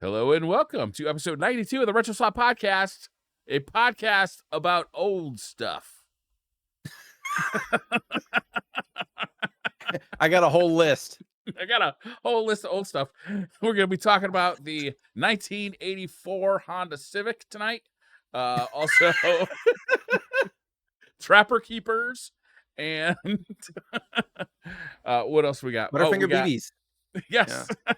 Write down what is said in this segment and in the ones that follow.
Hello and welcome to episode 92 of the RetroSlot podcast, a podcast about old stuff. I got a whole list. I got a whole list of old stuff. We're going to be talking about the 1984 Honda Civic tonight. Also, Trapper Keepers, and what else we got? Butterfinger BBs. Yes. Yeah.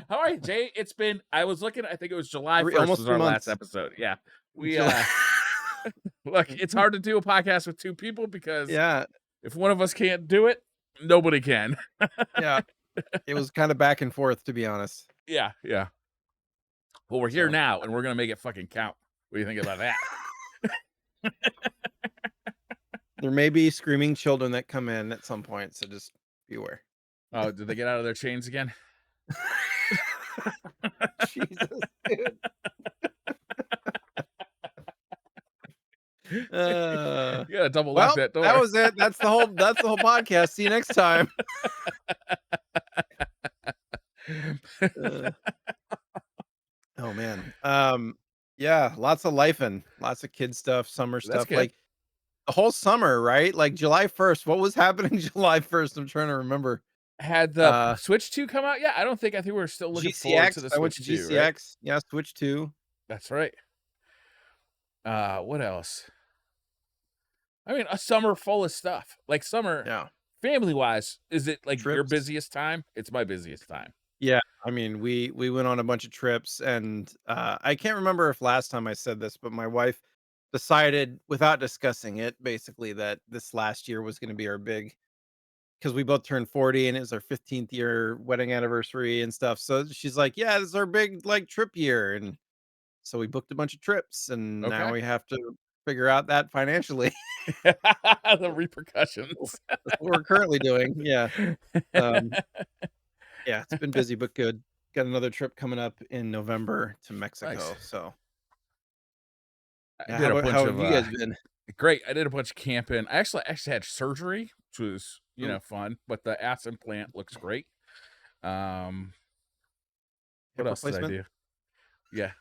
How are you, Jay? It's been, I was looking, I think it was July 1st was our last episode. Yeah. We, look, it's hard to do a podcast with two people because if one of us can't do it, nobody can. Yeah. It was kind of back and forth, to be honest. Yeah. Yeah. Well, we're here now and we're going to make it fucking count. What do you think about that? There may be screaming children that come in at some point, so just beware. Oh, did they get out of their chains again? Jesus, dude. You gotta double lock that door. That was it. That's the whole podcast. See you next time. Oh man. Yeah, lots of life and lots of kid stuff, summer stuff. Like the whole summer, right? Like July 1st. What was happening July 1st? I'm trying to remember. Had the Switch 2 come out? Yeah, I think we're still looking forward to the Switch 2. I went to GCX. Right? Yeah, Switch 2. That's right. What else? I mean, a summer full of stuff. Like summer, family-wise, is it like your busiest time? It's my busiest time. Yeah, I mean, we went on a bunch of trips, and I can't remember if last time I said this, but my wife decided, without discussing it, basically that this last year was going to be our big, because we both turned 40 and it was our 15th year wedding anniversary and stuff. So she's like, yeah, this is our big like trip year. And so we booked a bunch of trips, and now we have to figure out that financially. The repercussions. That's what we're currently doing. Yeah. Yeah, it's been busy, but good. Got another trip coming up in November to Mexico. Nice. So how have you guys been? Great. I did a bunch of camping. I actually had surgery, which was, fun, but the ass implant looks great. What else did I do? Yeah.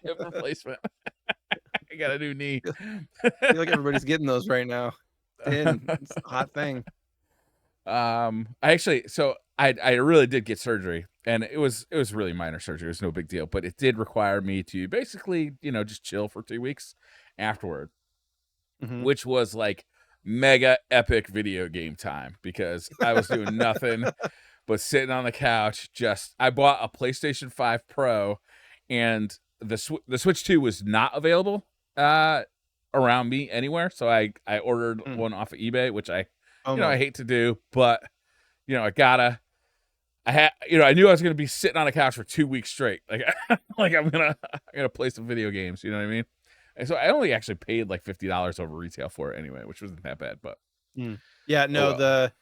Hip replacement. I got a new knee. I feel like everybody's getting those right now. It's a hot thing. I really did get surgery, and it was really minor surgery. It was no big deal, but it did require me to basically, just chill for 2 weeks afterward, which was like mega epic video game time because I was doing nothing but sitting on the couch. I bought a PlayStation 5 Pro, and the Switch 2 was not available around me anywhere, so I ordered one off of eBay, which I hate to do, but I knew I was gonna be sitting on a couch for 2 weeks straight. Like I'm gonna play some video games. You know what I mean? And so I only actually paid like $50 over retail for it anyway, which wasn't that bad. But yeah, no, the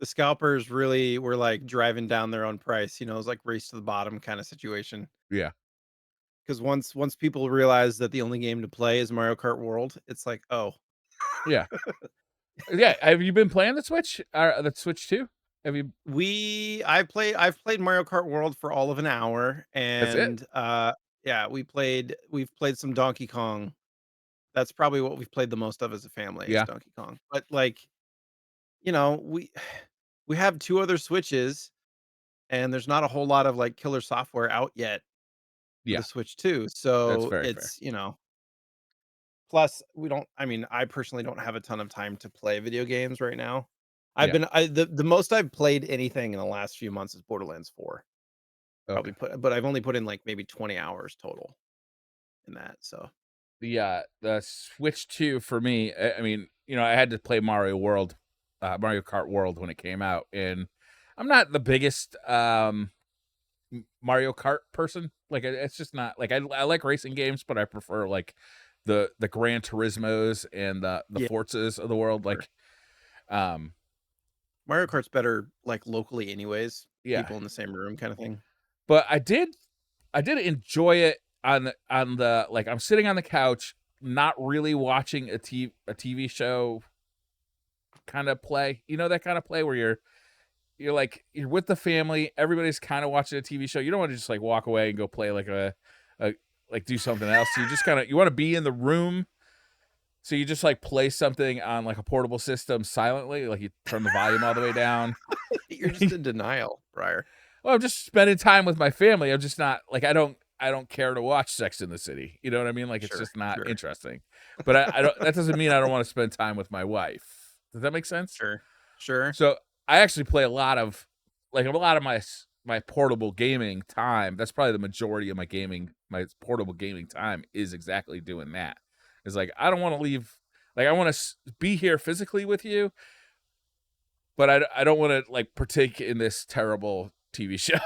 scalpers really were like driving down their own price. It was like race to the bottom kind of situation. Yeah, because once people realize that the only game to play is Mario Kart World, it's like, oh, yeah. Yeah, have you been playing the Switch? The Switch 2? Have you? I've played Mario Kart World for all of an hour, and we've played some Donkey Kong. That's probably what we've played the most of as a family. Is Donkey Kong. But like, we have 2 other Switches, and there's not a whole lot of like killer software out yet. The Switch 2, so it's fair. Plus, I personally don't have a ton of time to play video games right now. The most I've played anything in the last few months is Borderlands 4. But I've only put in like maybe 20 hours total in that. So the Switch 2 for me, I mean, I had to play Mario Kart World when it came out, and I'm not the biggest Mario Kart person. Like, it's just not like I like racing games, but I prefer like the Gran Turismos and the Forzas of the world. Like, Mario Kart's better like locally, anyways. People in the same room, kind of thing. But I did enjoy it on the like I'm sitting on the couch, not really watching a TV show kind of play. That kind of play where you're you're with the family, everybody's kind of watching a TV show. You don't want to just like walk away and go play like a like do something else. You just kind of you want to be in the room. So you just like play something on like a portable system silently, like you turn the volume all the way down. You're just in denial, Briar. Well, I'm just spending time with my family. I'm just not like I don't care to watch Sex in the City. You know what I mean? Like it's Sure, just not sure, interesting. But I don't. That doesn't mean I don't want to spend time with my wife. Does that make sense? sure, sure. So I actually play a lot of my portable gaming time. That's probably the majority of my portable gaming time is exactly doing that. It's like I don't want to leave. Like I want to be here physically with you, but I don't want to like partake in this terrible TV show.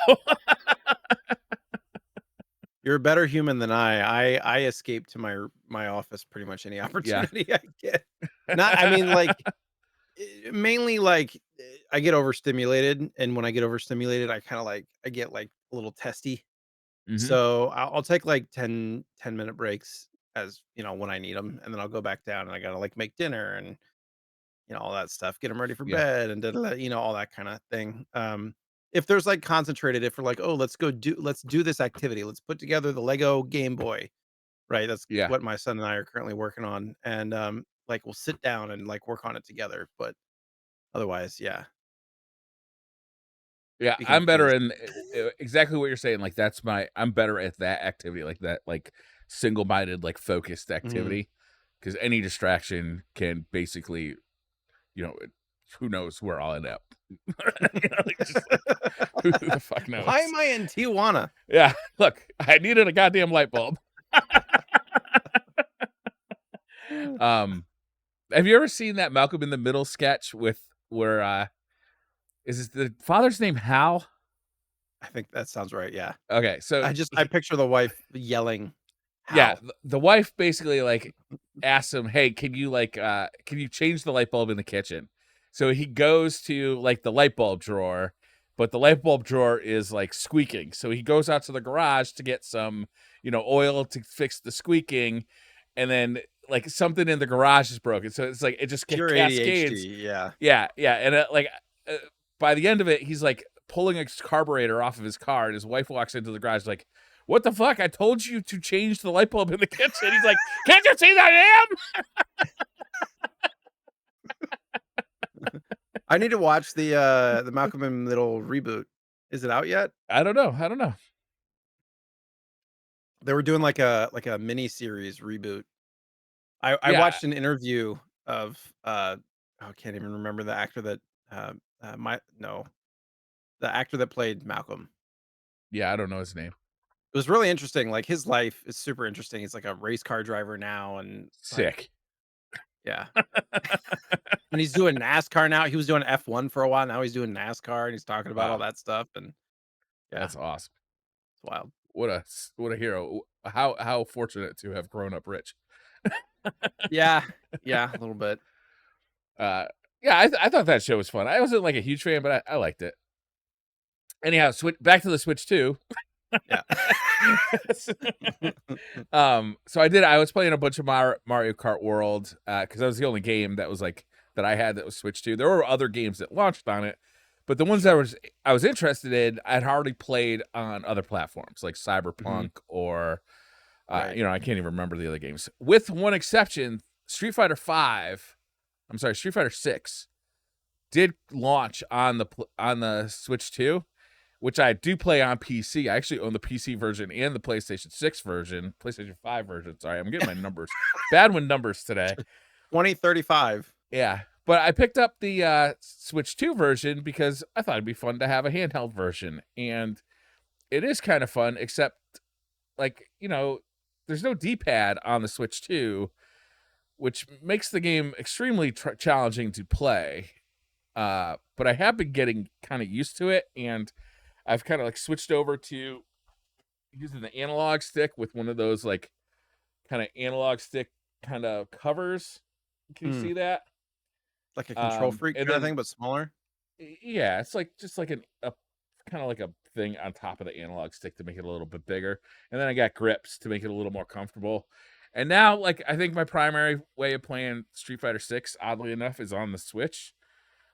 You're a better human than I escape to my office pretty much any Yeah. opportunity I get. Not I mean, like, mainly, like, I get overstimulated, and when I get overstimulated, I kinda, like I get, like, a little testy. Hmm. So, I'll take, like, 10-minute breaks as when I need them, and then I'll go back down, and I gotta, like, make dinner and, all that stuff, get them ready for Yeah. bed and da da da, all that kinda thing. If there's, like, concentrated if we're like, "Oh, let's do this activity. Let's put together the Lego Game Boy." Right, that's Yeah. what my son and I are currently working on, and, like, we'll sit down and, like, work on it together, but otherwise, yeah, Yeah, we can I'm better finish. in exactly what you're saying. Like I'm better at that activity, like that, like single-minded, like focused Mhm. activity. Because any distraction can basically, you know, who knows where I'll end up. Like, just like who the fuck Why knows? am I in Tijuana? Yeah, look, I needed a goddamn light bulb. Um, have you ever seen that Malcolm in the Middle sketch with where is the father's name Hal? I think that sounds right, yeah. Okay, so I picture the wife yelling, yeah, "How?" the wife basically, like, asks him, "Hey, can you change the light bulb in the kitchen?" So he goes to, like, the light bulb drawer, but the light bulb drawer is, like, squeaking. So he goes out to the garage to get some, oil to fix the squeaking, and then, like, something in the garage is broken. So it's like it just Pure cascades. ADHD, yeah. Yeah, yeah, and, uh, by the end of it, he's, like, pulling a carburetor off of his car, and his wife walks into the garage like, "What the fuck? I told you to change the light bulb in the kitchen." He's like, "Can't you see that I am?" I need to watch the Malcolm in the Middle reboot. Is it out yet? I don't know. They were doing like a mini series reboot. I Yeah, watched an interview of, oh, I can't even remember the actor that, my no, the actor that played Malcolm. yeah, I don't know his name. It was really interesting, like, his life is super interesting. He's like a race car driver now and, like Sick. yeah. And he's doing NASCAR now. He was doing F1 for a while, now he's doing NASCAR, and he's talking about all Wow, that stuff, and yeah, that's awesome. it's wild. What a hero. How fortunate to have grown up rich. Yeah, yeah, a little bit. Uh, yeah, I thought that show was fun. I wasn't like a huge fan, but I liked it. Anyhow, switch back to the Switch 2. Yeah. So I was playing a bunch of Mario Kart World because that was the only game that was like that I had that was Switch 2. There were other games that launched on it, but the ones that Sure. I was interested in, I'd already played on other platforms like Mhm. Cyberpunk or Right. I can't even remember the other games. With one exception, Street Fighter 6 did launch on on the Switch 2, which I do play on PC. I actually own the PC version and the PlayStation 6 version, PlayStation 5 version. Sorry, I'm getting my numbers bad with numbers today. 2035. Yeah. But I picked up the Switch 2 version because I thought it'd be fun to have a handheld version. And it is kind of fun, except like, there's no D-pad on the Switch 2, which makes the game extremely challenging to play. But I have been getting kind of used to it, and I've kind of like switched over to using the analog stick with one of those like kind of analog stick kind of covers. Can you Mm, see that? like a control freak And kinda then thing, but smaller? yeah, it's like just like a kind of like a thing on top of the analog stick to make it a little bit bigger. And then I got grips to make it a little more comfortable. And now, like, I think my primary way of playing Street Fighter 6, oddly enough, is on the Switch.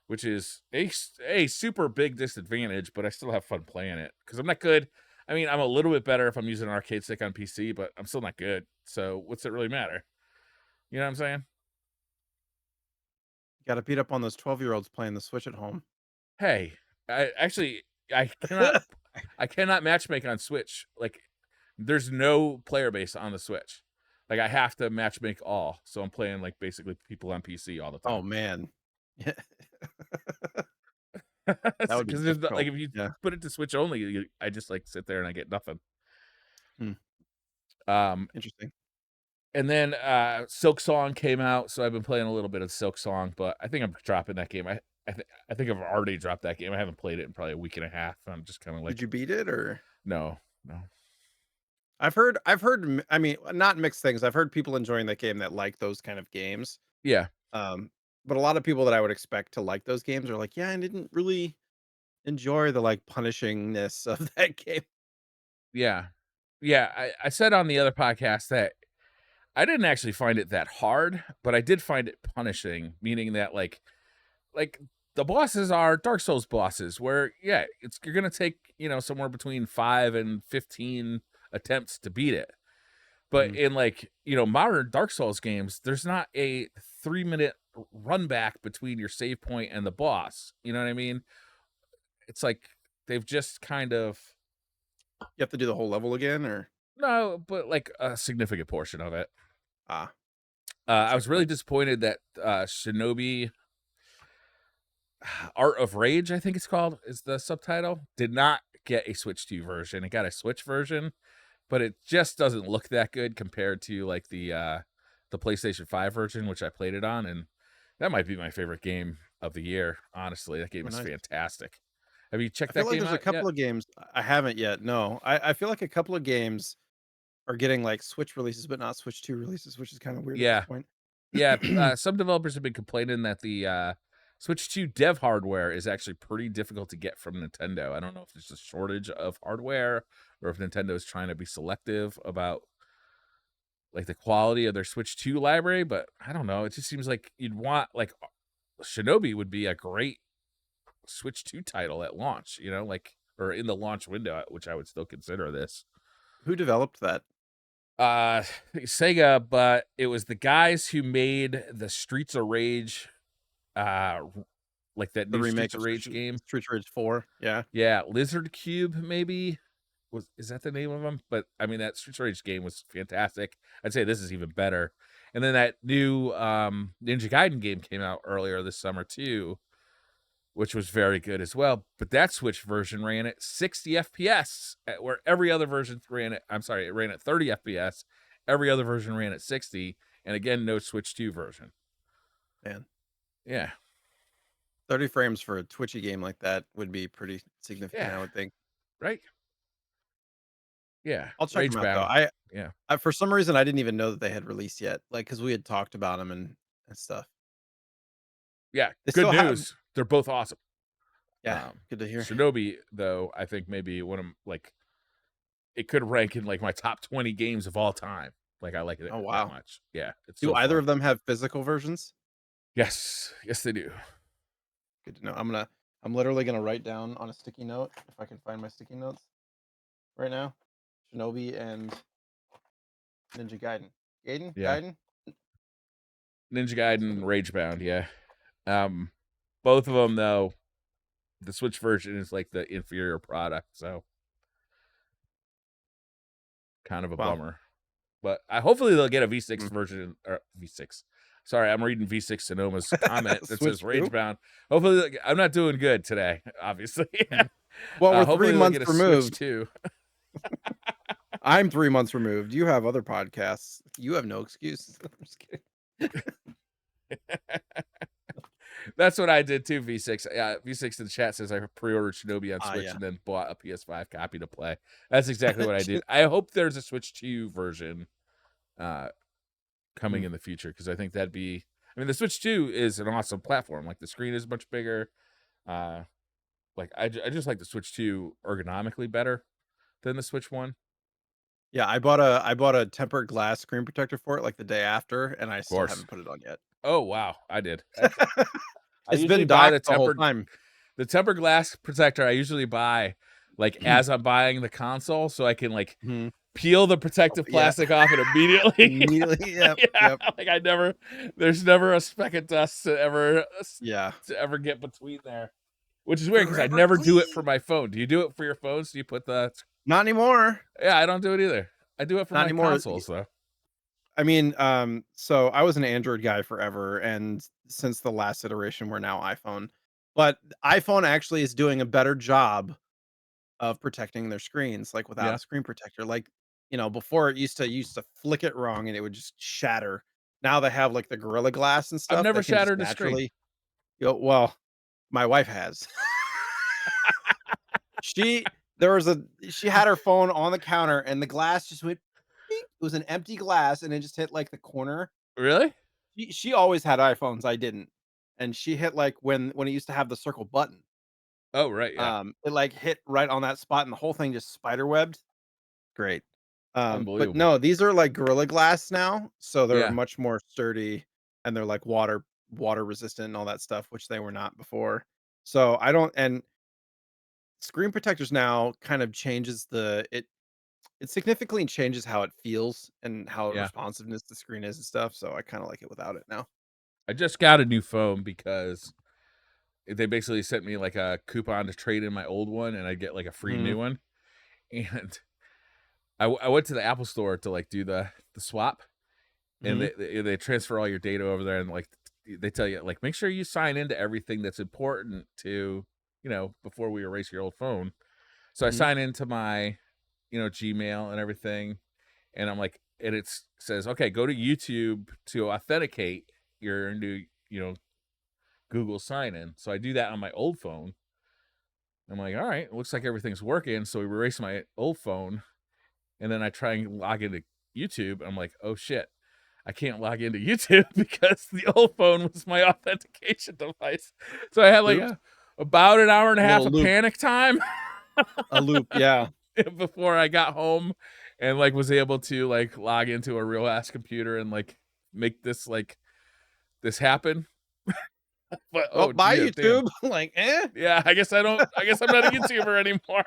which is a super big disadvantage, but I still have fun playing it because I'm not good. I mean, I'm a little bit better if I'm using an arcade stick on PC, but I'm still not good. So what's it really matter? You know what I'm saying? Gotta beat up on those 12-year-olds playing the Switch at home. Hey, I actually I cannot I cannot matchmake on Switch. Like, there's no player base on the Switch. Like, I have to matchmake all, so I'm playing like basically people on PC all the Oh, time. man. Yeah. That would be Because there's like difficult. if you Yeah. put it to Switch only, I just like sit there and I get nothing. Hmm, Um, interesting. and then Silk Song came out, so I've been playing a little bit of Silk Song, but I think I'm dropping that game. I think I've already dropped that game. I haven't played it in probably a week and a half. I'm just kind of Did like, you beat it, or no, no, I've heard m I mean, not mixed things. I've heard people enjoying that game that like those kind of games. yeah, Um, but a lot of people that I would expect to like those games are like, "Yeah, I didn't really enjoy the, like, punishingness of that game." yeah, yeah. I said on the other podcast that I didn't actually find it that hard, but I did find it punishing, meaning that like the bosses are Dark Souls bosses, where yeah, you're gonna take somewhere between 5 and 15 attempts to beat it. But Mhm. in like modern Dark Souls games, there's not a 3 minute run back between your save point and the boss. You know what I mean? It's like they've just kind of You have to do the whole level again, or no, but like a significant portion of it. ah, I was really checkpoint. disappointed that Shinobi Art of Rage, I think it's called, is the subtitle, did not get a Switch 2 version. It got a Switch version, but it just doesn't look that good compared to like the PlayStation 5 version, which I played it on, and that might be my favorite game of the year. Honestly, that game Oh, is nice. fantastic. Have you I checked feel that like game there's a out yet? couple of games I haven't yet, no. I feel like a couple of games are getting, like, Switch releases, but not Switch 2 releases, which is kinda weird at this Yeah, point. yeah. Some developers have been complaining that the Switch 2 dev hardware is actually pretty difficult to get from Nintendo. I don't know if there's a shortage of hardware or if Nintendo is trying to be selective about like the quality of their Switch 2 library, but I don't know. It just seems like you'd want like Shinobi would be a great Switch 2 title at launch, like or in the launch window, which I would still consider this. Who developed that? Uh Sega, but it was the guys who made the Streets of Rage uh like that The new remake Streets of of Rage game. Streets of Rage 4? Yeah. Yeah, Lizard Cube maybe is that the name of them? But I mean that Streets of Rage game was fantastic. I'd say this is even better. And then that new Ninja Gaiden game came out earlier this summer too, which was very good as well. But that Switch version ran at 60 FPS, where every other version ran at, I'm sorry, it ran at 30 FPS. Every other version ran at 60. And again, no Switch 2 version. Man, Yeah. 30 frames for a twitchy game like that would be pretty significant, Yeah. I would think. Right? Yeah. I'll check them Rage out, though. Bound. Yeah. For some reason, I didn't even know that they had released yet, like, because we had talked about them and stuff. Yeah. They Good still have news. They're both awesome. Yeah, good to hear. Shinobi, though, I think maybe one of like it could rank in like my top 20 games of all time. Like I like it Oh, that wow. much. Yeah. It's Do so either fun. of them have physical versions? Yes. Yes, they do. Good to know. I'm literally gonna write down on a sticky note, if I can find my sticky notes right now, Shinobi and Ninja Gaiden. Yeah. Gaiden? Ninja So Gaiden, Rage Bound. Yeah. Um, both of them though, the Switch version is like the inferior product, so kind of a wow. bummer. But I hopefully they'll get a V6 Mm. version or V6. Sorry, I'm reading V6 Sonoma's comment that says Switch 2? Rage Bound. Hopefully, I'm not doing good today, obviously. Mhm. Well, we're 3 Hopefully they'll months get a Switch removed. too. I'm 3 months removed. You have other podcasts. You have no excuse. I'm just kidding. That's what I did too. V6, V6 in the chat says I pre-ordered Shinobi on Ah, Switch yeah. and then bought a PS5 copy to play. That's exactly what I did. I hope there's a Switch 2 version uh, coming Mm. in the future because I think that'd be. I mean, the Switch 2 is an awesome platform. Like the screen is much bigger. Uh, like I just like the Switch 2 ergonomically better than the Switch 1. Yeah, I bought a tempered glass screen protector for it, like, the day after, and I Of still course. haven't put it on yet. Oh wow, I did. I It's usually been buy docked the whole time. the tempered glass protector I usually buy, like, as I'm buying the console so I can, like, Mhm. peel the Oh, protective yeah. plastic off it immediately. Immediately, yep, Yeah, yep. like, there's never a speck of dust Yeah. to ever get between there, which is weird because I Forever never do it for clean. my phone. Do you do it for your phones? Do you put the Not anymore. Yeah, I don't do it either. I do it for Not my anymore. consoles, though. I mean, so I was an Android guy forever, and since the last iteration, we're now iPhone. But iPhone actually is doing a better job of protecting their screens, like without Yeah. a screen protector. Like, before it used to flick it wrong and it would just shatter. Now they have like the Gorilla Glass and I've stuff never that can just shattered a screen. naturally. Well, my wife has. She there was a she had her phone on the counter and the glass just went beep. It was an empty glass and it just hit like the corner. Really? She always had iPhones, I didn't, and she hit, like, when it used to have the circle button, Oh, right, yeah. it, like, hit right on that spot, and the whole thing just spider webbed. Great. But Unbelievable. no, these are, like, Gorilla Glass now, so they're Yeah. much more sturdy, and they're, like, water resistant and all that stuff, which they were not before. So, I don't and screen protectors now kind of changes it significantly changes how it feels and how Yeah. responsiveness the screen is and stuff, so I kinda like it without it now. I just got a new phone because they basically sent me, like, a coupon to trade in my old one, and I get, like, a free Mhm, new one, and I went to the Apple Store to, like, do the swap, and mhm, they transfer all your data over there, and, like, they tell you, like, "Make sure you sign into everything that's important to, before we erase your old phone." So I mhm. sign into my, Gmail and everything, and I'm like and it says, "Okay, go to YouTube to authenticate your new, Google sign in." So I do that on my old phone. I'm like, "All right, it looks like everything's working." So we erase my old phone, and then I try and log into YouTube. I'm like, "Oh shit, I can't log into YouTube because the old phone was my authentication device." So I had like Oops. about an hour and a A half little of loop. panic time A loop, yeah. before I got home and like was able to like log into a real ass computer and like make this happen. But "Well, oh bye, yeah, damn. YouTube." Like, "Eh?" Yeah, I guess I'm not a YouTuber anymore.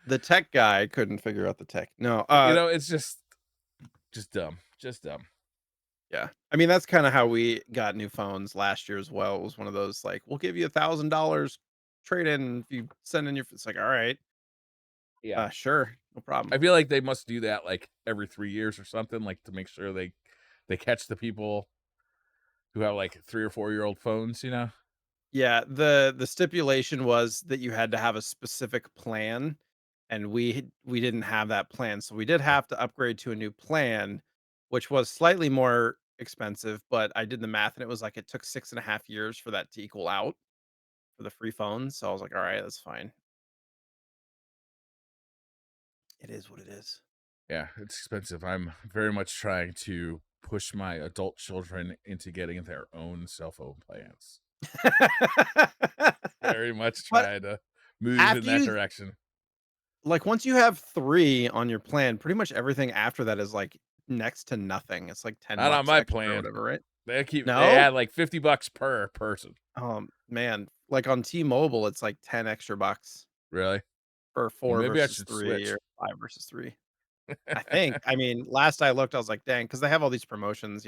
The tech guy couldn't figure out the tech. No, It's just dumb. Just dumb. yeah. I mean, that's kinda how we got new phones last year as well. It was one of those, like, "We'll give you $1,000 trade-in if you send in your" it's like, "Alright, Yeah. sure, no problem." I feel like they must do that like every 3 years or something, like to make sure they catch the people who have like 3 or 4-year-old phones, you know? Yeah, the stipulation was that you had to have a specific plan, and we didn't have that plan, so we did Yeah. have to upgrade to a new plan, which was slightly more expensive, but I did the math and it was like it took 6.5 years for that to equal out for the free phones, so I was like, "Alright, that's fine." It is what it is. Yeah, it's expensive. I'm very much trying to push my adult children into getting their own cell phone plans. Very much But trying to move in after that you direction. like, once you have 3 on your plan, pretty much everything after that is, like, next to nothing. It's like 10 Not on bucks my extra or plan. whatever, right? They No? add like $50 per person. Man, like, on T-Mobile, it's like 10 extra bucks Really? for Well, 4 maybe I versus should 3 switch. or 5 versus 3. I think. I mean, last I looked, I was like, "Dang," because they have all these promotions,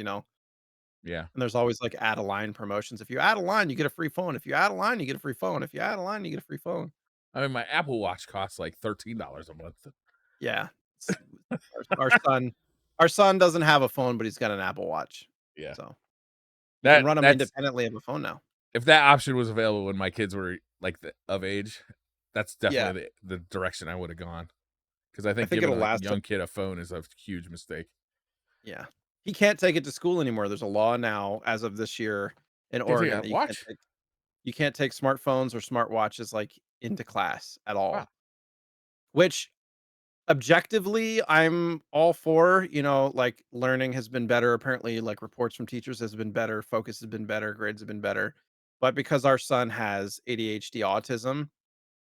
Yeah. and there's always, like, add a line promotions. If you add a line, you get a free phone. If you add a line, you get a free phone. If you add a line, you get a free phone. I mean, my Apple Watch costs like $13 a month. Yeah. It's our son doesn't have a phone, but he's got an Apple Watch. Yeah. So, you can That run them that's independently of a phone now. if that option was available when my kids were like of age, that's Yeah. definitely the direction I would have gone. Because I I think think giving it'll a last young kid a phone is a huge mistake. yeah. He can't take it to school anymore. There's a law now as of this year in Can't take Oregon a that watch? you can't take smartphones or smartwatches, like, into class at Wow. all, which objectively, I'm all for, like, learning has been better, apparently, like, reports from teachers has been better, focus has been better, grades have been better, but because our son has ADHD autism,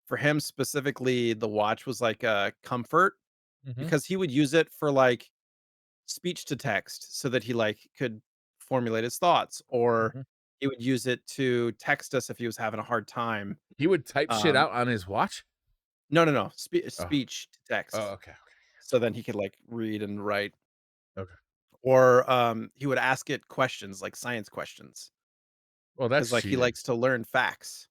for him specifically, the watch was like a comfort Mhm. because he would use it for, like, speech to text so that he, like, could formulate his thoughts, or Mhm. he would use it to text us if he was having a hard time. He would type shit Um out on his watch? No, no, no, Oh. speech to Oh, text, okay, so then he could, like, read and write, okay. or, he would ask it questions, like science questions, Well, because that's like, he cheating. likes to learn facts,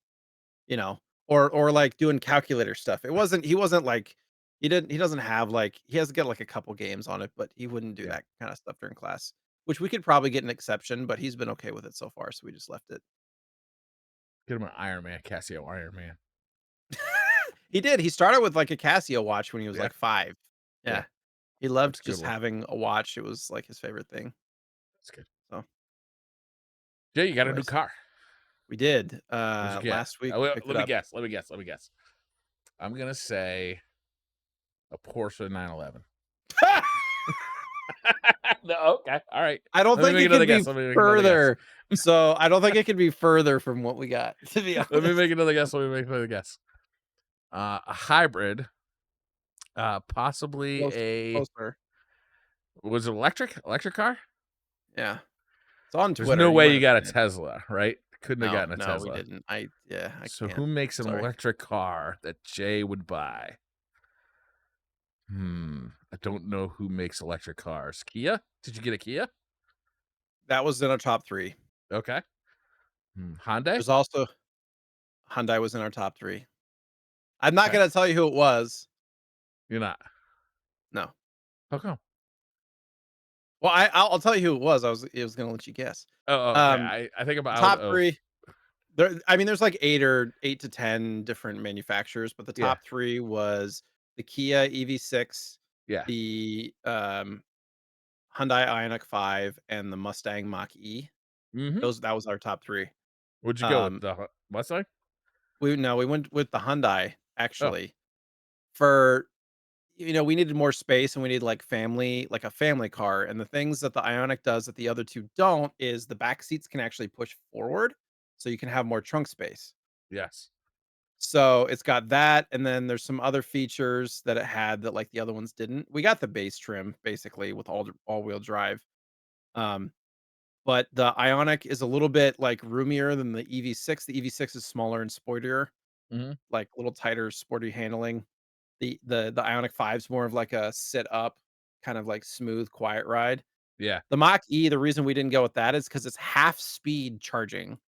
you know, or, like, doing calculator stuff. He wasn't, like he doesn't have, like he has got, like, a couple games on it, but he wouldn't do Yeah. that kinda stuff during class, which we could probably get an exception, but he's been okay with it so far, so we just left it. Get him an Iron Man, Casio Iron Man. He did, he started with, like, a Casio watch when he was, Yeah, like, 5. yeah, Yeah. He loved that's a good just one. having a watch, it was, like, his favorite thing, That's good. so, Yeah, you got a new anyways, car. we did, What'd you get? last week, we picked Let it me up. guess, let me guess, let me guess. I'm gonna say a Porsche 911. No, okay, alright. I don't Let me think make it another could be guess, let me make another guess. further. So, I don't think it could be further from what we got, to be Let me make honest. another guess, let me make another guess. A hybrid, possibly Close a closer. was it electric? Electric car? Yeah. It's on There's Twitter, no you way might you have got a seen it. Tesla, right? Couldn't have No, gotten a no, we Tesla. didn't. I So can't. who makes an Sorry. electric car that Jay would buy? I don't know who makes electric cars. Kia? Did you get a Kia? That was in our top 3. Okay. Hyundai? There's also Hyundai was in our top 3. I'm not Okay. gonna tell you who it was. You're not. No. How come? Well, I'll tell you who it was gonna let you guess. Okay. Um, I think the about out top of 3 there's like 8 to 10 different manufacturers, but the yeah. top 3 was the Kia EV6, Yeah. the, Hyundai Ioniq 5, and the Mustang Mach-E. Mhm. Those That was our top 3. Would you go with Um, the Mustang? we went with the Hyundai, Oh, actually, for we needed more space and we needed, like a family car, and the things that the Ioniq does that the other 2 don't is the back seats can actually push forward, so you can have more trunk space. yes. So, it's got that, and then there's some other features that it had that, like, the other ones didn't. We got the base trim, basically, with all-wheel drive, um, but the Ioniq is a little bit, like, roomier than the EV6. The EV6 is smaller and sportier, Mhm. like, a little tighter, sporty handling. The Ioniq 5 is more of, like, a sit up, kind of, like, smooth, quiet ride. Yeah. The Mach-E, the reason we didn't go with that is because it's half speed charging.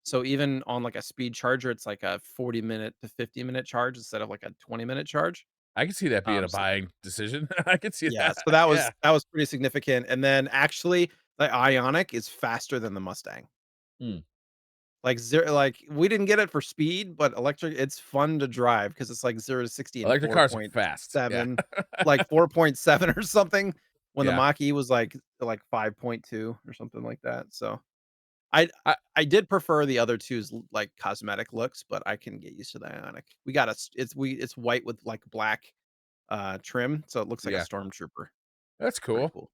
So even on, like, a speed charger, it's like a 40-minute to 50-minute charge instead of, like, a 20-minute charge. I can see that being a So buying decision. I can see yeah, that. so Yeah. that was pretty significant, and then actually, the Ioniq is faster than the Mustang. Hmm. We didn't get it for speed, but electric it's fun to drive because it's like 0 to 60 in Electric cars are fast. Yeah. 4.7, like 4.7 or something, when the Yeah. Mach-E was like 5.2 or something like that, so I I I did prefer the other two's like, cosmetic looks, but I can get used to the Ioniq. We got a s it's white with, like, black, trim, so it looks like a yeah. stormtrooper. That's It's pretty cool. cool.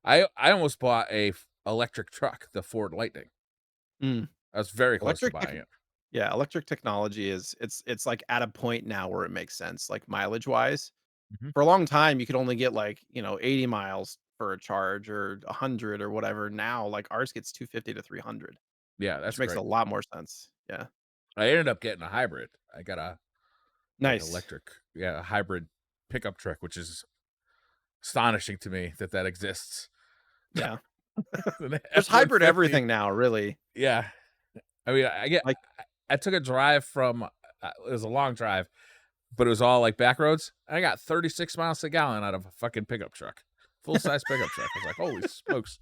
I almost bought a electric truck, the Ford Lightning. Mm. I was very close to Electric tech buying it. Yeah, electric technology it's, like, at a point now where it makes sense, like, mileage-wise. Mhm. For a long time, you could only get, like, 80 miles for a charge or 100 or whatever. Now, like, ours gets 250 to 300, Yeah, which that's makes a great. lot more sense. Yeah. I ended up getting a hybrid. I got a like Nice. electric, yeah, a hybrid pickup truck, which is astonishing to me that that exists. Yeah. An There's hybrid F-150. everything now, really. Yeah. I mean, Like I took a drive from it was a long drive, but it was all like back roads. And I got 36 miles a gallon out of a fucking pickup truck. Full size pickup truck. I was like, holy smokes.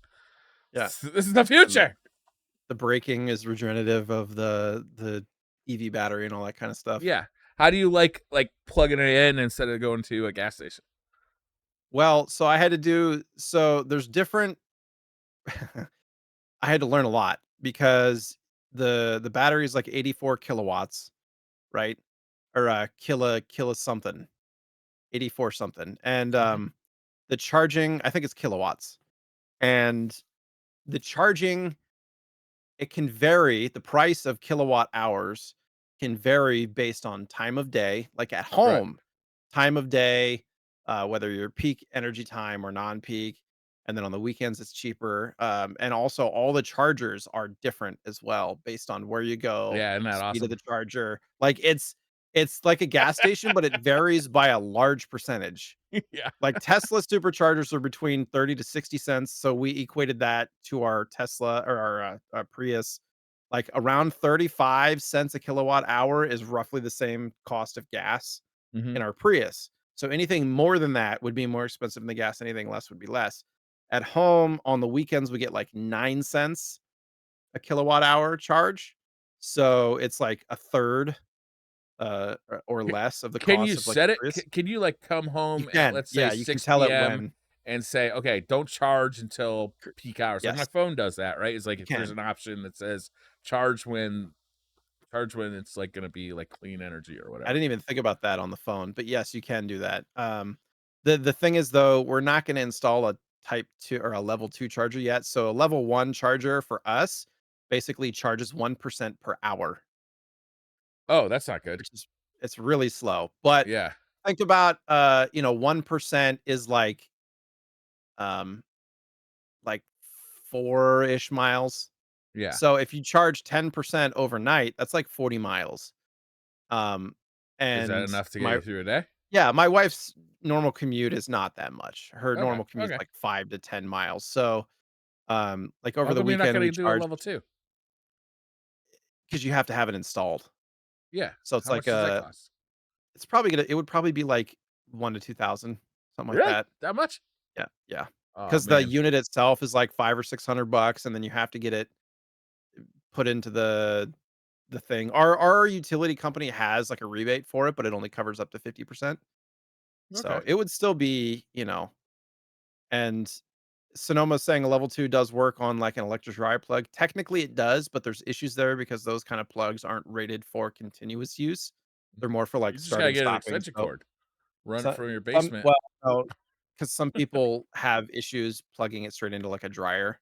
yeah, This is the and future. the braking is regenerative of the EV battery and all that kinda stuff. Yeah. How do you like plugging it in instead of going to a gas station? Well, so there's different I had to learn a lot because the battery is like 84 kilowatts, right? Or, kilo something, 84 something, and, Mhm. the charging I think it's kilowatts, and the charging, it can vary, the price of kilowatt hours can vary based on time of day, like, at Right. home, time of day, whether you're peak energy time or non-peak. And then on the weekends, it's cheaper. And also, all the chargers are different as well based on where you go, Yeah, isn't that speed of awesome? the charger. Like it's like a gas station, but it varies by a large percentage. Yeah. Like Tesla superchargers are between 30 to 60 cents. So we equated that to our Tesla or our Prius. Like around 35 cents a kilowatt hour is roughly the same cost of gas Mhm. in our Prius. So anything more than that would be more expensive than the gas. Anything less would be less. At home on the weekends, we get like 9 cents a kilowatt hour charge. So it's like a third or C less of the can you cost of like a set it? Prius. Can you, like, come You home at, can. let's say, Yeah, you can 6 tell it PM when. and say, "Okay, don't charge until cr- peak hours." Like, my Yes, phone does that, right? It's like you if there's can. an option that says, "Charge when it's, like, gonna be, like, clean energy," or I whatever. didn't even think about that on the phone, but yes, you can do that. The thing is though, we're not going to install a type 2 or a level 2 charger yet. So a level 1 charger for us basically charges 1% per hour, Oh, that's not good. which is it's really slow. But Yeah, think about 1% is um like 4-ish miles. yeah. So if you charge 10% overnight, that's like 40 miles. Um Is that and enough to get my you through a day? Yeah, my wife's normal commute is not that much. Her Okay, normal commute is okay. like 5 to 10 miles. So, like over How the come you're not weekend, we gonna do a charged level 2? because you have to have it installed. Yeah. So it's How like much does that cost? it would probably be like 1 to 2,000, something like Really? that. That much? Yeah, yeah. Oh, Because the man. unit itself is like 5 or 600 bucks, and then you have to get it put into the thing. Our utility company has like a rebate for it, but it only covers up to 50%. Okay. So it would still be, and Sonoma's saying a level 2 does work on, like, an electric dry plug. Technically, it does, but there's issues there because those kind of plugs aren't rated for continuous use. They're more for, You like, just gotta starting, get an stopping, extension so cord. Run it so from your some basement. well, no, because some people have issues plugging it straight into, like, a dryer,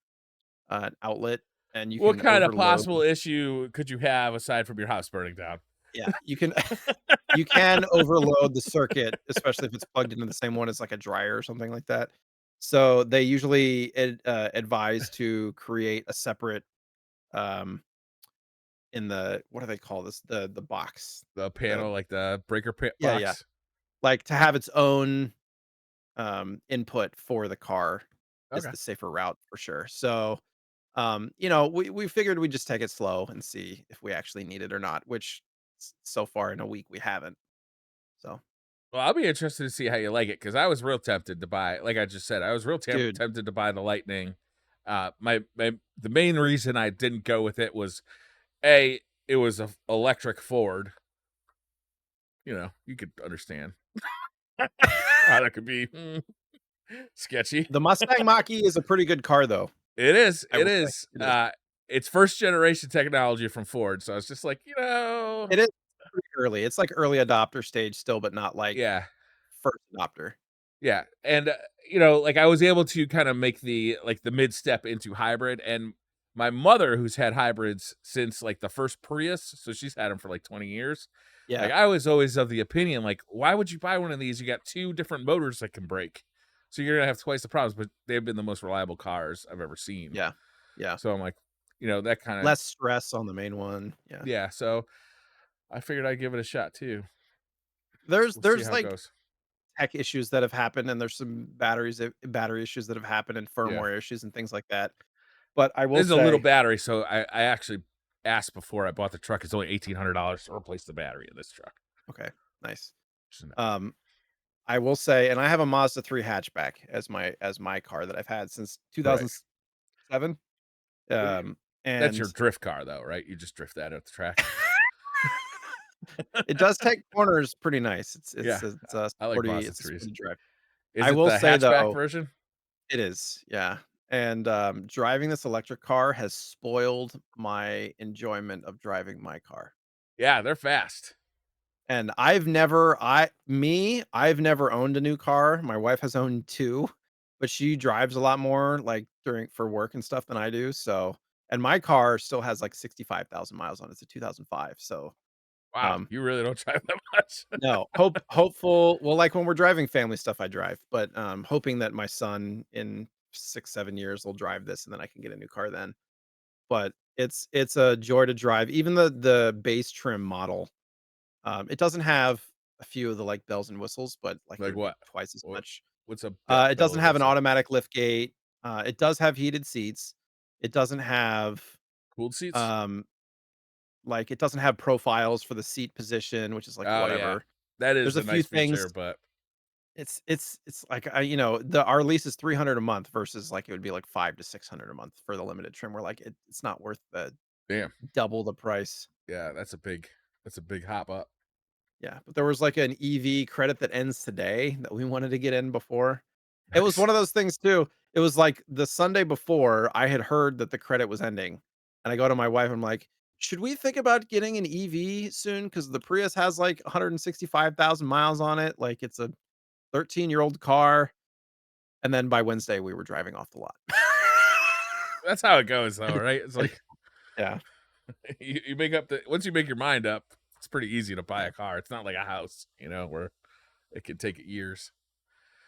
outlet, and you What can kind of overload. possible issue could you have aside from your house burning down? Yeah, you can you can overload the circuit, especially if it's plugged into the same one as, like, a dryer or something like that. So, they usually advise to create a separate, um in the what do they call this? The box. The The panel, like the breaker Yeah, yeah. box? Like, to have its own, input for the car is Okay. the safer route for sure. So, we figured we'd just take it slow and see if we actually need it or not, which so far in a week we haven't. So, Well, I'll be interested to see how you like it because I was real tempted to buy, like I just said, I was real dude, tempted to buy the Lightning. The main reason I didn't go with it was A, it was a electric Ford. You could understand how that could be sketchy. the Mustang Mach-E is a pretty good car though, It is. I It will say. is. It is. It's first generation technology from Ford, so I was just like, It is pretty early. It's like early adopter stage still, but not like yeah, first adopter. yeah, and like I was able to kind of make the mid step into hybrid, and my mother, who's had hybrids since like the first Prius, so she's had them for like 20 years. Like Yeah, I was always of the opinion, like, why would you buy one of these? You got two different motors that can break, so you're gonna have twice the problems. But they've been the most reliable cars I've ever seen. yeah, yeah. So I'm like, that kind of Less stress on the main one. Yeah. yeah. So I figured I'd give it a shot too. There's We'll see there's how it like goes. tech issues that have happened, and there's some battery issues that have happened and Yeah. firmware issues and things like that. But I will This is a little say, battery, so I actually asked before I bought the truck. It's only $1,800 to replace the battery in this truck. okay, nice. Which is nice. Um, I will say, and I have a Mazda 3 hatchback as my car that I've had since Right. 2007. Eh, That's your And drift car, though, right? You just drift that at the track. it does take corners pretty nice. It's Yeah, it's it's a I like sporty Boston it's a trees. sporty drive. Is I it will the say hatchback though, version? it is, yeah. And driving this electric car has spoiled my enjoyment of driving my car. Yeah, they're fast. And I've never owned a new car. My wife has owned 2, but she drives a lot more, like, during for work and stuff than I do, so and my car still has, like, 65,000 miles on it. It's a 2005, so Wow, Um, you really don't drive that much. no, hopeful well, like, when we're driving family stuff, I drive, but, hoping that my son in 6, 7 years will drive this, and then I can get a new car then. But it's a joy to drive. Even the base trim model, it doesn't have a few of the, like, bells and whistles, but, like, it Like would be what? twice as What much. what's a It bell doesn't and have an whistle? automatic lift gate. It does have heated seats. It doesn't have, Cooled seats? um, like, it doesn't have profiles for the seat position, which is, like, Oh, yeah. whatever. That is There's a a few nice things. feature, but It's like, the our lease is 300 a month versus, like, it would be, like, 5 to 600 a month for the limited trim. We're like, it's not worth the damn. double the price. Yeah, that's a big hop up. Yeah, but there was, like, an EV credit that ends today that we wanted to get in before. It was Nice. one of those things too. It was, like, the Sunday before I had heard that the credit was ending, and I go to my wife, I'm like, "Should we think about getting an EV soon? Because the Prius has, like, 165,000 miles on it, like, it's a 13-year-old car." And then by Wednesday, we were driving off the lot. That's how it goes though, right? It's like Yeah, you make up the once you make your mind up, it's pretty easy to buy yeah, a car. It's not like a house, where it can take years.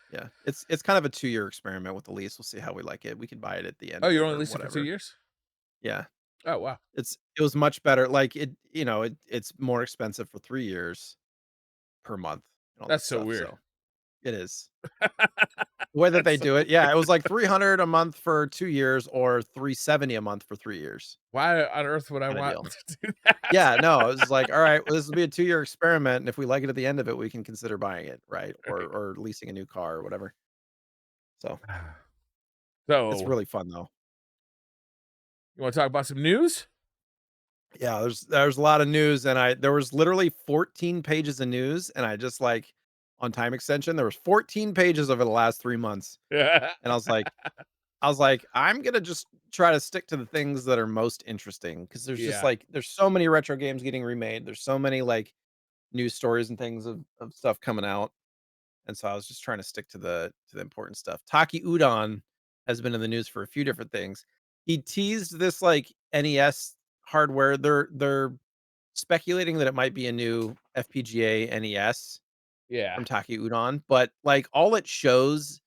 yeah. It's kind of a 2-year experiment with the lease. We'll see how we like it. We could buy it at the end Oh, of you're it only or leasing for 2 whatever. years? Yeah. Oh, wow. It was much better, like, it's more expensive for 3 years per month and all that That's so stuff, weird. so it is. The way that That's they so do it, weird. yeah, it was like 300 a month for 2 years or 370 a month for 3 years Why on earth would I kinda want deal. to do that? Yeah, no, it was like, "Alright, well, this will be a 2-year experiment, and if we like it at the end of it, we can consider buying it," right? Right. Or leasing a new car or whatever. So, it's So, really fun, though. you wanna talk about some news? Yeah, there's a lot of news, and I there was literally 14 pages of news, and I just, like on time extension, there was 14 pages over the last 3 months, and I was like, "I'm gonna just try to stick to the things that are most interesting because there's just, Yeah. like there's so many retro games getting remade, there's so many, like, news stories and things of stuff coming out, and so I was just trying to stick to the important stuff. Taki Udon has been in the news for a few different things. He teased this, like, NES hardware. They're speculating that it might be a new FPGA NES Yeah. from Taki Udon, but, like, all it shows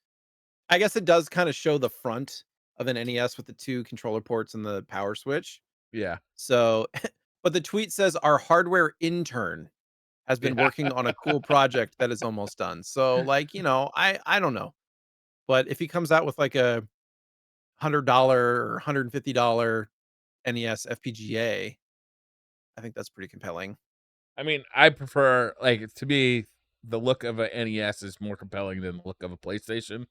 I guess it does kinda show the front of an NES with the 2 controller ports and the power switch. Yeah. So but the tweet says, "Our hardware intern has been Yeah. working on a cool project that is almost done." So, like, I don't know, but if he comes out with, like, a $100 or $150 NES FPGA, I think that's pretty compelling. I mean, I prefer like, to me, the look of a NES is more compelling than the look of a PlayStation,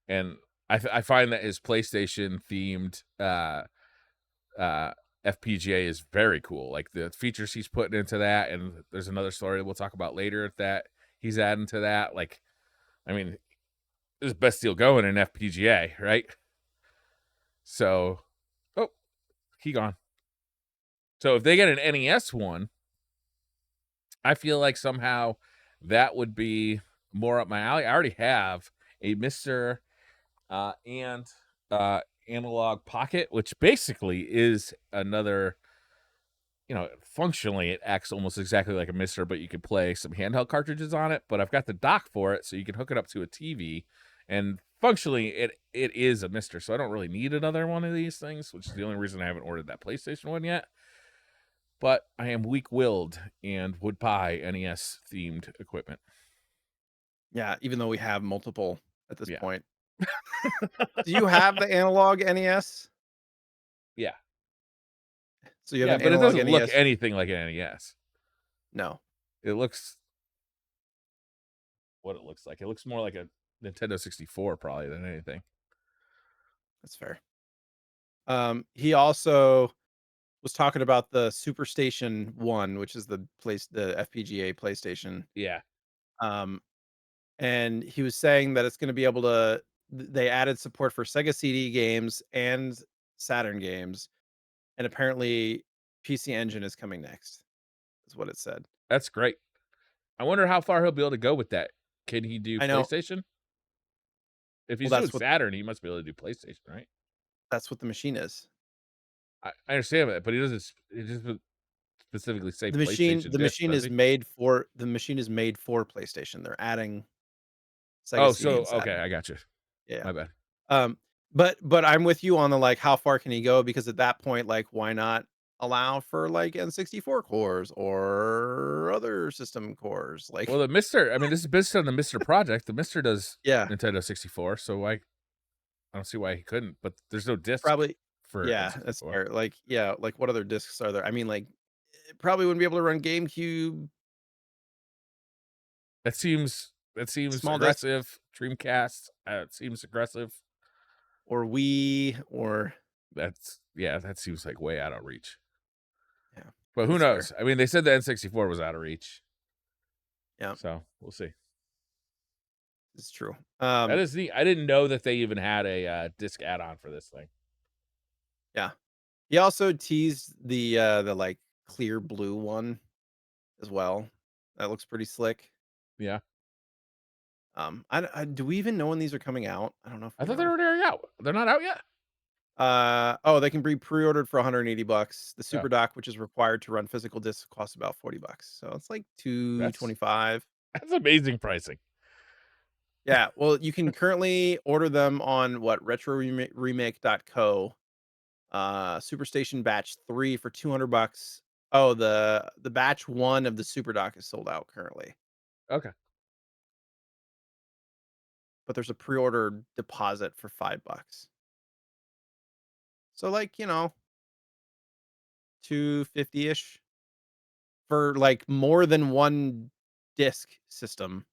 and I find that his PlayStation themed, uh, FPGA is very cool, like, the features he's putting into that, and there's another story we'll talk about later that he's adding to that, like, I mean, this is the best deal going in FPGA, right? So oh, he gone. So if they get an NES one, I feel like somehow that would be more up my alley. I already have a Mr. And Analog Pocket, which basically is another, functionally it acts almost exactly like a Mister, but you could play some handheld cartridges on it. But I've got the dock for it, so you can hook it up to a TV, and functionally it is a Mister. So I don't really need another one of these things, which is the only reason I haven't ordered that PlayStation one yet. But I am weak-willed and would buy NES themed equipment. Yeah, even though we have multiple at this Yeah, point. Do you have the analog NES? yeah, So you have yeah. an But it analog doesn't look NES? anything like an NES. No, It looks what it looks like. It looks more like a Nintendo 64 probably than anything. that's fair. He also was talking about the Superstation 1, which is the FPGA PlayStation. Yeah, Um, and he was saying that it's gonna be able to they added support for Sega CD games and Saturn games, and apparently PC Engine is coming next, is what it said. that's great. I wonder how far he'll be able to go with that. Can he do I know. PlayStation? If Well, he's doing Saturn, he must be able to do PlayStation, right? that's what the machine is. I understand that, but he doesn't. It just specifically say The machine PlayStation the disc, machine does is he? made for the machine is made for PlayStation. They're adding Sega Oh, CD so and okay, Saturn. I got you. Yeah. My bad. But I'm with you on the, like, how far can he go? Because at that point, like, why not allow for, like, N64 cores or other system cores? Well, Like the Mister, I mean, this is based on the Mister project. The Mister does yeah, Nintendo 64, so I don't see why he couldn't. But there's no disc probably for yeah, that's N64. fair. Like, yeah, like, what other discs are there? I mean, like, it probably wouldn't be able to run GameCube That seems small disc aggressive. Dreamcast, it seems aggressive. or Wii or That seems like way out of reach. yeah, But who that's fair. knows? I mean, they said the N64 was out of reach, Yeah, so we'll see. it's true. That is neat. I didn't know that they even had a disc add-on for this thing. Yeah. He also teased the, like, clear blue one as well. That looks pretty slick. Yeah, I do we even know when these are coming out? I don't know if I we thought they know. were already out. They're not out yet. Oh, they can be pre-ordered for $180. The Oh, Super Dock, which is required to run physical discs, costs about $40. So it's like that's 225. that's amazing pricing. Yeah, well, you can currently order them on what retroremake.co. Superstation batch 3 for $200. Oh, the batch 1 of the Super Dock is sold out currently, Okay. but there's a pre-order deposit for $5. So like, 250-ish for like more than one disc system.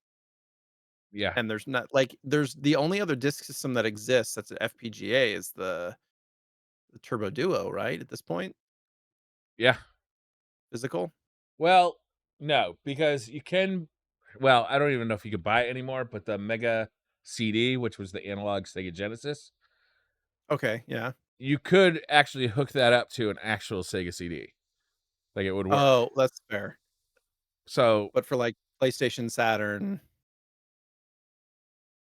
Yeah. And there's not like there's the only other disc system that exists that's an FPGA is the Turbo Duo, right? At this point, Yeah. physical. Well, no, because you can. Well, I don't even know if you could buy it anymore. But the Mega CD, which was the analog Sega Genesis, Okay, yeah. you could actually hook that up to an actual Sega CD. Like it would work. Oh, that's fair. So But for like PlayStation, Saturn,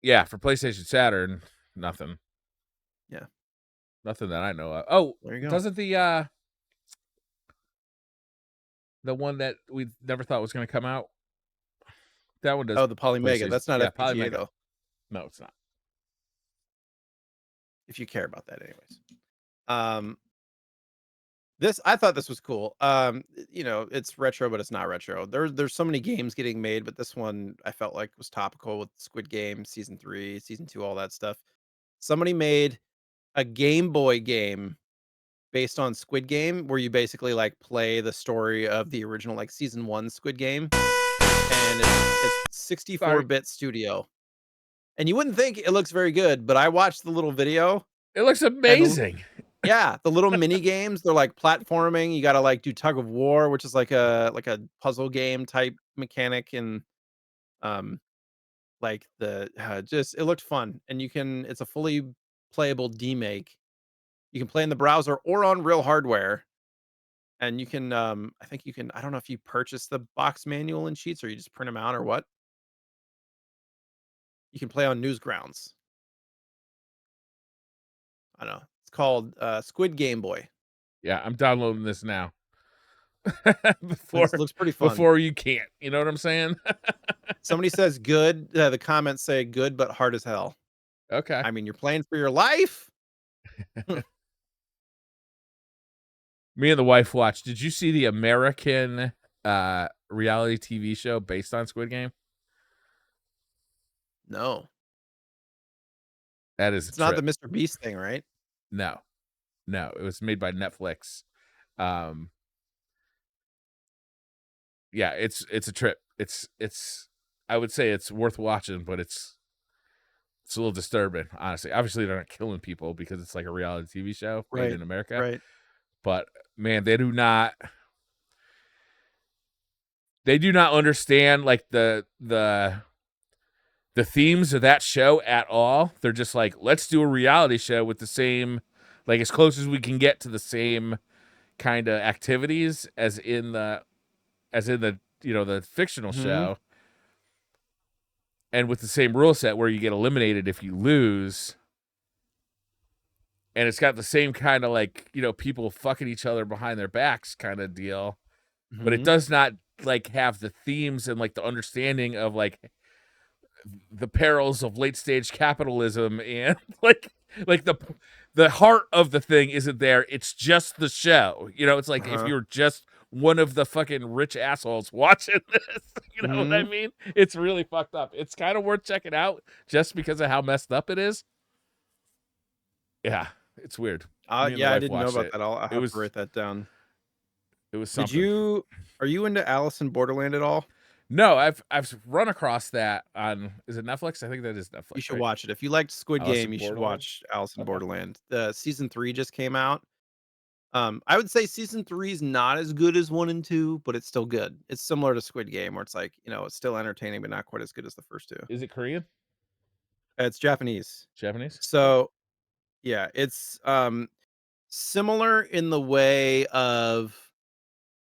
yeah, for PlayStation Saturn, nothing. yeah. Nothing that I know of. Oh, There you go. doesn't the one that we never thought was gonna come out, that one does Oh, the Polymega. PlayStation. That's not Yeah, FPGA Polymega. though. No, it's not. If you care about that, anyways. Um, this I thought this was cool. It's retro, but it's not retro. There's so many games getting made, but this one I felt like was topical with Squid Game season 3, season 2, all that stuff. Somebody made a Game Boy game based on Squid Game where you basically like play the story of the original like season 1 Squid Game, and it's Sorry. 64-bit studio. And you wouldn't think it looks very good, but I watched the little video It looks and amazing. yeah, the little mini games, they're like platforming. You gotta like do tug of war, which is like a puzzle game type mechanic, and um, like the just it looked fun. And it's a fully playable demake. You can play in the browser or on real hardware, and you can I think you can. I don't know if you purchase the box manual and sheets or you just print them out or what. You can play on Newsgrounds. I don't know. It's called Squid Game Boy. Yeah, I'm downloading this now. Looks before looks pretty fun. before you can't. You know what I'm saying? Somebody says good. The comments say good, but hard as hell. Okay. I mean, you're playing for your life. Me and the wife watched. Did you see the American reality TV show based on Squid Game? No, That is a it's not the trip. Mr. Beast thing, right? No. No, it was made by Netflix. Um yeah, it's a trip. It's I would say it's worth watching, but it's a little disturbing, honestly. Obviously they're not killing people because it's like a reality TV show made Right, in America, right. but man, they do not understand like the themes of that show at all. They're just like, let's do a reality show with the same, like as close as we can get to the same kind of activities as in the the fictional Mhm. show, and with the same rule set where you get eliminated if you lose. And it's got the same kind of like people fucking each other behind their backs kind of deal. but it Mhm. does not like have the themes and like the understanding of like the perils of late stage capitalism and like the heart of the thing isn't there. It's just the show. You know, it's like if Uh-huh. you're just one of the fucking rich assholes watching this, you know what I Mhm. mean? It's really fucked up. It's kind of worth checking out just because of how messed up it is. Yeah, it's weird. Me and the Yeah, I wife didn't know watched about it. that. I'll It have to was write that down. it was Did something. you Are you into Alice in Borderland at all? No, I've run across that on is it Netflix? I think that is You Netflix, should right? watch it. If you liked Squid Alice in Game, you should Borderland. watch Alice in Okay. Borderland. The season 3 just came out. I would say season 3 is not as good as 1 and 2, but it's still good. It's similar to Squid Game where it's like, it's still entertaining, but not quite as good as the first 2. Is it Korean? It's Japanese. Japanese? Okay. So, yeah, it's, similar in the way of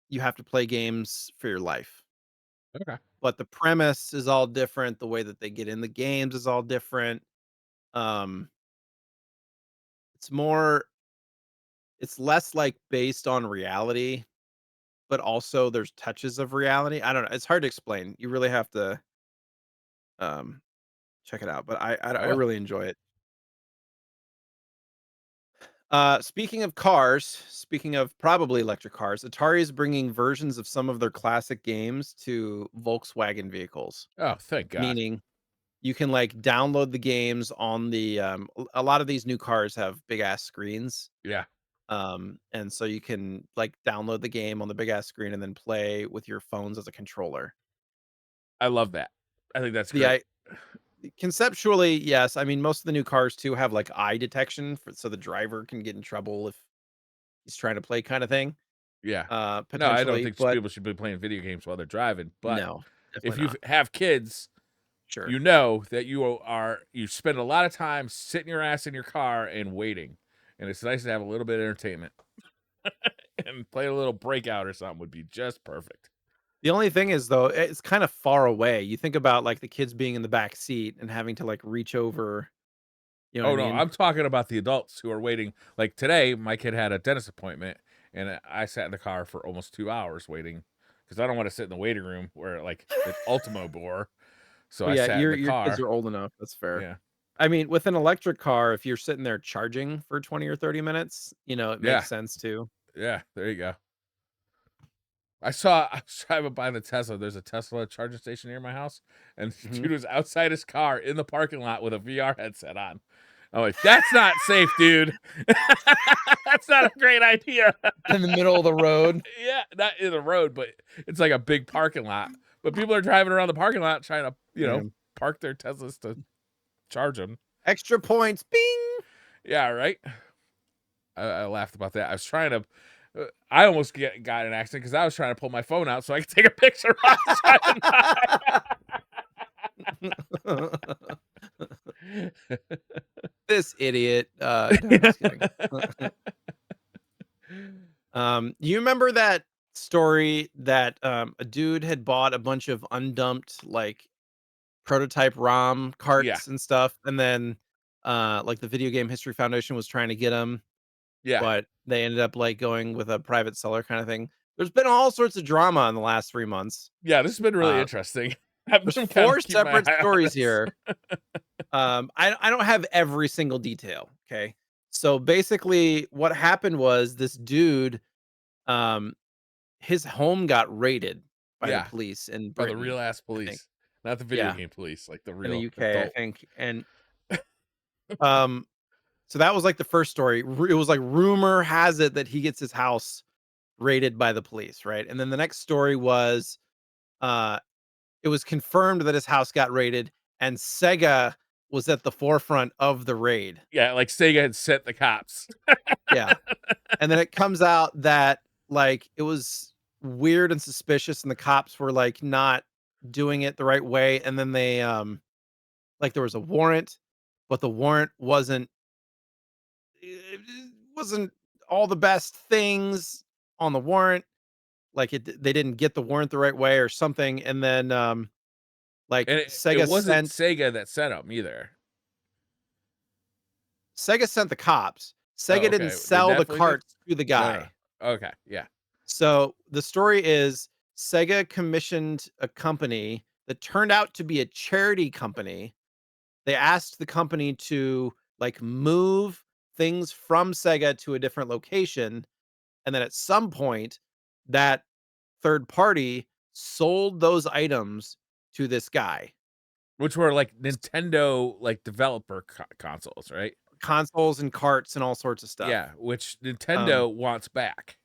you have to play games for your life, Okay. but the premise is all different, the way that they get in the games is all different. Um, it's more it's less, like, based on reality, but also there's touches of reality. I don't know, it's hard to explain. You really have to, um, check it out, but I I will. really enjoy it. Speaking of cars, speaking of probably electric cars, Atari is bringing versions of some of their classic games to Volkswagen vehicles, Oh, thank God. meaning you can, like, download the games on the, a lot of these new cars have big ass screens, Yeah, and so you can, like, download the game on the big ass screen and then play with your phones as a controller. I love that. I think that's The great. I Conceptually, yes, I mean, most of the new cars too have, like, eye detection so the driver can get in trouble if he's trying to play kinda thing, Yeah. No, I don't potentially, think but people should be playing video games while they're driving, but no, if definitely you not. have kids, Sure. you know that you spend a lot of time sitting your ass in your car and waiting, and it's nice to have a little bit of entertainment, and play a little Breakout or something would be just perfect. The only thing is, though, it's kinda far away. You think about, like, the kids being in the back seat and having to, like, reach over, you know what I Oh, no, mean? I'm talking about the adults who are waiting. Like, today, my kid had a dentist appointment, and I sat in the car for almost 2 hours waiting because I don't wanna sit in the waiting room where, like, the Ultimo bore, so Well, I yeah, sat in the your kids car. are old enough, that's fair. Yeah. I mean, with an electric car, if you're sitting there charging for 20 or 30 minutes, it Yeah. makes sense too. Yeah, there you go. I was driving by the Tesla. There's a Tesla charging station near my house, and the Mhm. dude was outside his car in the parking lot with a VR headset on. I'm like, "That's not safe, dude. That's not a great idea." In the middle of the road. Yeah, not in the road, but it's like a big parking lot. But people are driving around the parking lot trying to, Damn. park their Teslas to charge them. Extra points, bing! Yeah, right? I laughed about that. I was trying to I almost got in an accident because I was trying to pull my phone out so I could take a picture while I was driving This idiot. No, I'm just kidding. by. You remember that story that, a dude had bought a bunch of undumped, like, prototype ROM Yeah, carts and stuff, and then, like, the Video Game History Foundation was trying to get them, yeah, but they ended up, like, going with a private seller kinda thing. There's been all sorts of drama in the last 3 months. yeah. This has been really Uh, interesting. I've there's been kind 4 of keeping my separate eye on stories this. here. I don't have every single detail, okay? So, basically, what happened was this dude, um, his home got raided by the Yeah, police in by the real Britain, ass I think. police, not the video Yeah, game police, like the in the real UK, I adult. think, and, um, so that was, like, the first story. It was, like, rumor has it that he gets his house raided by the police, right? And then the next story was, uh, it was confirmed that his house got raided, and Sega was at the forefront of the raid. Yeah, like Sega had sent the cops. Yeah, and then it comes out that, like, it was weird and suspicious, and the cops were, like, not doing it the right way, and then they, like, there was a warrant, but the warrant it wasn't all the best things on the warrant. Like, they didn't get the warrant the right way or something, and then, like, And it wasn't Sega that sent them either. Sega sent the cops. Oh, Sega didn't okay. They sell the definitely did? carts to the No, no. guy. Okay, yeah. So the story is Sega commissioned a company that turned out to be a charity company. They asked the company to like move things from Sega to a different location. And then at some point, that third party sold those items to this guy. Which were like Nintendo like developer consoles, right? Consoles and carts and all sorts of stuff. Yeah, which Um, Nintendo wants back.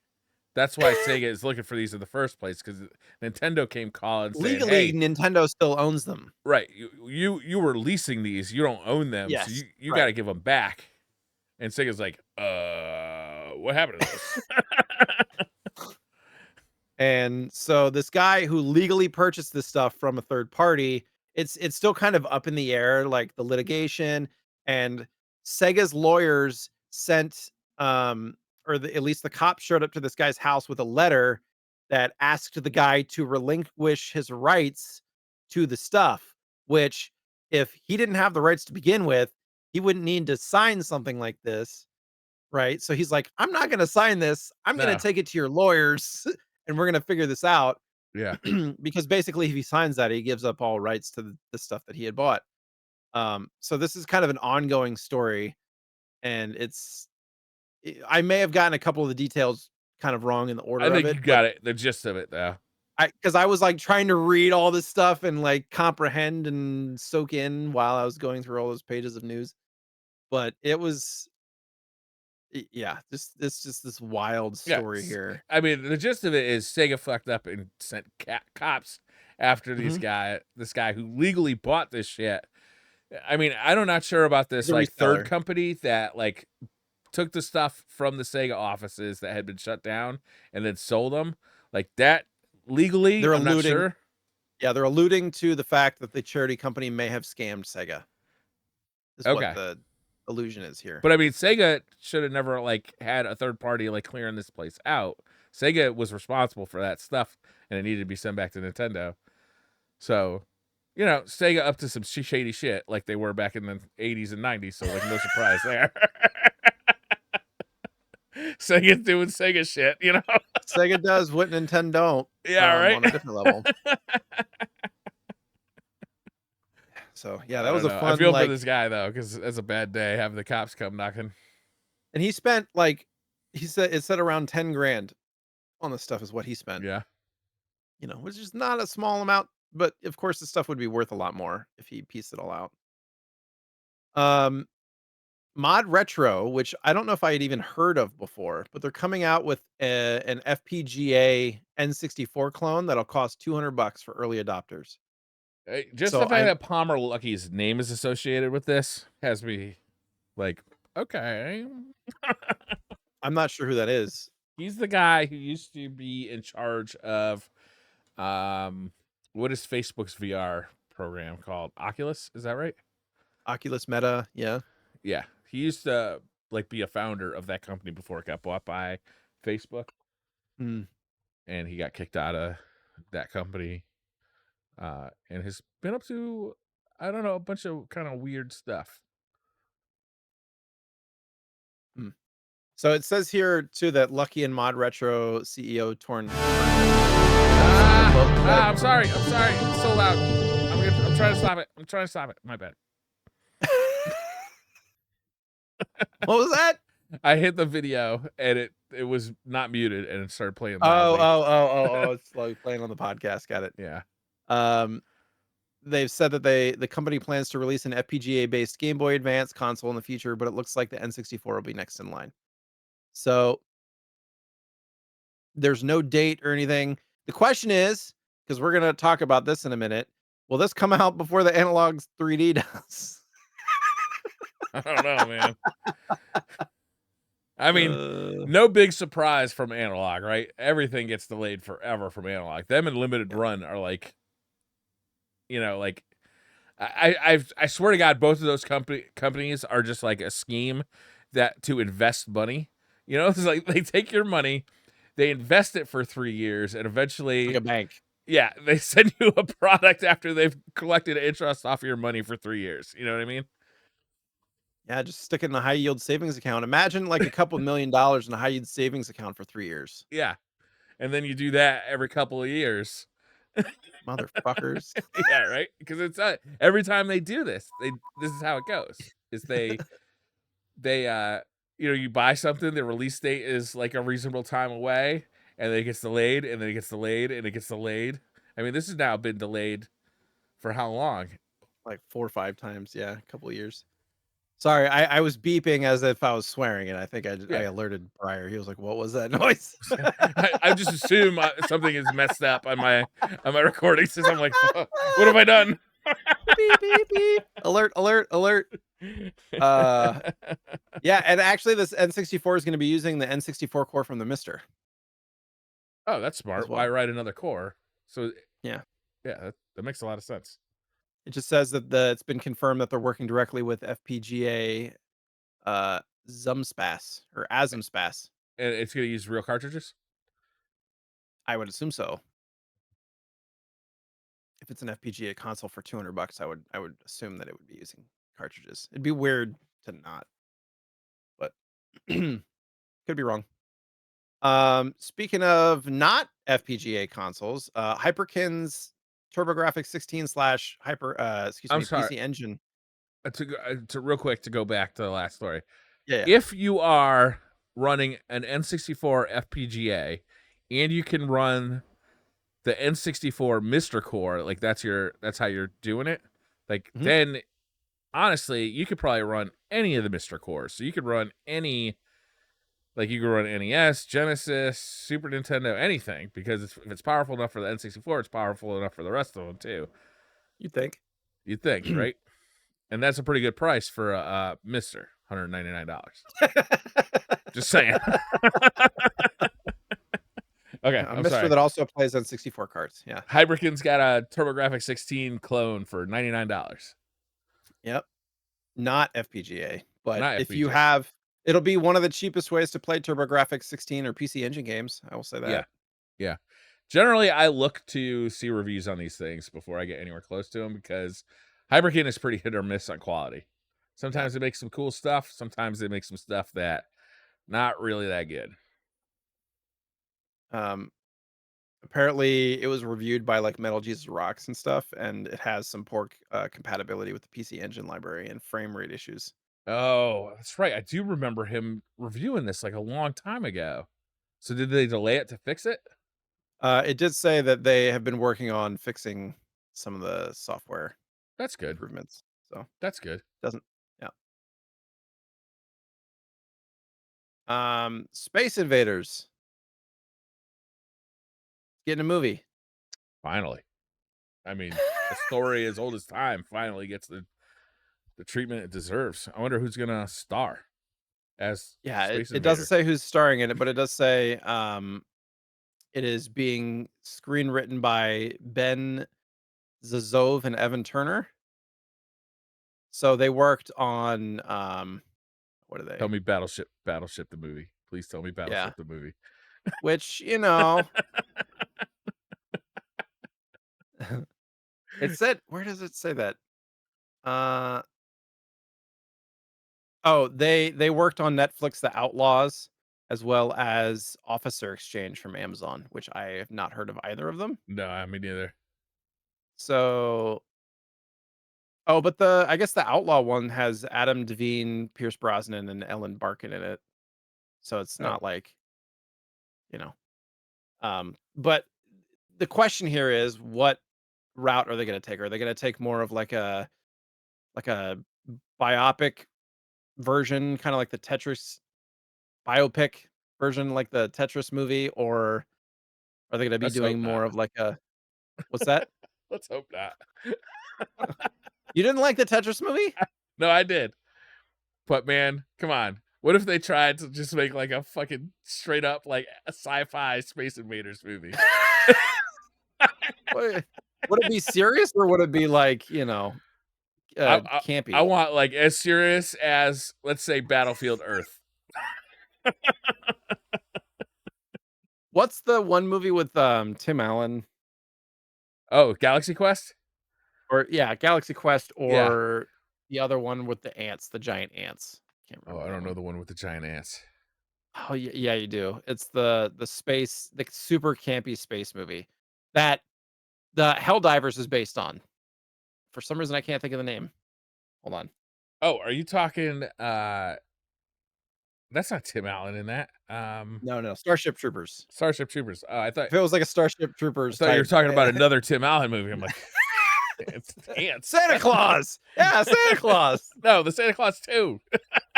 That's why Sega is looking for these in the first place, because Nintendo came calling saying, Legally, "Hey, Nintendo still owns them. right, you were leasing these, you don't own them, so Yes, you got right. to give them back." And Sega's like, what happened to those?" And so this guy who legally purchased this stuff from a third party, it's still kind of up in the air, like the litigation, and Sega's lawyers sent or at least the cops showed up to this guy's house with a letter that asked the guy to relinquish his rights to the stuff, which if he didn't have the rights to begin with, he wouldn't need to sign something like this. Right? So he's like, "I'm not gonna sign this. I'm gonna No, take it to your lawyers, and we're gonna figure this out." yeah, Because basically, if he signs that, he gives up all rights to the stuff that he had bought. So this is kind of an ongoing story, and I may have gotten a couple of the details kind of wrong in the I order of think you it, but got it, the gist of it, though. because I was, like, trying to read all this stuff and, like, comprehend and soak in while I was going through all those pages of news, but it was yeah, this just this wild Yeah, story here. I mean, the gist of it is Sega fucked up and sent cops after Mhm. this guy who legally bought this shit. I mean, I'm not sure about He's this a like third reseller. company that like took the stuff from the Sega offices that had been shut down and then sold them. Like that legally, They're I'm not alluding sure. Yeah, they're alluding to the fact that the charity company may have scammed Sega, is what Okay. the allusion is here. But I mean, Sega should have never like had a third party like clearing this place out. Sega was responsible for that stuff and it needed to be sent back to Nintendo. So, Sega up to some shady shit like they were back in the 80s and 90s. So, like, no surprise there. Sega doing Sega shit. Sega does what Nintendo don't, Yeah, right? on a different level. So, yeah, I that was don't a know. I fun, feel for like this guy, though, because it's a bad day having the cops come knocking. and he spent, like he said it said around 10 grand on the stuff is what he spent, Yeah. which is not a small amount, but, of course, the stuff would be worth a lot more if he pieced it all out. Um Mod Retro, which I don't know if I had even heard of before, but they're coming out with an FPGA N64 clone that'll cost $200 for early adopters. Just the So fact that Palmer Lucky's name is associated with this has me like, okay. I'm not sure who that is. He's the guy who used to be in charge of, um, what is Facebook's VR program called? Oculus? Is that right? Oculus Meta, yeah. Yeah, he used to like be a founder of that company before it got bought by Facebook, Mm, and he got kicked out of that company, and has been up to I don't know a bunch of kind of weird stuff. mm. So it says here too that Lucky and Mod Retro CEO Torn are both I'm sorry, I'm sorry, it's so loud. I'm trying to stop it. I'm trying to stop it. My bad. What was that? I hit the video and it was not muted and it started playing Oh, loudly. oh, oh, oh, oh, it's like playing on the podcast. Got it. Yeah. Um, they've said that the company plans to release an FPGA-based Game Boy Advance console in the future, but it looks like the N64 will be next in line. So, there's no date or anything. The question is, because we're gonna talk about this in a minute, will this come out before the Analog's 3D does? I don't know, man. I mean, Uh, no big surprise from Analog, right? Everything gets delayed forever from Analog. Them and Limited yeah, Run are like, like I swear to God, both of those companies are just like a scheme that to invest money. It's like they take your money, they invest it for 3 years, and like a eventually, bank. yeah, they send you a product after they've collected interest off of your money for 3 years. You know what I mean? Yeah, just stick it in a high yield savings account. Imagine like a couple $1,000,000 in a high yield savings account for 3 years. Yeah. and then you do that every couple of years. Motherfuckers. Yeah, right? Because it's every time they do this, this is how it goes. Is they you buy something, the release date is like a reasonable time away, and then it gets delayed, and then it gets delayed, and it gets delayed. I mean, this has now been delayed for how long? Like 4 or 5 times, yeah, a couple of years. Sorry, I was beeping as if I was swearing, and I think I Yeah. alerted Briar. He was like, "What was that noise?" I just assume something is messed up on my recording system. I'm like, what have I done? Beep, beep, beep. Alert, alert, alert. Uh, yeah, and actually this N64 is gonna be using the N64 core from the Mister Oh, that's as smart. Why well. write another core? So Yeah. yeah, that makes a lot of sense. It just says that it's been confirmed that they're working directly with FPGA, uh, Zumspass or Azumspass. And it's gonna use real cartridges. I would assume so. If it's an FPGA console for $200, I would assume that it would be using cartridges. It'd be weird to not, but could be wrong. Speaking of not FPGA consoles, Hyperkin's TurboGrafx 16 slash excuse I'm me, sorry. PC Engine. To real quick to go back to the last story. Yeah, yeah. If you are running an N64 FPGA and you can run the N64 Mister Core, like that's how you're doing it. Like Mhm. then honestly, you could probably run any of the Mister Cores. So you could run you could run NES, Genesis, Super Nintendo, anything because if it's powerful enough for the N64, it's powerful enough for the rest of them too. You'd think. You'd think, right? And that's a pretty good price for a Mister, $199. Just saying. Okay, A I'm Mister sorry. that also plays on 64 carts. Yeah. Hyperkin's got a TurboGrafx 16 clone for $99. Yep. Not FPGA, but Not if you FPGA. have, it'll be one of the cheapest ways to play TurboGrafx 16 or PC Engine games. I will say Yeah, that. yeah. Generally, I look to see reviews on these things before I get anywhere close to them because Hyperkin is pretty hit or miss on quality. Yeah. Sometimes they make some cool stuff. Sometimes they make some stuff that not really that good. Um, Apparently, it was reviewed by like Metal Jesus Rocks and stuff, and it has some poor compatibility with the PC Engine library and frame rate issues. Oh, that's right. I do remember him reviewing this like a long time ago. So did they delay it to fix it? It did say that they have been working on fixing some of the software That's good. improvements. So That's good. doesn't, yeah. Space Invaders getting a movie. Finally. I mean, a story as old as time finally gets the treatment it deserves. I wonder who's gonna star as Yeah, it, Space it doesn't Invader. say who's starring in it, but it does say it is being screenwritten by Ben Zazove and Evan Turner. So they worked on what are Tell they? me Battleship the movie. Please tell me Yeah. Battleship the movie. Which, it said, where does it say that? Uh oh, they worked on Netflix The Outlaws as well as Officer Exchange from Amazon, which I have not heard of either of them. No, I mean neither. So, oh, but the I guess the Outlaw one has Adam Devine, Pierce Brosnan, and Ellen Barkin in it. So it's Oh, not like, you know. But the question here is what route are they gonna take? Are they gonna take more of like a biopic version, kinda like the Tetris biopic version, like the Tetris movie, or are they gonna be let's hope doing not. more of like a what's that? Let's hope not. You didn't like the Tetris movie? No, I did. But man, come on. What if they tried to just make like a fucking straight up like a sci-fi Space Invaders movie? Wait, would it be serious or would it be like, I campy? want like as serious as let's say Battlefield Earth. What's the one movie with, Tim Allen? Oh, Galaxy Quest? Or yeah, Galaxy Quest Yeah. or the other one with the ants, the giant ants. Can't Oh, remember I that don't know one. the one with the giant ants. Oh, yeah, you do. It's the super campy space movie that the Helldivers is based on. For some reason, I can't think of the name. Hold on. Oh, are you talking, that's not Tim Allen in that, No, no, Starship Troopers. Starship Troopers. Oh, If it was like a Starship I Troopers thought you were type, talking about another Tim Allen movie. I'm like, it's ants. Santa Claus! Yeah, Santa Claus! No, the Santa Claus 2.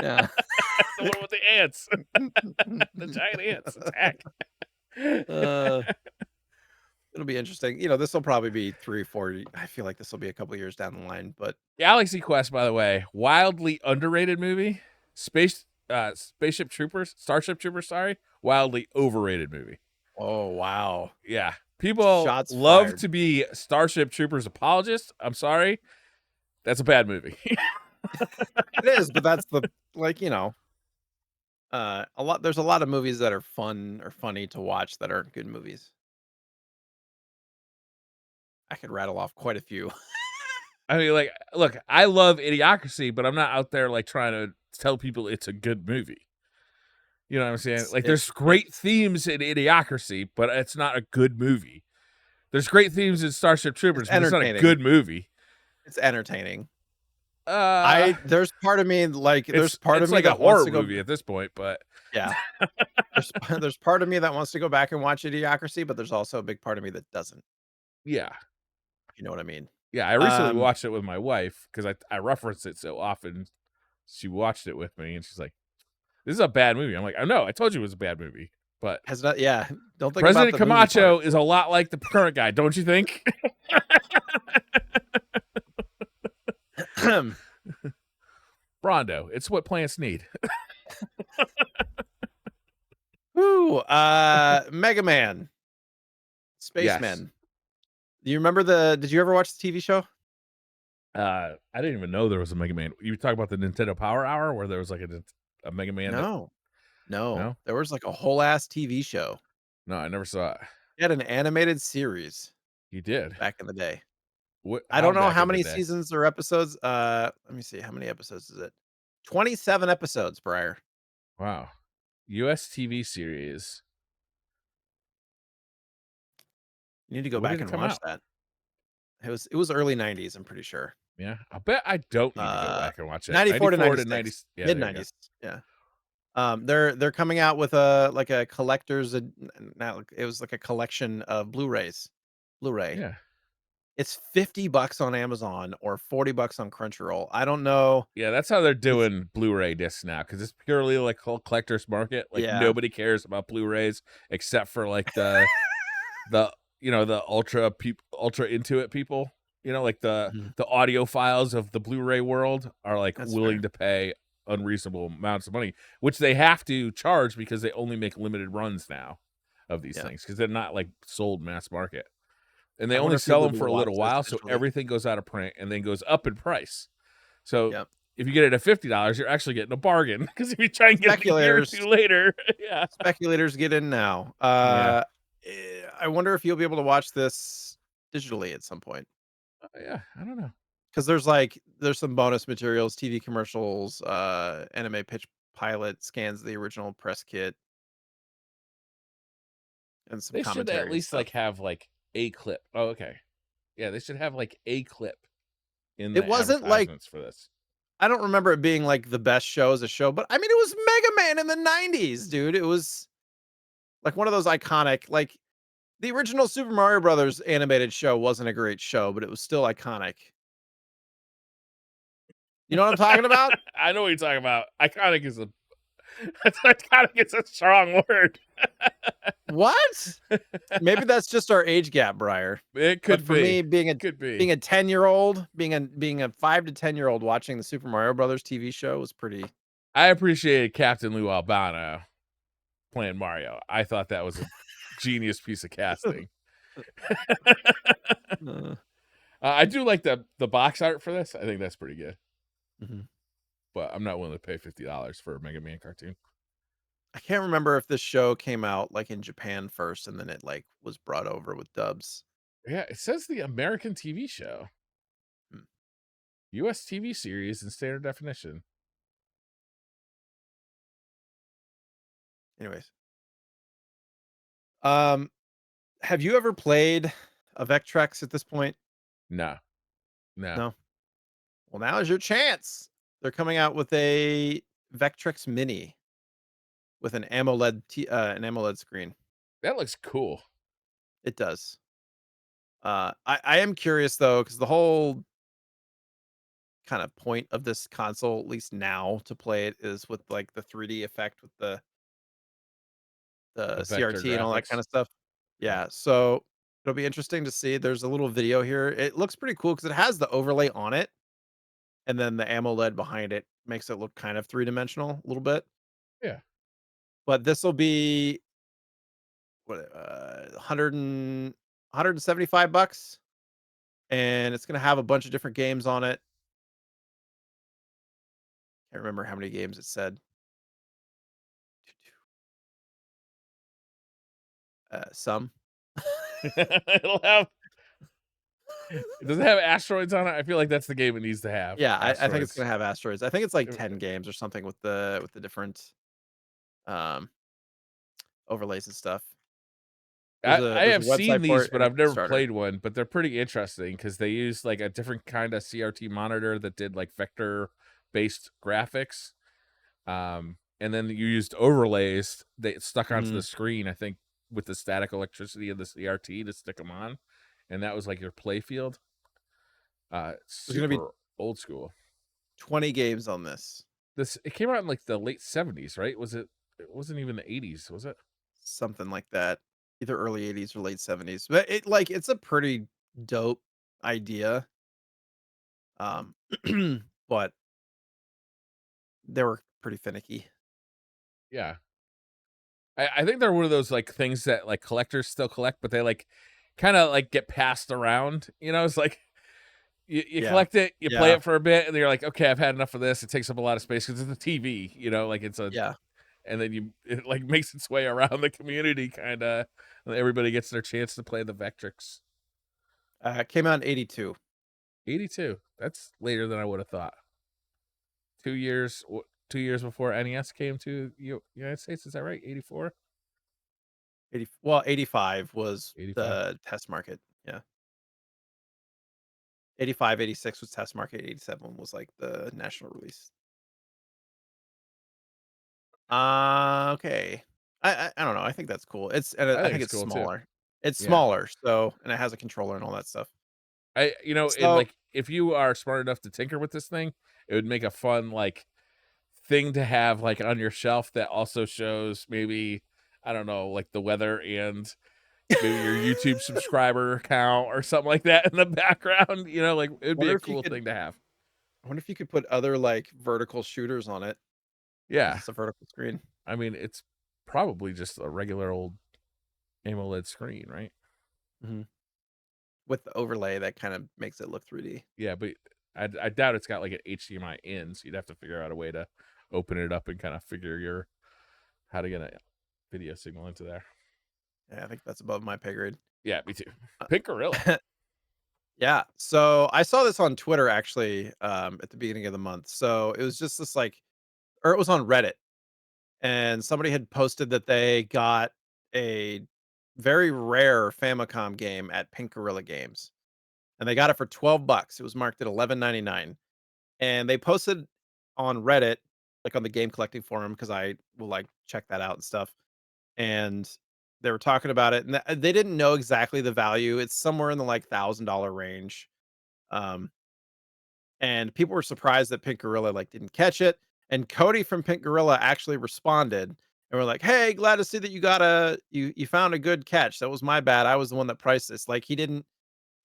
Yeah. The one with the ants. The giant ants attack. Uh, it'll be interesting. This will probably be 3, 4. I feel like this will be a couple years down the line, but Galaxy Quest, by the way, wildly underrated movie. Spaceship Troopers, Starship Troopers, sorry, wildly overrated movie. oh, wow. Yeah. People Shots love fired. to be Starship Troopers apologists. I'm sorry. That's a bad movie. It is, but that's there's a lot of movies that are fun or funny to watch that aren't good movies. I could rattle off quite a few. I mean, like, look, I love Idiocracy, but I'm not out there like trying to tell people it's a good movie. You know what I'm saying? Like, there's great It's themes in Idiocracy, but it's not a good movie. There's great themes in Starship it's Troopers, but it's not a entertaining. good movie. It's entertaining. Uh, I there's part of me, there's part of it's me like a that wants horror to go. movie at this point, but Yeah. There's part of me that wants to go back and watch Idiocracy, but there's also a big part of me that doesn't, yeah. if you know what I mean. Yeah, I recently Um, watched it with my wife because I reference it so often. She watched it with me and she's like, "This is a bad movie." I'm like, "I know, I told you it was a bad movie." But has not yeah, don't think about President the movie part. Camacho is a lot like the current guy, don't you think? Brondo, it's what plants need. Woo, Mega Man, Yes. Spacemen. Do you remember did you ever watch the TV show? I didn't even know there was a Mega Man. You talk about the Nintendo Power Hour where there was like a Mega Man that No. No. no? There was like a whole ass TV show. No, I never saw it. It had an animated series You did. back in the day. What I how don't know back how in the many day? seasons or episodes. Let me see. How many episodes is it? 27 episodes, Briar. Wow. US TV series. You need to go When back did it and come watch out? that. It was early 90s, I'm pretty sure. Yeah. I bet I don't need to go Uh back and watch it. 94 to 94 to 90. 96. Yeah, Mid there you go. 90s. Yeah. They're coming out with a collector's not it was like a collection of Blu-rays. Blu-ray. Yeah. It's $50 on Amazon or $40 on Crunchyroll. I don't know. Yeah, that's how they're It's doing Blu-ray discs now because it's purely like a collector's market. Like yeah. nobody cares about Blu-rays except for like the the ultra into it people. Like Mhm. the audio files of the Blu-ray world are like That's willing fair. to pay unreasonable amounts of money, which they have to charge because they only make limited runs now of these Yeah. things because they're not like sold mass market. And they I only wonder if you'll sell be them able for to a watch little this while, so digitally. everything goes out of print and then goes up in price. So Yep. if you get it at $50, you're actually getting a bargain because if you try and get it a year or Speculators two later, yeah, speculators get in now. yeah, I wonder if you'll be able to watch this digitally at some point. yeah, I don't know. 'Cause there's some bonus materials, TV commercials, anime pitch pilot, scans of the original press kit, and some They should at commentary and least stuff. like have like a clip. Oh, okay, yeah, they should have like a clip in It the wasn't like advertisements for this. I don't remember it being like the best show as a show, but I mean, it was Mega Man in the '90s, dude. It was like one of those iconic, like the original Super Mario Brothers animated show wasn't a great show, but it was still iconic. You know what I'm talking about? I know what you're talking about. Iconic is a iconic is a strong word. What? Maybe that's just our age gap, Briar. It But could for be, me, could be. being a 10-year-old, being a 5 to 10-year-old watching the Super Mario Brothers TV show was pretty. I appreciated Captain Lou Albano playing Mario. I thought that was a genius piece of casting. Uh, I do like the box art for this. I think that's pretty good, mhm. but I'm not willing to pay $50 for a Mega Man cartoon. I can't remember if this show came out like in Japan first and then it like was brought over with dubs. Yeah, it says the American TV show, Hmm. US TV series in standard definition. Anyways, um, have you ever played a Vectrex at this point? No, no. No. Well, now is your chance. They're coming out with a Vectrex Mini with an AMOLED screen. That looks cool. It does. I am curious though, because the whole kind of point of this console, at least now, to play it is with like the 3D effect with the The vector CRT and all that kind graphics. of stuff. Yeah. Yeah, so it'll be interesting to see. There's a little video here. It looks pretty cool because it has the overlay on it, and then the AMOLED behind it makes it look kind of three-dimensional a little bit. Yeah. But this will be what 175 bucks, and it's gonna have a bunch of different games on it. Can't remember how many games it said. Some. It'll have does it have asteroids on it? I feel like that's the game it needs to have. Yeah, I think it's Asteroids. gonna have asteroids. I think it's like Uh, 10 games or something with the different um overlays and stuff. There's I a have seen website for these, it but and a I've never Kickstarter. played one, but they're pretty interesting because they use, like, a different kinda CRT monitor that did, like, vector-based graphics, and then you used overlays that stuck onto the Mhm. screen, I think, with the static electricity of the CRT to stick them on, and that was, like, your play field. There's gonna be Super old school. 20 games on this. This it came out in, like, the late '70s, right? It wasn't even the '80s, was it? Something like that. Either early '80s or late '70s. But it's a pretty dope idea. Um, but they were pretty finicky. Yeah. I think they're one of those, like, things that, like, collectors still collect, but they, like, kinda, like, get passed around, you know? It's like, you Yeah. collect it, you play Yeah. it for a bit, and you're like, "Okay, I've had enough of this." It takes up a lot of space because it's a TV, you know? Like, it's a Yeah. and then it, like, makes its way around the community kinda, and everybody gets their chance to play the Vectrex. It came out in '82. 82. That's later than I would've thought. 2 years 2 years before NES came to United States, is that right? 84? 85 was 85? the test market. Yeah. 85, 86 was test market. 87 was like the national release. Okay. I don't know. I think that's cool. I I think think it's it's cool too. smaller. It's Yeah. smaller, so and it has a controller and all that stuff. And, So like, if you are smart enough to tinker with this thing, it would make a fun, like, thing to have, like, on your shelf that also shows maybe, I don't know, like, the weather and maybe your YouTube subscriber count or something like that in the background, like, it'd be wonder a if you cool could thing to have. I wonder if you could put other like vertical shooters on it because Yeah. it's a vertical screen. I mean, it's probably just a regular old AMOLED screen, right? Mhm. With the overlay that kind of makes it look 3D. Yeah, but I doubt it's got, like, an HDMI in, so you'd have to figure out a way to open it up and kinda figure your how to get a video signal into there. Yeah, I think that's above my pay grade. Yeah, me too. Uh, Pink Gorilla. yeah. So I saw this on Twitter actually at the beginning of the month. So it was just this like, or it was on Reddit, and somebody had posted that they got a very rare Famicom game at Pink Gorilla Games, and they got it for 12 bucks. It was marked at 11.99, and they posted on Reddit, like on the game collecting forum, because I will like check that out and stuff. And they were talking about it, and they didn't know exactly the value. It's somewhere in the like $1,000 range. Um, and people were surprised that Pink Gorilla like didn't catch it. And Cody from Pink Gorilla actually responded and we're like, "Hey, glad to see that you found a good catch. That was my bad. I was the one that priced this." Like he didn't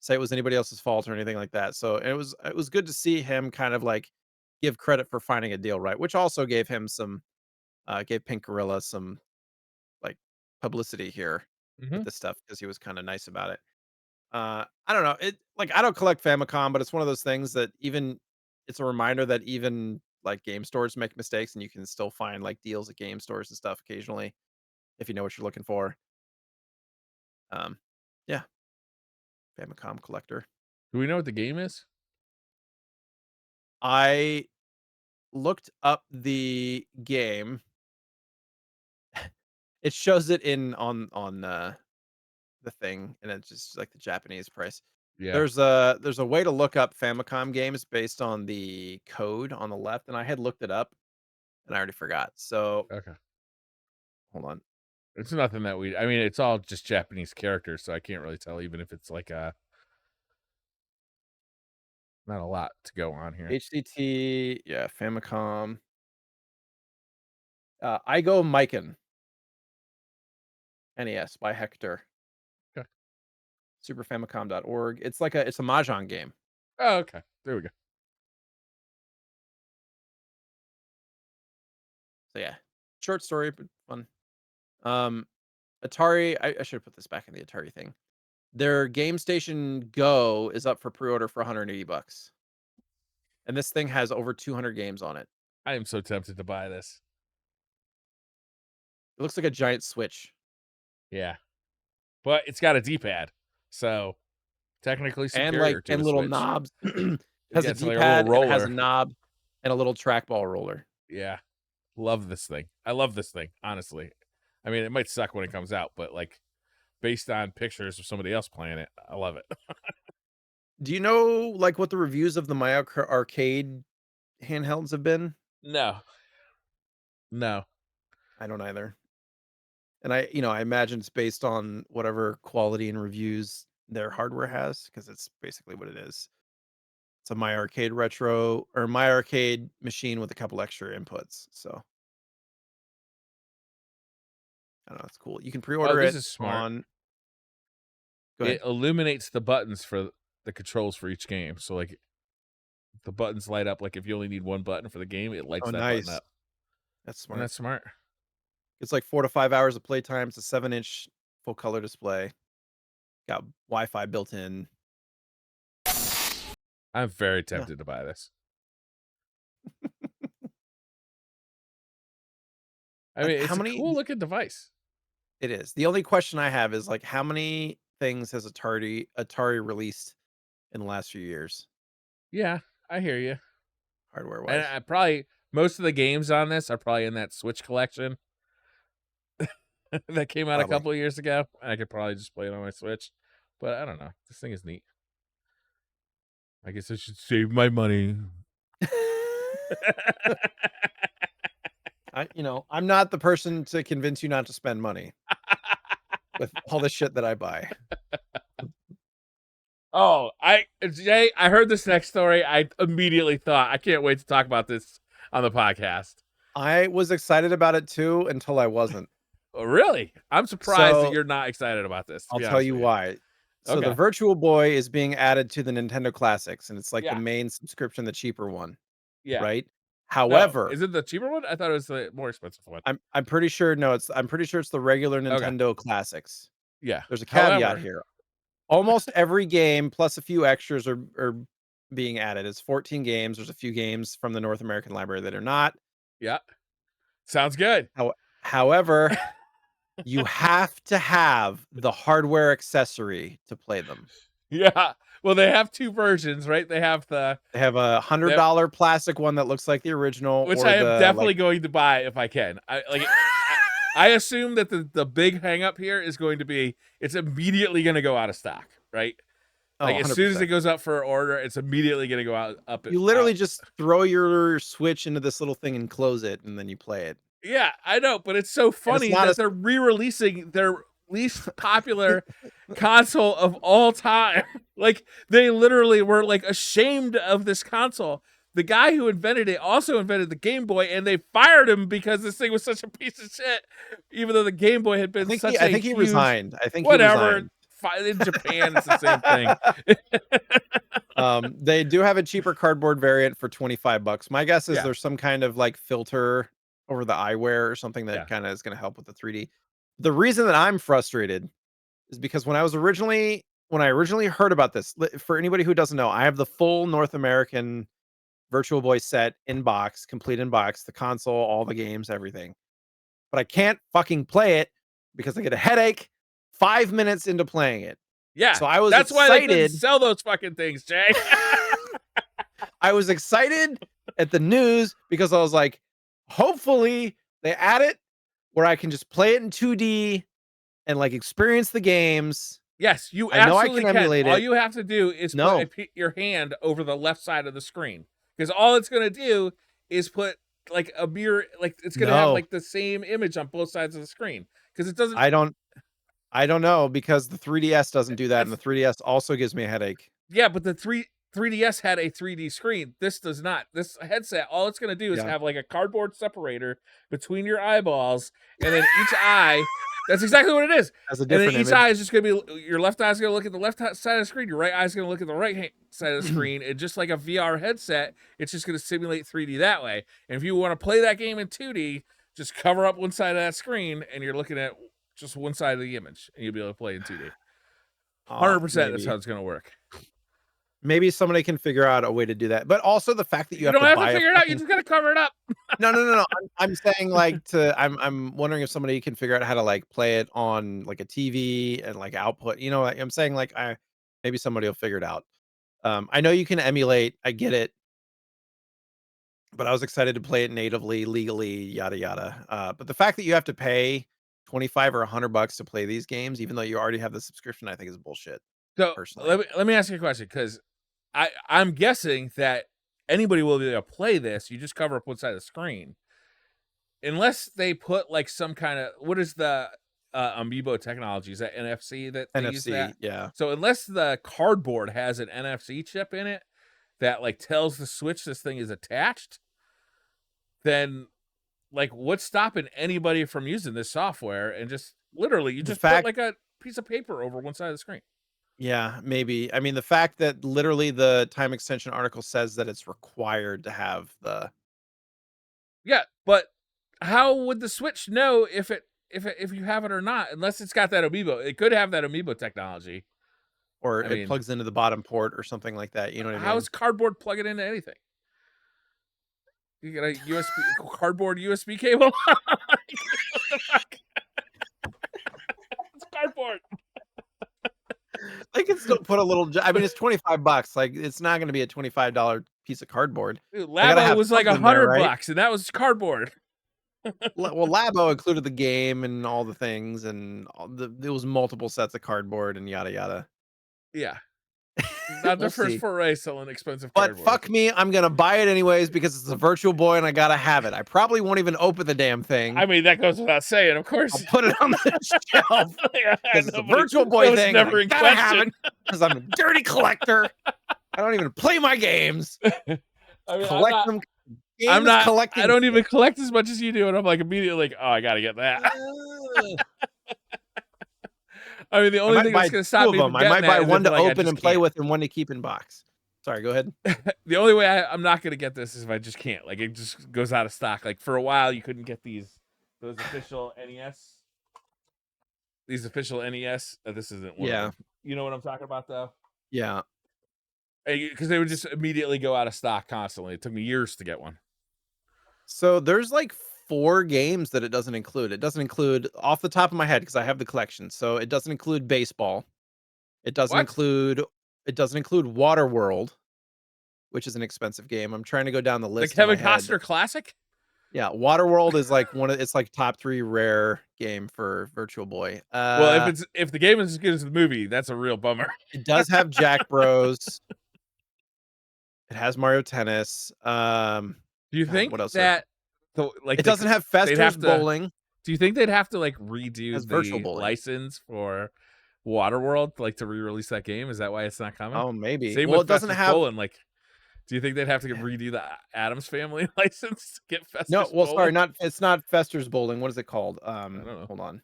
say it was anybody else's fault or anything like that. So it was good to see him kind of like give credit for finding a deal right, which also gave Pink Gorilla some like publicity here with Mhm. this stuff because he was kind of nice about it. I don't know. I don't collect Famicom, but it's one of those things that even it's a reminder that even like game stores make mistakes and you can still find like deals at game stores and stuff occasionally if you know what you're looking for. Um, yeah, Famicom collector. Do we know what the game is? I looked up the game. It shows it in on the thing, and it's just like the Japanese price. Yeah. There's a way to look up Famicom games based on the code on the left, and I had looked it up, and I already forgot. So Okay. hold on. It's nothing that we. I mean, it's all just Japanese characters, so I can't really tell, even if it's like not a lot to go on here. HCT, yeah, Famicom. I go Miken NES by Hector. Okay. Superfamicom.org. It's a mahjong game. Oh, okay. There we go. So yeah, short story but fun. Um, Atari. I should have put this back in the Atari thing. Their Game Station Go is up for pre-order for $180, and this thing has over 200 games on it. I am so tempted to buy this. It looks like a giant Switch Yeah, but it's got a D-pad, so technically and superior to a little Switch. knobs. It Has a gets like a little D-pad and it has a roller. knob and a little trackball roller. Yeah, love this thing. I love this thing, honestly. I mean, it might suck when it comes out, but like based on pictures of somebody else playing it, I love it. Do you know like what the reviews of the Arcade handhelds have been? No, no. I don't either. And I imagine it's based on whatever quality and reviews their hardware has, because it's basically what it is. It's a My Arcade retro or My Arcade machine with a couple extra inputs. So I don't know. It's cool. You can Oh, pre-order this it is smart. on. Go It ahead. illuminates the buttons for the controls for each game. So like the buttons light up. Like if you only need one button for the game, it lights Oh, that button nice. up. That's And smart. that's smart. It's like 4 to 5 hours of playtime. It's a 7-inch full color display. Got Wi-Fi built in. I'm very Yeah. tempted to buy this. I mean, How it's a many cool looking device. It is. The only question I have is like how many things has Atari released in the last few years, Yeah, I hear you. hardware And wise? I probably most of the games on this are probably in that Switch collection that came out a Probably. couple of years ago. And I could probably just play it on my Switch. But I don't know. This thing is neat. I guess I should save my money. I'm not the person to convince you not to spend money with all the shit that I buy. Oh, Jay, I heard this next story. I immediately thought, I can't wait to talk about this on the podcast. I was excited about it too until I wasn't. Oh, really? I'm surprised that So you're not excited about this, to I'll be tell honest you with you. why. So the Okay. Virtual Boy is being added to the Nintendo Classics, and it's like the Yeah. main subscription, the cheaper one, Yeah. right? No, However, is it the cheaper one? I thought it was the more expensive one. I'm pretty sure no, I'm pretty sure it's the regular Okay. Nintendo Classics. Yeah. There's a caveat However, here. Almost every game plus a few extras are being added. It's 14 games. There's a few games from the North American library that are not. yeah. Sounds good. However, you have to have the hardware accessory to play them. Yeah. Well, they have two versions, right? They have They have a the $100 plastic one that looks like the original, which or I am the definitely going to buy if I can. I assume that the big hang up here is going to be it's immediately going to go out of stock, right? oh, Like as soon as it 100%. goes up for order, it's immediately going to go You literally just throw your Switch into this little thing and close it, and then you play it. Yeah, I know, but it's so And it's funny not that a they're re-releasing their least popular console of all time. Like they literally were like ashamed of this console. The guy who invented it also invented the Game Boy, and they fired him because this thing was such a piece of shit. Even though the Game Boy had been such I a think he huge resigned. I think he whatever. resigned. In Japan, it's the same thing. They do have a cheaper cardboard variant for $25. My guess is Yeah, there's some kind of like filter over the eyewear or something that yeah, kind of is going to help with the 3D. The reason that I'm frustrated is because when I originally heard about this, for anybody who doesn't know, I have the full North American Virtual Boy set in box, complete in box, the console, all the games, everything. But I can't fucking play it because I get a headache 5 minutes into playing it. yeah. So I was That's why they couldn't excited. sell those fucking things, Jay. I was excited at the news because I was like, hopefully they add it where I can just play it in 2D and, like, experience the games. Yes, you I know I absolutely can can. emulate All it. you have to do is put No, your hand over the left side of the screen, because all it's gonna do is put like a mirror, like it's gonna have no, like the same image on both sides of the screen. Because it doesn't. I don't I don't know because the 3DS doesn't do that, and the That's 3DS also gives me a headache. Yeah, but the 3DS had a 3D screen. This does not. This headset, all it's gonna do is Yeah. have like a cardboard separator between your eyeballs, and then each eye. That's exactly what it is. Has a And then different each image. eye is just gonna be your left eye's gonna look at the left side of the screen. Your right eye's gonna look at the side of the screen. And just like a VR headset, it's just gonna simulate 3D that way. And if you want to play that game in 2D, just cover up one side of that screen, and you're looking at just one side of the image, and you'll be able to play in 2D. 100%. That's how Maybe. it's gonna work. Maybe somebody can figure out a way to do that, but also the fact that you You have don't to have to buy a figure it out. You fucking just gotta cover it up. No, no, no, no, I'm saying, like, I'm wondering if somebody can figure out how to, like, play it on, like, a TV and, like, output, like, I'm saying, like, I maybe somebody will figure it out. I know you can emulate, I get it, but I was excited to play it natively, legally, yada, yada, but the fact that you have to pay 25 or $100 to play these games, even though you already have the subscription, I think is bullshit, So personally. let me ask you a question, because I'm guessing that anybody will be able to play this. You just cover up one side of the screen, unless they put like some kind of, what is the Amiibo technology? Is that NFC that they use that? NFC, yeah. So unless the cardboard has an NFC chip in it that like tells the Switch this thing is attached, then like what's stopping anybody from using this software and just literally you The just put fact like a piece of paper over one side of the screen? Yeah, maybe. I mean, the fact that literally the time extension article says that it's required to have the Yeah, but how would the Switch know if you have it or not, unless it's got that Amiibo? It could have that Amiibo technology. or I it mean, plugs into the bottom port or something like that, you know what I how mean? is cardboard plugging into anything? You get a USB cardboard USB cable? Like, what the fuck? It's cardboard. They can still put a little I mean, it's 25 bucks, like, it's not gonna be a $25 piece of cardboard. Dude, They gotta Labo have was like something there, right? $100, and that was cardboard. Well, Labo included the game and all the things and all there was multiple sets of cardboard and yada, yada. Yeah, not We'll the first see. foray selling expensive But cardboard. fuck me, I'm gonna buy it anyways because it's a Virtual Boy and I gotta have it. I probably won't even open the damn thing. I mean, that goes without saying, of I'll course. put it on the shelf Yeah, because it's a Virtual Boy that was thing and I never in gotta have question. it because I'm a dirty collector. I don't even play my games. I mean, Collect them. I'm Game is not. I collecting don't shit. even collect as much as you do, and I'm like immediately like, oh, I gotta get that. Ugh. I mean, the I only might thing buy that's 2 gonna stop of me from them. I getting might buy that is if one to like I open just and play can't. with and one to keep in box. Sorry, go ahead. The only way I'm not gonna get this is if I just can't. Like it just goes out of stock. Like for a while, you couldn't get those official NES. These official NES. This isn't one of Yeah, them. You know what I'm talking about, though? yeah. Because they would just immediately go out of stock constantly. It took me years to get one. So there's like 4 games that it doesn't include. It doesn't include off the top of my head because I have the collection. So it doesn't include baseball. It doesn't What? include Waterworld, which is an expensive game. I'm trying to go down the The list in my Kevin head. Costner classic? Yeah, Waterworld is like it's like top 3 rare game for Virtual Boy. Well, if the game is as good as the movie, that's a real bummer. It does have Jack Bros. It has Mario Tennis. Do you God, think what else? that the like It doesn't have they'd Fester's have to? Bowling. Do you think they'd have to like It has redo Virtual the Bowling. license for Waterworld, like to re-release that game? Is that why it's not coming? Oh, maybe. Same Well, with it doesn't Festus have Bowling. Like, do you think they'd have to redo the Adams Family license to get No, Festus well, sorry, Bowling? it's not Fester's Bowling. What is it called? I don't know. Hold on.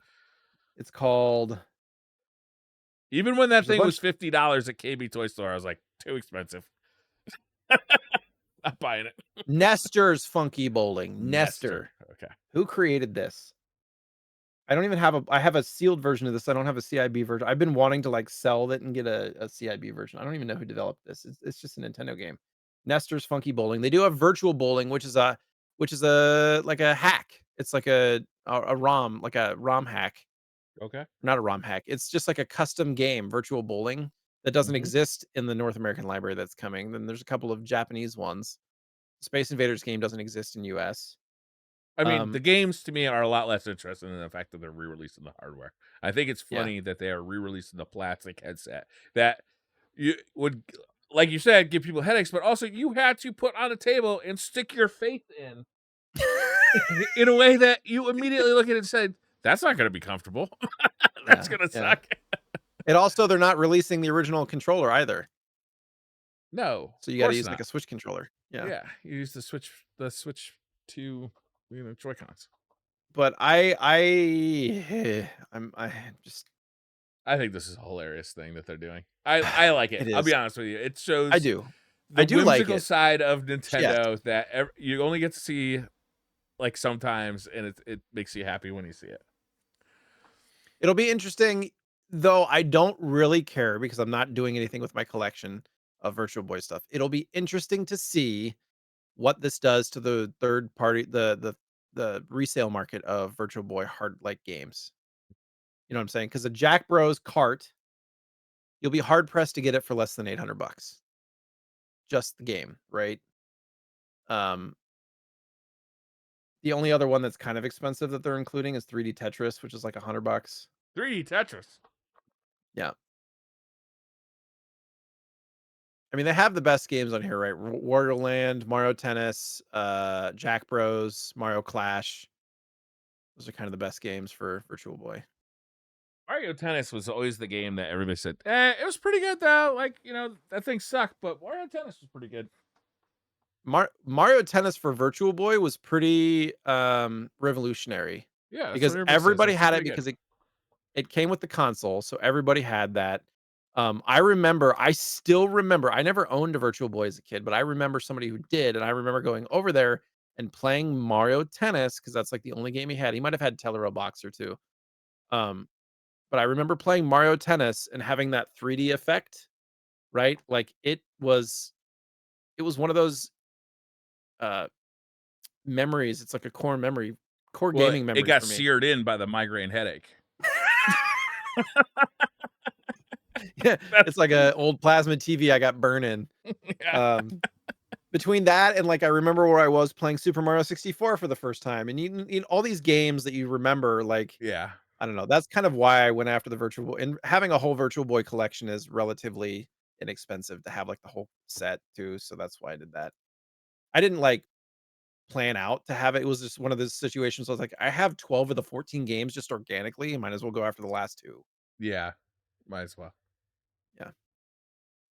It's called Even when that there's a thing was bunch $50 at KB Toy Store, I was like, too expensive. Not buying it. Nestor's Funky Bowling. Nestor. Nestor. Okay. Who created this? I don't even have I have a sealed version of this. I don't have a CIB version. I've been wanting to like sell it and get a CIB version. I don't even know who developed this. It's just a Nintendo game. Nestor's Funky Bowling. They do have Virtual Bowling, which is a like a hack. It's like a ROM, like a ROM hack. Okay. Not a ROM hack. It's just like a custom game, Virtual Bowling, that doesn't Mhm. exist in the North American library that's coming. Then there's a couple of Japanese ones. Space Invaders game doesn't exist in US. I mean, the Um, games to me are a lot less interesting than the fact that they're re-releasing the hardware. I think it's yeah. funny that they are re-releasing the plastic headset that you would, like you said, give people headaches, but also you had to put on a table and stick your face in in a way that you immediately look at it and said, "That's not gonna be comfortable. That's Yeah, gonna yeah. suck." And also, they're not releasing the original controller either, No, so of you gotta course use, like, not. a Switch controller. Yeah. Yeah, you use the Switch to, Joy-Cons. But I just I think this is a hilarious thing that they're doing. I like it. it I'll be is. honest with you. It I shows do. the I do like whimsical it. side of Yes. Nintendo that you only get to see like sometimes, and it makes you happy when you see it. It'll be interesting, though I don't really care because I'm not doing anything with my collection of Virtual Boy stuff. It'll be interesting to see what this does to the third party the resale market of Virtual Boy hard like games. You know what I'm saying? Because a Jack Bros cart, you'll be hard pressed to get it for less than $800. Just the game, right? Um, the only other one that's kind of expensive that they're including is 3D Tetris, which is like $100. 3D Tetris. Yeah. I mean, they have the best games on here, right? Wario Land, Mario Tennis, Jack Bros, Mario Clash. Those are kind of the best games for Virtual Boy. Mario Tennis was always the game that everybody said, it was pretty good though. Like, that thing sucked, but Mario Tennis was pretty good. Mario Tennis for Virtual Boy was pretty revolutionary Yeah, that's what because everybody says. everybody It's had pretty it good. because it came with the console, so everybody had that. I remember, I still remember, I never owned a Virtual Boy as a kid, but I remember somebody who did, and I remember going over there and playing Mario Tennis because that's like the only game he had. He might have had Tellero Boxer too. Um, but I remember playing Mario Tennis and having that 3D effect, right? Like it was one of those uh memories. It's like a core Well, gaming it memory got for me. seared in by the migraine headache. Yeah, That's it's like a old plasma TV I got burning. yeah. Um Between that and, like, I remember where I was playing Super Mario 64 for the first time, and all these games that you remember, like, Yeah. I don't know, that's kind of why I went after the Virtual Boy, and having a whole Virtual Boy collection is relatively inexpensive to have, like, the whole set too, so that's why I did that. I didn't, like, plan out to have it. It was just one of those situations I was like, "I have 12 of the 14 games just organically, I might as well go after the last 2." Yeah. Might as well. Yeah.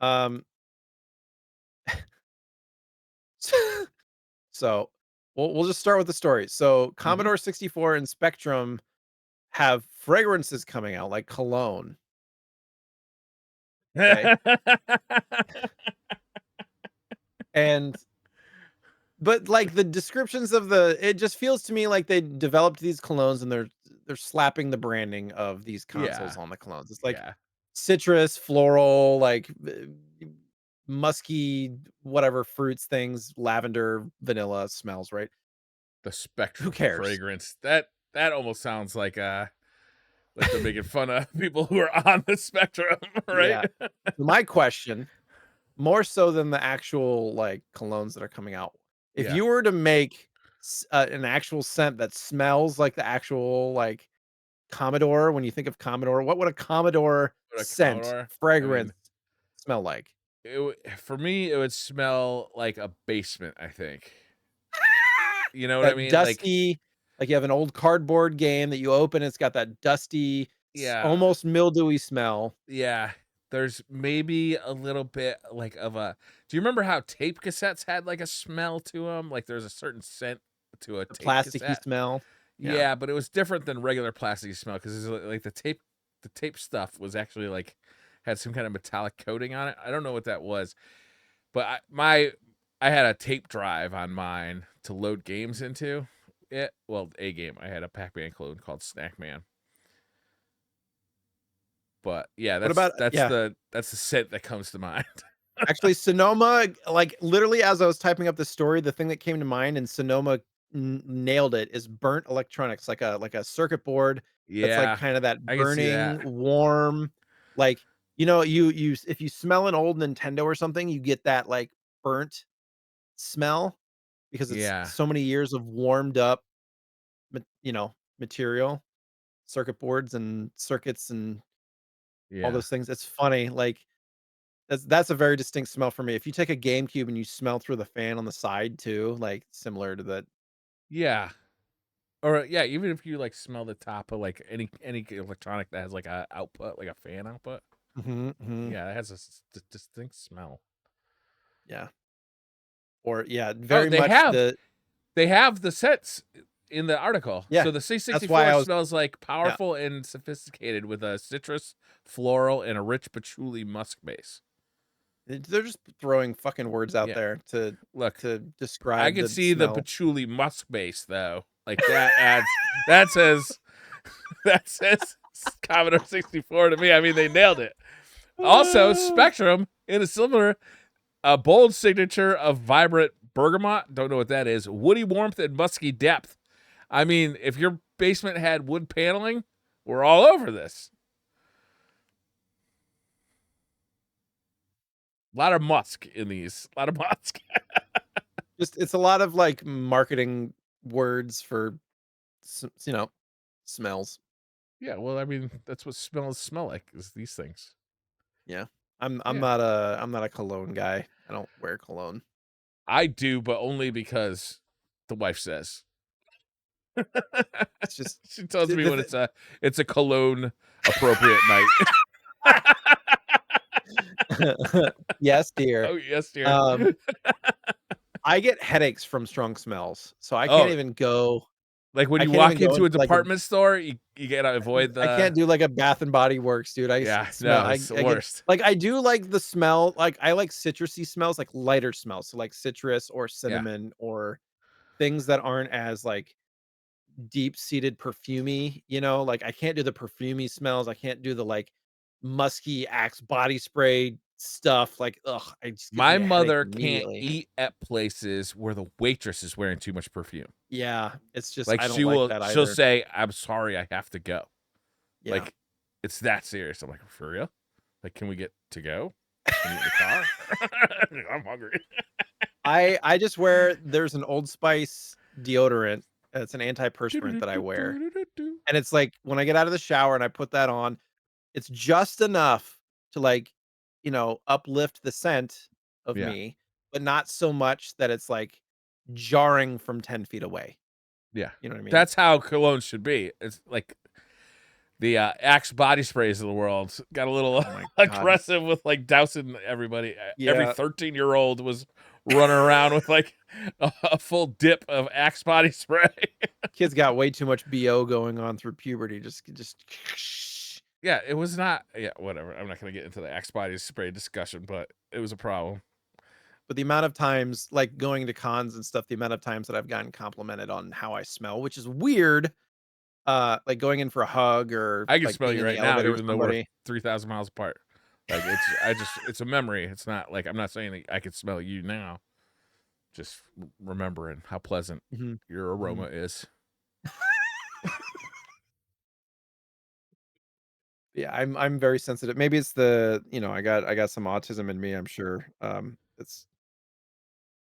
Um, so we'll just start with the story. So, Mhm. Commodore 64 and Spectrum have fragrances coming out like cologne, okay? And but, like, the descriptions of it just feels to me like they developed these colognes and they're slapping the branding of these consoles Yeah. on the colognes. It's like Yeah. citrus, floral, like, musky, whatever fruits, things, lavender, vanilla smells, right? The Who spectrum cares? fragrance. That almost sounds like they're making fun of people who are on the spectrum, right? Yeah. My question, more so than the actual, like, colognes that are coming out. If Yeah. you were to make an actual scent that smells like the actual, like, Commodore, when you think of Commodore, what would a Commodore But a scent, Commodore, I fragrance mean, smell like? for me, it would smell like a basement, I think. You know what I That mean? Like, dusty, like, you have an old cardboard game that you open, it's got that dusty, yeah, almost mildewy smell. yeah. There's maybe a little bit like of a. Do you remember how tape cassettes had like a smell to them? Like there's a certain scent to a The tape plasticky cassette. smell. Yeah. Yeah, but it was different than regular plastic smell because like the tape stuff was actually like had some kind of metallic coating on it. I don't know what that was, but I had a tape drive on mine to load games into it. Well, a game. I had a Pac-Man clone called Snackman. But yeah, What that's about that's yeah. the that's the scent that comes to mind. Actually, Sonoma, like, literally as I was typing up the story, the thing that came to mind and Sonoma nailed it is burnt electronics, like a circuit board that's like Yeah, kind of that I can see burning, that. warm, like, if you smell an old Nintendo or something, you get that like burnt smell because it's Yeah, so many years of warmed up. material, circuit boards and circuits and all Yeah. those things. It's funny, like, that's a very distinct smell for me. If you take a GameCube and you smell through the fan on the side too, like, similar to that. Yeah. Or yeah, even if you like smell the top of like any electronic that has like a output, like a fan output. Mhm, mhm. Yeah, it has a distinct smell. Yeah. Or yeah, Oh, very much the they have the sets in the article. yeah, So the that's why C64 I was smells like yeah. powerful and sophisticated with a citrus, floral, and a rich patchouli musk base. They're just throwing fucking words out Yeah. there Look, to I describe could the see the smell. patchouli musk base though. Like that adds that says that says Commodore 64 to me. I mean, they nailed it. Also, Spectrum in a similar a bold signature of vibrant bergamot. Don't know what that is. Woody warmth and musky depth. I mean, if your basement had wood paneling, we're all over this. A lot of musk in these. A lot of musk. Just it's a lot of, like, marketing words for smells. Yeah, well, I mean, that's what smells smell like is these things. Yeah. Yeah. I'm not a cologne guy. I don't wear cologne. I do, but only because the wife says. It's just She tells the me the when thi it's a cologne appropriate night. Yes, dear. Oh, yes, dear. Um, I get headaches from strong smells, so Oh, like when I you can't even walk go into into, a like, a department store, you gotta avoid I can't the do, like, a Bath& and Body Works, dude. I s yeah, smell no, it's the I get worst. like, I do like the smell, like, I like citrusy smells, like, lighter smells, so, like, citrus or Yeah. cinnamon or things that aren't as, like, deep-seated perfumey, like, I can't do the perfumey smells, I can't do the, like, musky Axe body spray stuff, like, ugh, it just gives My me a headache mother can't immediately. eat at places where the waitress is wearing too much perfume. Yeah, it's just Like, I don't like that she'll either. say, "I'm sorry, I have to go." Yeah. Like, it's that serious. I'm like, "For real? Like, can we get to go? Can you get in the car?" I'm hungry. I just wear there's an Old Spice deodorant, it's an antiperspirant that I wear, and it's like, when I get out of the shower and I put that on, it's just enough to, like, uplift the scent of Yeah, me, but not so much that it's, like, jarring from 10 feet away. yeah. You know what I mean? That's how cologne should be. It's like the, Axe body sprays of the world got a little Oh my god. aggressive with, like, dousing everybody. Every Yeah, 13-year-old was running around with, like, a full dip of Axe body spray. kids got way too much BO going on through puberty, just Yeah, it was not yeah, whatever. I'm not gonna get into the Axe body spray discussion, but it was a problem. but the amount of times, like, going to cons and stuff, the amount of times that I've gotten complimented on how I smell, which is weird, like, going in for a hug or, I can like, smell being you in the right now, elevator with even though we're somebody. 3,000 miles apart. Like, it's a memory. It's not like I'm not saying that I could smell you now. Just remembering how pleasant Mhm, your aroma mhm. is. Yeah, I'm very sensitive. Maybe it's I got some autism in me, I'm sure. It's,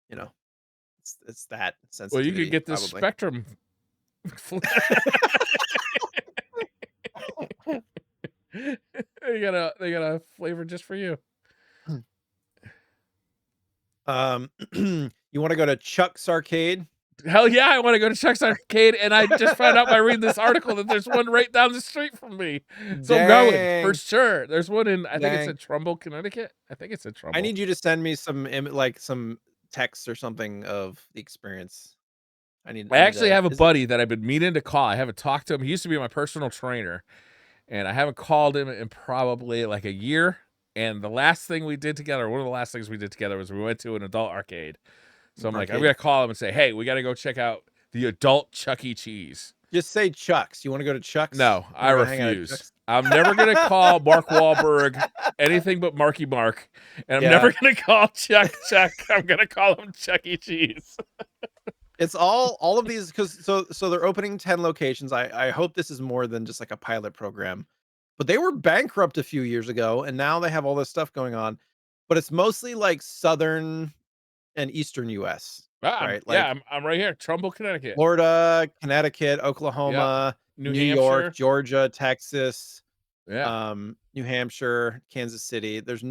you know, it's that Well, you could sensitivity get this probably. Spectrum. They got a flavor just for you. You wanna go to Chuck's Arcade? Hell yeah, I want to go to Chuck's Arcade, and I just found out by reading this article that there's one right down the street from me. So I'm going for Dang, sure. There's one in I think it's in dang. Trumbull, Connecticut. I think it's in I Trumbull. need you to send me some text or something of the experience. I I need actually to have a is it buddy that I've been meaning to call. I haven't talked to him. He used to be my personal trainer, and I haven't called him in probably like a year. And the last thing we did together, one of the last things we did together was we went to an adult arcade. So I'm like, I'm arcade? gonna call him and say, hey, we got to go check out the adult Chuck E. Cheese. Just say Chuck's. You wanna go to Chuck's? No, You I wanna go hang out at refuse. Chuck's? I'm never gonna call Mark Wahlberg anything but Marky Mark, and I'm Yeah. never gonna call Chuck. I'm gonna call him Chuck E. Cheese. It's all of these because so they're opening 10 locations. I hope this is more than just like a pilot program. But they were bankrupt a few years ago and now they have all this stuff going on. But it's mostly like southern and eastern US. right? Yeah, Like I'm right here, Trumbull, Connecticut. Florida, Connecticut, Yep. Oklahoma, New New York, Hampshire. Georgia, Texas, Yeah. New Hampshire, Kansas City. There's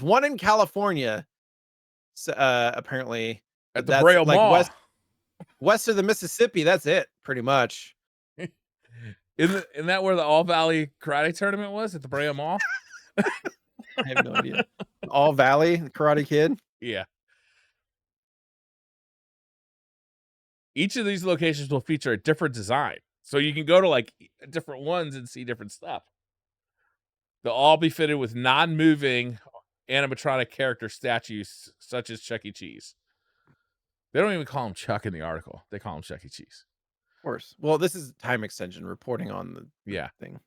one in California, apparently, At but the that's Braille like Mall. west of the Mississippi. That's it, pretty much. Isn't that where the All Valley Karate Tournament was, at the Braille Mall? I have no idea. All Valley, the Karate Kid. Yeah. Each of these locations will feature a different design, so you can go to, like, different ones and see different stuff. They'll all be fitted with non-moving animatronic character statues, such as Chuck E. Cheese. They don't even call him Chuck in the article. They call him Chuck E. Cheese. Of course. Well, this is time extension reporting on the Yeah. thing.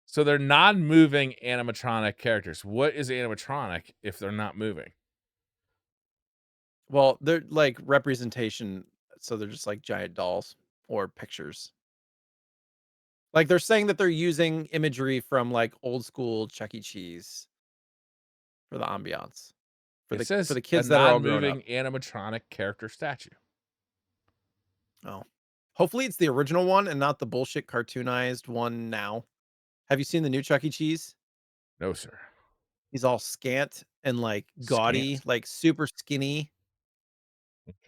So they're non-moving animatronic characters. What is animatronic if they're not moving? Well, they're like representation, so they're just like giant dolls or pictures. Like they're saying that they're using imagery from like old school Chuck E. Cheese for the ambiance It for says the a kids that are all grown up. non-moving animatronic character statue. Oh, hopefully it's the original one and not the bullshit cartoonized one now. Have you seen the new Chuck E. Cheese? No, sir. He's all scant and like gaudy, Scant. like super skinny.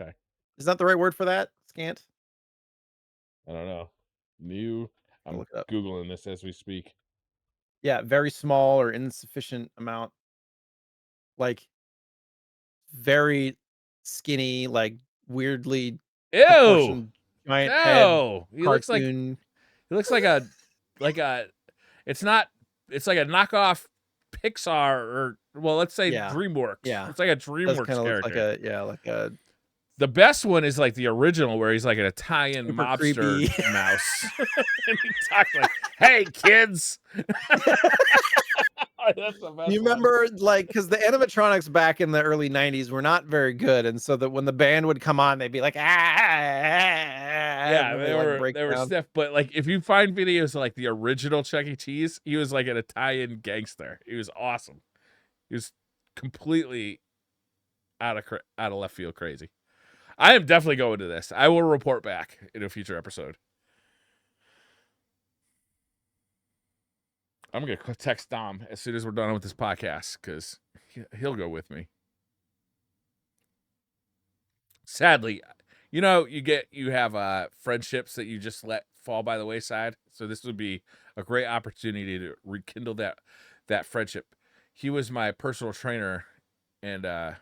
Okay. Is that the right word for that? Scant? I don't know. New. I'll I'm look it up. Googling this as we speak. Yeah, very small or insufficient amount. Like very skinny, like weirdly Ew. proportioned giant head No. cartoon. He looks like a it's not it's like a knockoff Pixar, or, well, let's say Yeah. DreamWorks. Yeah. It's like a Does DreamWorks kinda look like character. a yeah, like a The best one is like the original, where he's like an Italian super mobster creepy. mouse. And he talks like, "Hey, kids." That's the best You one. remember, like, because the animatronics back in the early '90s were not very good, and so that when the band would come on, they'd be like, "Ah," and Yeah, then they, like, break they were down. stiff, but, like, if you find videos of, like, the original Chuck E. Cheese, he was like an Italian gangster. He was awesome. He was completely out of left field crazy. I am definitely going to this. I will report back in a future episode. I'm gonna text Dom as soon as we're done with this podcast, because he'll go with me. Sadly, you have friendships that you just let fall by the wayside. So this would be a great opportunity to rekindle that friendship. He was my personal trainer, and I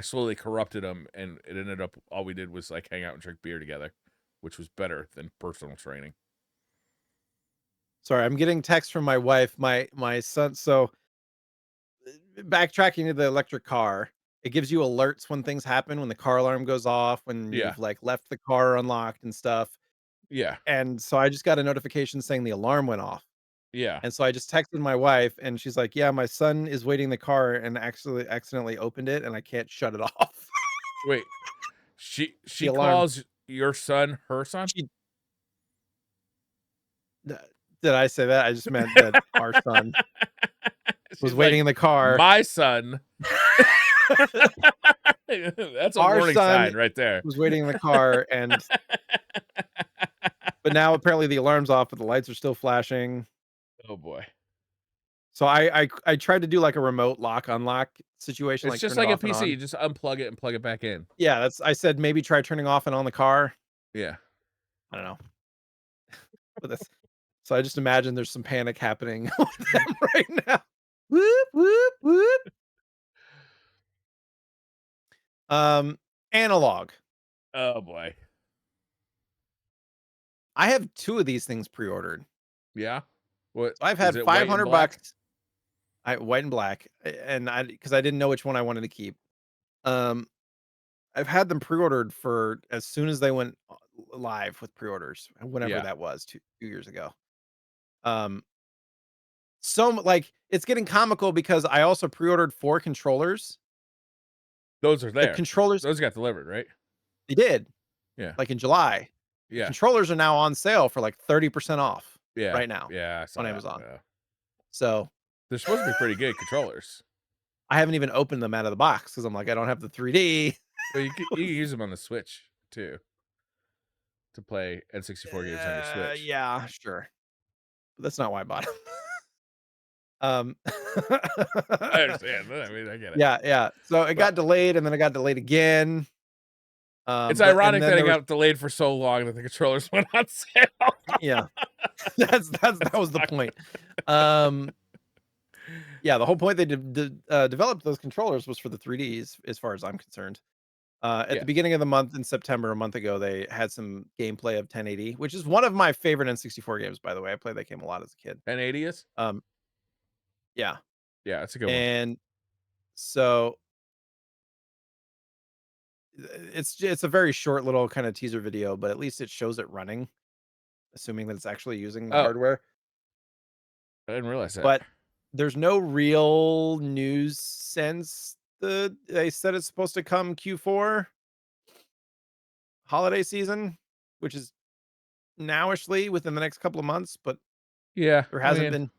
slowly corrupted him, and it ended up all we did was like hang out and drink beer together, which was better than personal training. Sorry, I'm getting text from my wife. My son, so backtracking to the electric car, it gives you alerts when things happen, when the car alarm goes off, when Yeah, you've, like, left the car unlocked and stuff, yeah, and so I just got a notification saying the alarm went off, yeah. and so I just texted my wife, and she's like, "Yeah, my son is waiting in the car and actually accidentally opened it, and I can't shut it off." Wait, The she alarm. calls your son her son? She d Did I say that? I just meant that our son was She's waiting like, in the car. my son. That's a Our warning son sign right there. was waiting in the car, and but now apparently the alarm's off, but the lights are still flashing. Oh boy. So I tried to do like a remote lock unlock situation, It's like just turn it like a off and PC. You on. just unplug it and plug it back in. Yeah, that's I said maybe try turning off and on the car. Yeah. I don't know. But that's so I just imagine there's some panic happening with them right now. Whoop, whoop, whoop. Um, Analog. Oh boy. I have 2 of these things pre-ordered. Yeah. What So I've is had it? White and 500 black? bucks. I white and black, and I because I didn't know which one I wanted to keep. Um, I've had them pre-ordered for as soon as they went live with pre-orders, whenever Yeah. that was, 2 years ago. Um, like, it's getting comical because I also pre-ordered 4 controllers. Those are The there. controllers Those got delivered, right? they did, Yeah. like, in July. The Yeah. controllers are now on sale for, like, 30% off Yeah. right now Yeah. I on saw that. Amazon. Yeah. So, They're supposed to be pretty good controllers. I haven't even opened them out of the box because 'cause I'm like, "I don't have the 3D." Well, you can use them on the Switch too to play N64 games on your Switch. Yeah, sure. But that's not why I bought them. Um, I understand. I mean, I get it. yeah, yeah. So it But got delayed, and then it got delayed again. it's But and ironic then that it there was got delayed for so long that the controllers went on sale. yeah, that That's was the fine. point. Um, yeah, the whole point they developed those controllers was for the 3Ds, as far as I'm concerned. At Yeah, the beginning of the month in September, a month ago, they had some gameplay of 1080, which is one of my favorite N64 games, by the way. I played that game a lot as a kid. 1080 is. Um, yeah, Yeah, that's a good one. and so it's a very short little kind of teaser video, but at least it shows it running, assuming that it's actually using the Oh, hardware. I didn't realize that. But there's no real news since they said it's supposed to come Q4 holiday season, which is nowishly within the next couple of months, but Yeah, there I hasn't mean,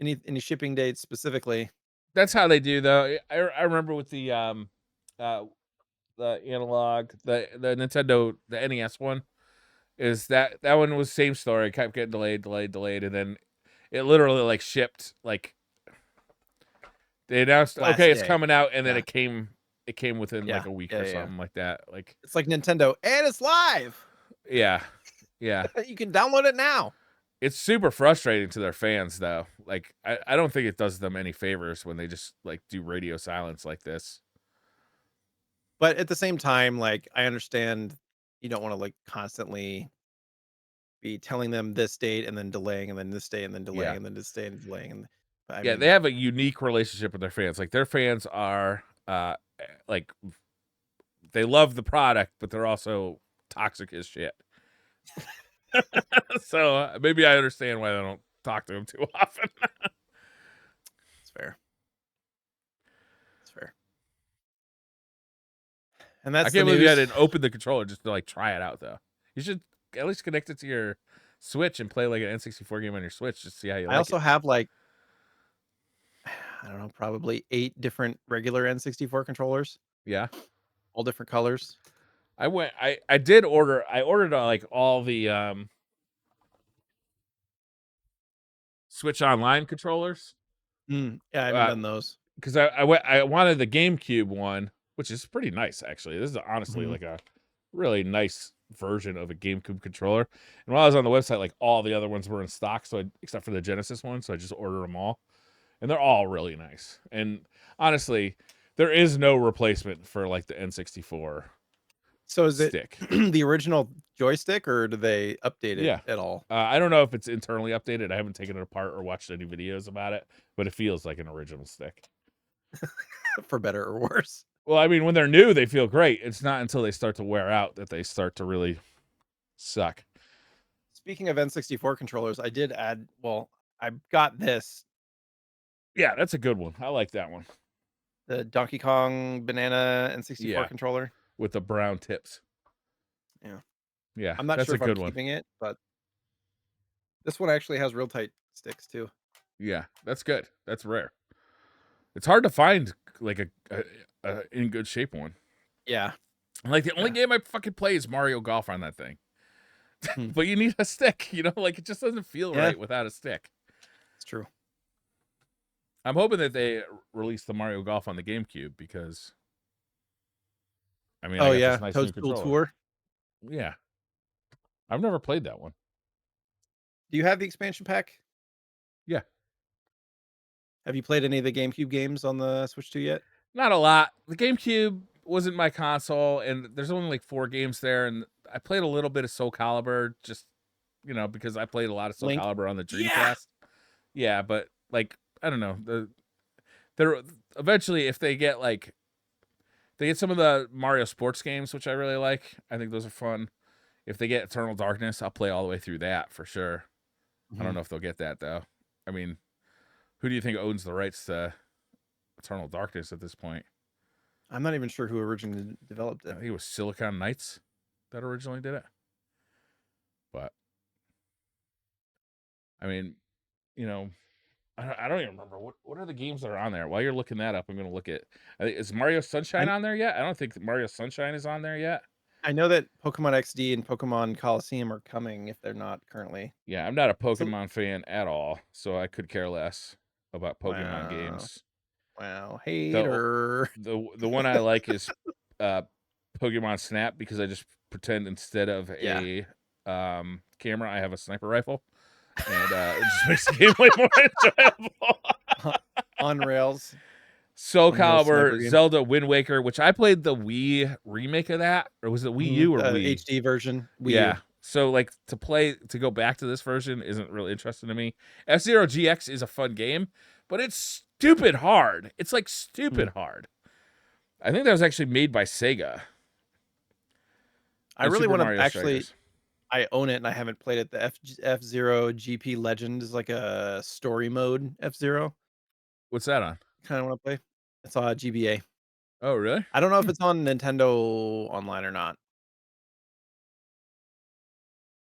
been any shipping dates specifically. that's how they do though. I remember with uh the analog, the Nintendo, the NES one, is that one was same story, kept getting delayed, and then it literally like shipped like they announced okay Last it's day. coming out, and then Yeah. it came within like Yeah. a week Yeah, or yeah, yeah. something like that. Like It's like Nintendo, and it's live. yeah, yeah. You can download it now. It's super frustrating to their fans though. Like I don't think it does them any favors when they just like do radio silence like this. But at the same time, like, I understand you don't wanna, like, constantly be telling them this date and then delaying and then this date and then Yeah. delaying and then this date and delaying, and but I Yeah, they mean, have a unique relationship with their fans. Like their fans are like they love the product, but they're also toxic as shit. So maybe I understand why they don't talk to him too often. it's fair. It's fair. And that's I the can't believe you news. hadn't opened the controller just to like try it out though. You should at least connect it to your Switch and play like an N64 game on your Switch just to see how you I like also it. have, like, I don't know, probably 8 different regular N64 controllers, Yeah. all different colors. I ordered like all the Switch Online controllers. Yeah, I haven't done those. Because I wanted the GameCube one, which is pretty nice actually. This is honestly Mhm. like a really nice version of a GameCube controller. And while I was on the website, like all the other ones were in stock, so except for the Genesis one, so I just ordered them all, and they're all really nice. And honestly, there is no replacement for like the N64 So is it stick. the original joystick, or do they update it Yeah. at all? I don't know if it's internally updated. I haven't taken it apart or watched any videos about it, but it feels like an original stick. For better or worse? Well, I mean, when they're new, they feel great. It's not until they start to wear out that they start to really suck. Speaking of N64 controllers, I did add well, I got this, Yeah, that's a good one. I like that one. the Donkey Kong Banana N64 Yeah, controller. with the brown tips. Yeah. Yeah, I'm not that's sure a if I'm good one. keeping it, but this one actually has real tight sticks too. Yeah, that's good. That's rare. It's hard to find like a in good shape one. Yeah. Like the only Yeah. game I fucking play is Mario Golf on that thing. Hmm. But you need a stick, like it just doesn't feel Yeah, right without a stick. it's true. I'm hoping that they release the Mario Golf on the GameCube because I mean I Oh, got this yeah, nice new Toadstool controller. Tour. Yeah, I've never played that one. Do you have the expansion pack? Yeah, Have you played any of the GameCube games on the Switch 2 yet? not a lot. The GameCube wasn't my console, and there's only like 4 games there, and I played a little bit of Soul Calibur, just because I played a lot of Soul Link? Calibur on the Yeah! Dreamcast. Yeah, but like I don't know, they're eventually if they get some of the Mario sports games, which I really like. I think those are fun. If they get Eternal Darkness, I'll play all the way through that for sure. I don't Mhm. know if they'll get that though. I mean, who do you think owns the rights to Eternal Darkness at this point? I'm not even sure who originally developed I it. think it was Silicon Knights that originally did it. But I mean, you know, I don't even remember what are the games that are on there. While you're looking that up, I'm gonna look at. Is Mario Sunshine I on there yet? I don't think Mario Sunshine is on there yet. I know that Pokemon XD and Pokemon Coliseum are coming if they're not currently. Yeah, I'm not a So Pokemon fan at all, so I could care less about Pokemon wow, games. wow, The hater. the one I like is uh Pokemon Snap because I just pretend instead of Yeah, a camera I have a sniper rifle and it just makes the game way more enjoyable. on rails, Soul on rails sniper Calibur, game. Zelda Wind Waker, which I played the Wii remake of that, or was it Wii U or Wii? HD version, Wii U. Yeah. So like to go back to this version isn't really interesting to me. F-Zero GX is a fun game, but it's stupid hard. It's like Hmm. stupid hard. I think that was actually made by Sega I and really Super want to Mario actually. Strikers. I own it and I haven't played it. The F-Zero GP Legend is like a story mode F-Zero. What's that on? Kind of want to play. It's on GBA. Oh, really? I don't know if Hmm. it's on Nintendo Online or not.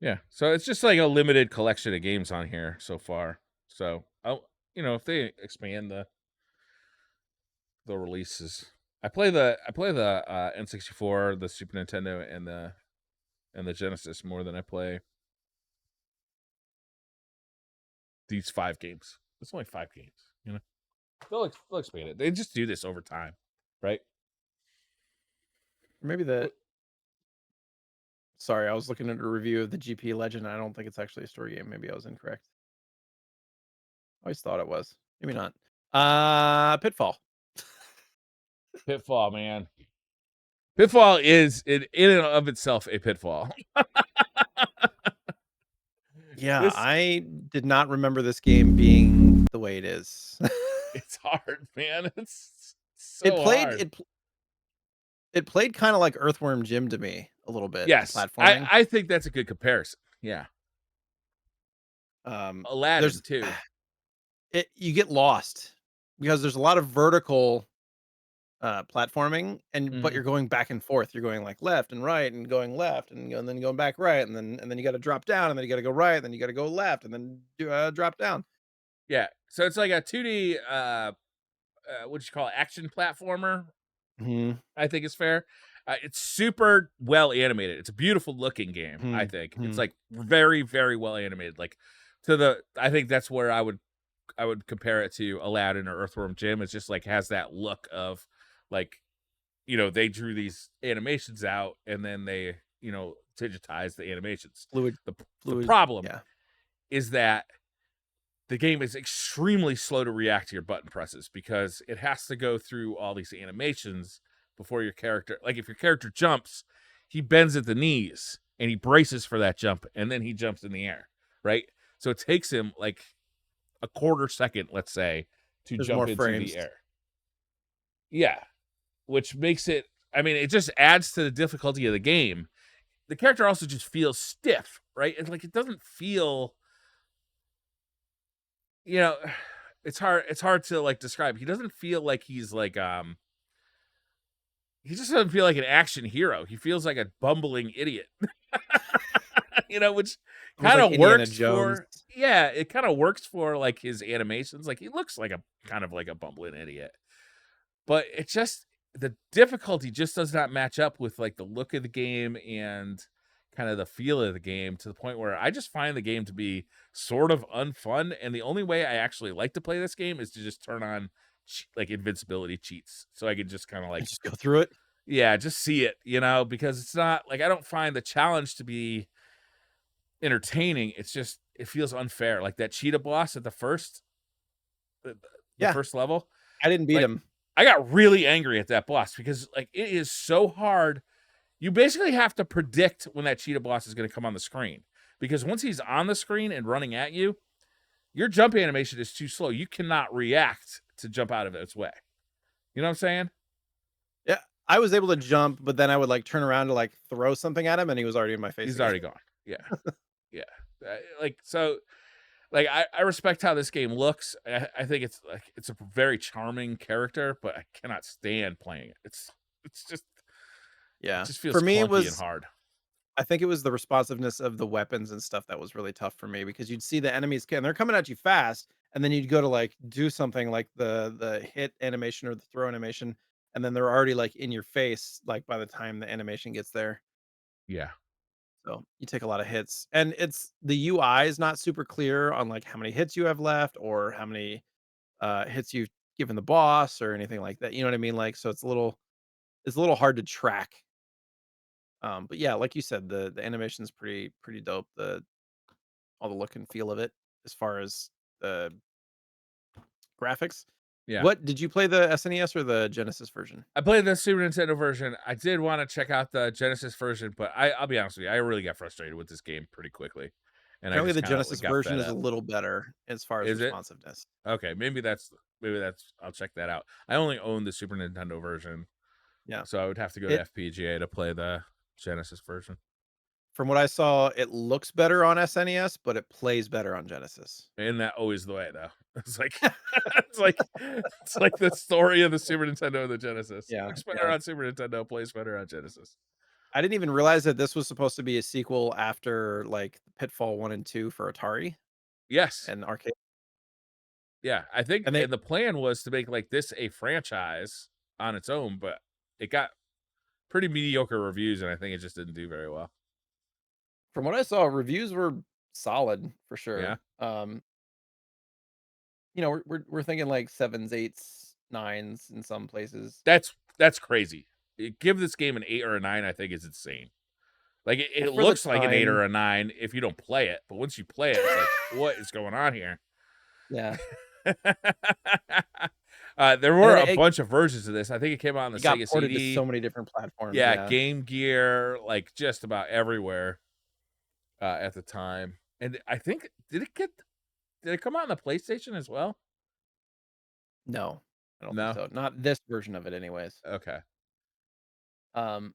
Yeah. So it's just like a limited collection of games on here so far. So I'll, if they expand the releases. I play the N64, the Super Nintendo, and the Genesis more than I play these 5 games. It's only 5 games. They'll expand it. They just do this over time, right? Or maybe the. What- Sorry, I was looking at a review of the GP Legend. I don't think it's actually a story game. Maybe I was incorrect. I always thought it was. Maybe not. Pitfall. Pitfall, man. Pitfall is in and of itself a pitfall. Yeah, This I did not remember this game being the way it is. it's hard, man. It's It so played hard. it played kind of like Earthworm Jim to me a little bit, the Yes, platforming. I think that's a good comparison. Yeah, Aladdin There's too. you get lost because there's a lot of vertical platforming but Hmm. you're going back and forth. You're going like left and right and going left and then going back right and then you got to drop down and then you got to go right and then you got to go left and then drop down. Yeah, so it's like a 2D what you call it, action platformer. Mhm. I think is fair. It's super well animated. It's a beautiful looking game. I Mhm. think it's Mhm. like very very well animated. Like I think that's where I would compare it to Aladdin or Earthworm Jim. It's just like has that look of like they drew these animations out and then they digitize the animations. Fluid The fluid problem yeah. is that the game is extremely slow to react to your button presses because it has to go through all these animations before your character, like if your character jumps, he bends at the knees and he braces for that jump and then he jumps in the air, right? So it takes him like a quarter second, let's say, to There's jump more into frames. the air. Yeah, which makes it, I mean, it just adds to the difficulty of the game. The character also just feels stiff, right? It's like it doesn't feel, you know, it's hard to like describe. He doesn't feel like he's like he just doesn't feel like an action hero. He feels like a bumbling idiot. Which Almost kind like of Indiana works Jones. for, yeah, it kind of works for like his animations. Like he looks like a kind of like a bumbling idiot. But it just the difficulty just does not match up with like the look of the game and kind of the feel of the game to the point where I just find the game to be sort of unfun. And the only way I actually like to play this game is to just turn on like invincibility cheats so I could just kind of And like, just go through it. yeah, just see it, because it's not like I don't find the challenge to be entertaining. It's just it feels unfair. Like that cheetah boss at the, the Yeah, first level, I didn't beat like him. I got really angry at that boss because like it is so hard. You basically have to predict when that cheetah boss is going to come on the screen because once he's on the screen and running at you, your jump animation is too slow. You cannot react to jump out of its way. You know what I'm saying? Yeah, I was able to jump, but then I would, like, turn around to, like, throw something at him, and he was already in my face He's again. already gone. Yeah. Yeah. Like so like I respect how this game looks. I think it's like it's a very charming character, but I cannot stand playing it. It's just it Yeah. just For feels me, it clunky and was hard. I think it was the responsiveness of the weapons and stuff that was really tough for me because you'd see the enemies and they're coming at you fast, and then you'd go to, like, do something like the hit animation or the throw animation, and then they're already, like, in your face, like, by the time the animation gets there. Yeah. So, you take a lot of hits, and it's the UI is not super clear on, like, how many hits you have left or how many, hits you've given the boss or anything like that, you know what I mean? Like, so it's a little hard to track. But yeah, like you said, the animation's pretty dope, the all the look and feel of it as far as the graphics. Yeah. What did you play the SNES or the Genesis version? I played the Super Nintendo version. I did wanna check out the Genesis version, but I'll be honest with you, I really got frustrated with this game pretty quickly, and I Apparently, just the kinda, like, Genesis got version fed is a up. little better as far as Is it? responsiveness. Okay, maybe that's I'll check that out. I only own the Super Nintendo version, Yeah. so I would have to go to It FPGA to play the Genesis version. From what I saw, it looks better on SNES, but it plays better on Genesis. And that always the way though. It's like it's like the story of the Super Nintendo and the Genesis. Yeah, Looks better yeah. on Super Nintendo, plays better on Genesis. I didn't even realize that this was supposed to be a sequel after, like, Pitfall 1 and 2 for Atari Yes. and arcade, Yeah, I think and they and the plan was to make, like, this a franchise on its own, but it got pretty mediocre reviews, and I think it just didn't do very well. from what I saw, reviews were solid for Yeah. sure. We're thinking like 7s, 8s, 9s in some places. That's crazy. Give this game an 8 or a 9, I think is insane. Like, it Well, it for the looks like an 8 time or a 9 if you don't play it, but once you play it, it's like, "What is going on here?" yeah, There and were then a it bunch of versions of this. I think it came out on the it got Sega ported to so CD. many different platforms, Yeah, yeah. Game Gear, like, just about everywhere, at the time. And I think did it come out on the PlayStation as well? No, I don't think No? so. Not this version of it anyways. Okay. Um,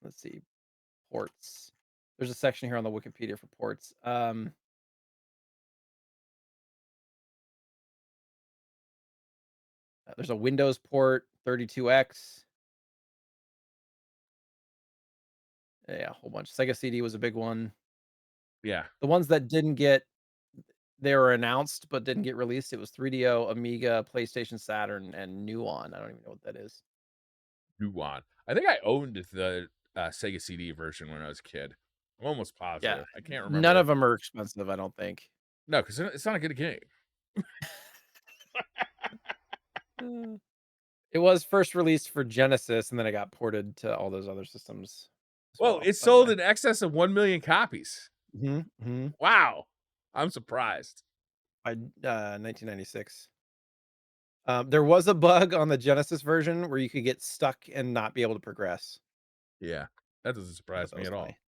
let's see, ports. There's a section here on the Wikipedia for ports. There's a Windows port, 32X. Yeah, a whole bunch. Sega CD was a big one. Yeah. The ones that didn't get they were announced but didn't get released, it was 3DO, Amiga, PlayStation Saturn, and Nuon. I don't even know what that is. Nuwan. I think I owned the, Sega CD version when I was a kid. I'm almost Yeah, positive. I can't none of remember. them are expensive, I don't think. No, because it's not a good game. Uh, it was first released for Genesis, and then it got ported to all those other systems as Well, well, it by the sold way. in excess of 1,000,000 copies. Mhm, mhm. Wow. I'm surprised. By, 1996. There was a bug on the Genesis version where you could get stuck and not be able to progress. Yeah. That doesn't I thought surprise that me was at funny. all.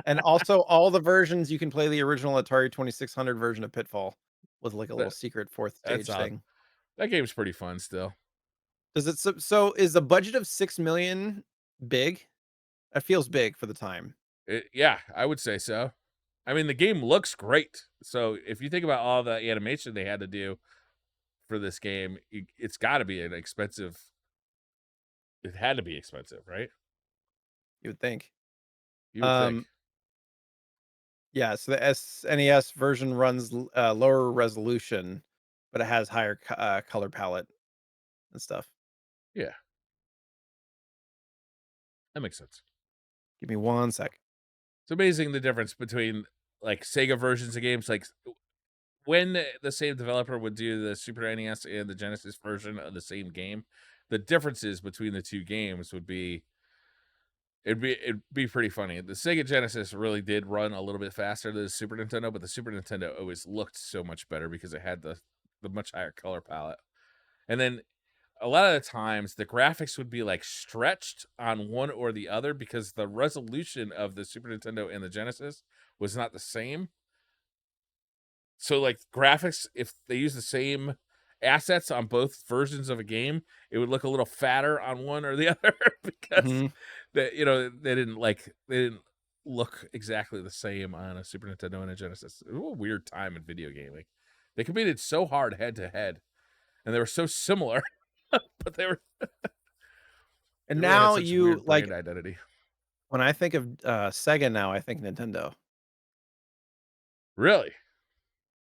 And also, all the versions you can play the original Atari 2600 version of Pitfall with, like, a little That secret 4th that's stage odd. thing. That game's pretty fun still. Does it so is the budget of 6,000,000 big? That feels big for the time. Yeah, I would say so. I mean, the game looks great. So if you think about all the animation they had to do for this game, it's got to be an expensive. It had to be expensive, right? You would think. You would think. Um, yeah, so the SNES version runs lower resolution, but it has higher color palette and stuff. Yeah, that makes sense. Give me 1 sec. It's amazing the difference between like Sega versions of games. Like when the same developer would do the Super NES and the Genesis version of the same game, the differences between the two games would be it'd be pretty funny. The Sega Genesis really did run a little bit faster than the Super Nintendo, but the Super Nintendo always looked so much better because it had the much higher color palette. And then a lot of the times the graphics would be like stretched on one or the other because the resolution of the Super Nintendo and the Genesis was not the same. So like graphics, if they use the same assets on both versions of a game, it would look a little fatter on one or the other because Mhm. they didn't look exactly the same on a Super Nintendo and a Genesis. It was a weird time in video gaming. They competed so hard head to head, and they were so similar, but And they really had now such you weird like brand identity. when I think of Sega now, I think Nintendo. Really?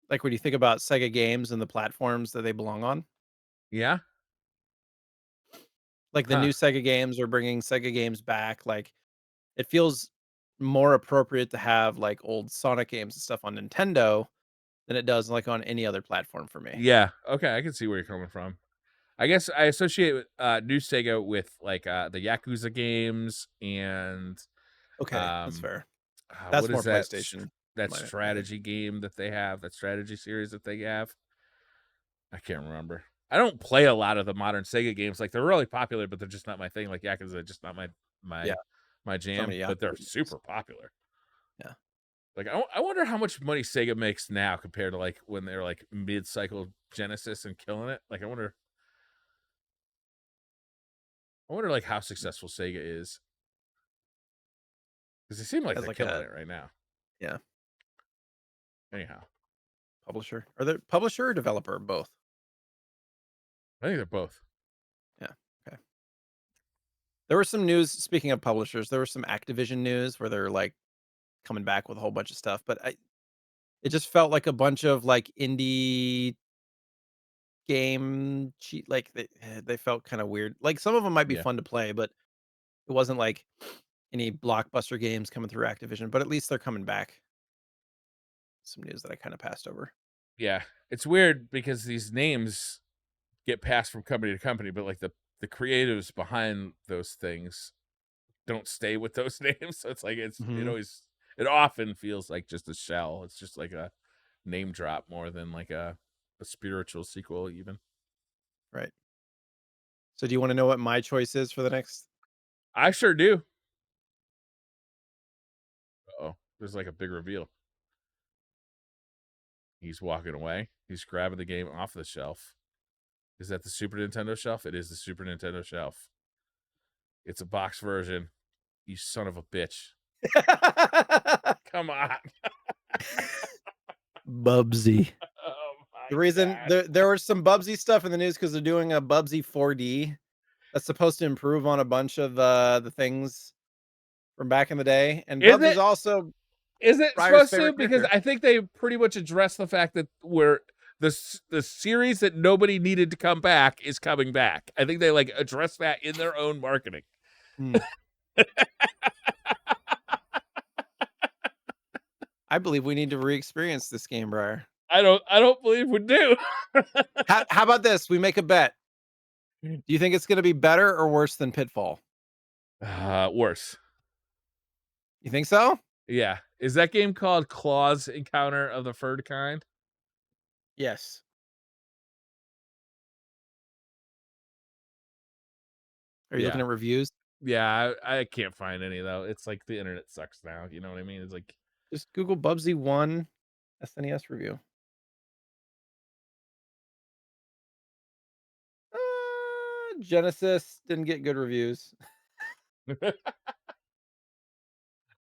Like, when you think about Sega games and the platforms that they belong on, Yeah? like, the Huh. new Sega games are bringing Sega games back, like, it feels more appropriate to have, like, old Sonic games and stuff on Nintendo than it does, like, on any other platform for me. Yeah. Okay, I can see where you're coming from. I guess I associate new Sega with like the Yakuza games and Okay, that's um fair. what That's more is that PlayStation that in my head. strategy game that they have, that strategy series that they have? I can't remember. I don't play a lot of the modern Sega games. Like they're really popular, but they're just not my thing. Like Yakuza, just not Yeah, my my so jam. many But they're Yakuza games. super popular. Yeah. Like I wonder how much money Sega makes now compared to like when they're like mid-cycle Genesis and killing it. Like I wonder like how successful Sega is because they seem like As, they're like, killing a it right now. yeah, Anyhow, publisher. Are they publisher or developer? Both? I think they're both. Yeah, okay. There was some news, speaking of publishers, there was some Activision news where they're, like, coming back with a whole bunch of stuff, but it just felt like a bunch of, like, indie game cheat like, they felt kinda weird. Like, some of them might be Yeah, fun to play, but it wasn't like any blockbuster games coming through Activision, but at least they're coming back. Some news that I kinda passed over. yeah. It's weird because these names get passed from company to company, but like the creatives behind those things don't stay with those names. So it's like Mhm. it often feels like just a shell. It's just like a name drop more than like a spiritual sequel even. Right. So do you wanna know what my choice is for the next I sure do. Oh, there's like a big reveal. He's walking away. He's grabbing the game off the shelf. Is that the Super Nintendo shelf? It is the Super Nintendo shelf. It's a box version. You son of a bitch. Come on. Bubsy. Oh The my reason god. there was some Bubsy stuff in the news because 'cause they're doing a Bubsy 4D that's supposed to improve on a bunch of, the things from back in the day, and Is Bubsy's it also is it Briar's supposed to? favorite Because character. I think they pretty much addressed the fact that we're the series that nobody needed to come back is coming back. I think they like addressed that in their own marketing. Hmm. I believe we need to re-experience this game, Briar. I don't believe we do. How about this? We make a bet. Do you think it's gonna be better or worse than Pitfall? Worse. You think so? Yeah. Is that game called Claws Encounter of the Third Kind? Yes. Are you looking Yeah. at reviews? Yeah, I can't find any though. It's like the internet sucks now. You know what I mean? It's like Just Google Bubsy 1 SNES review. Genesis didn't get good reviews.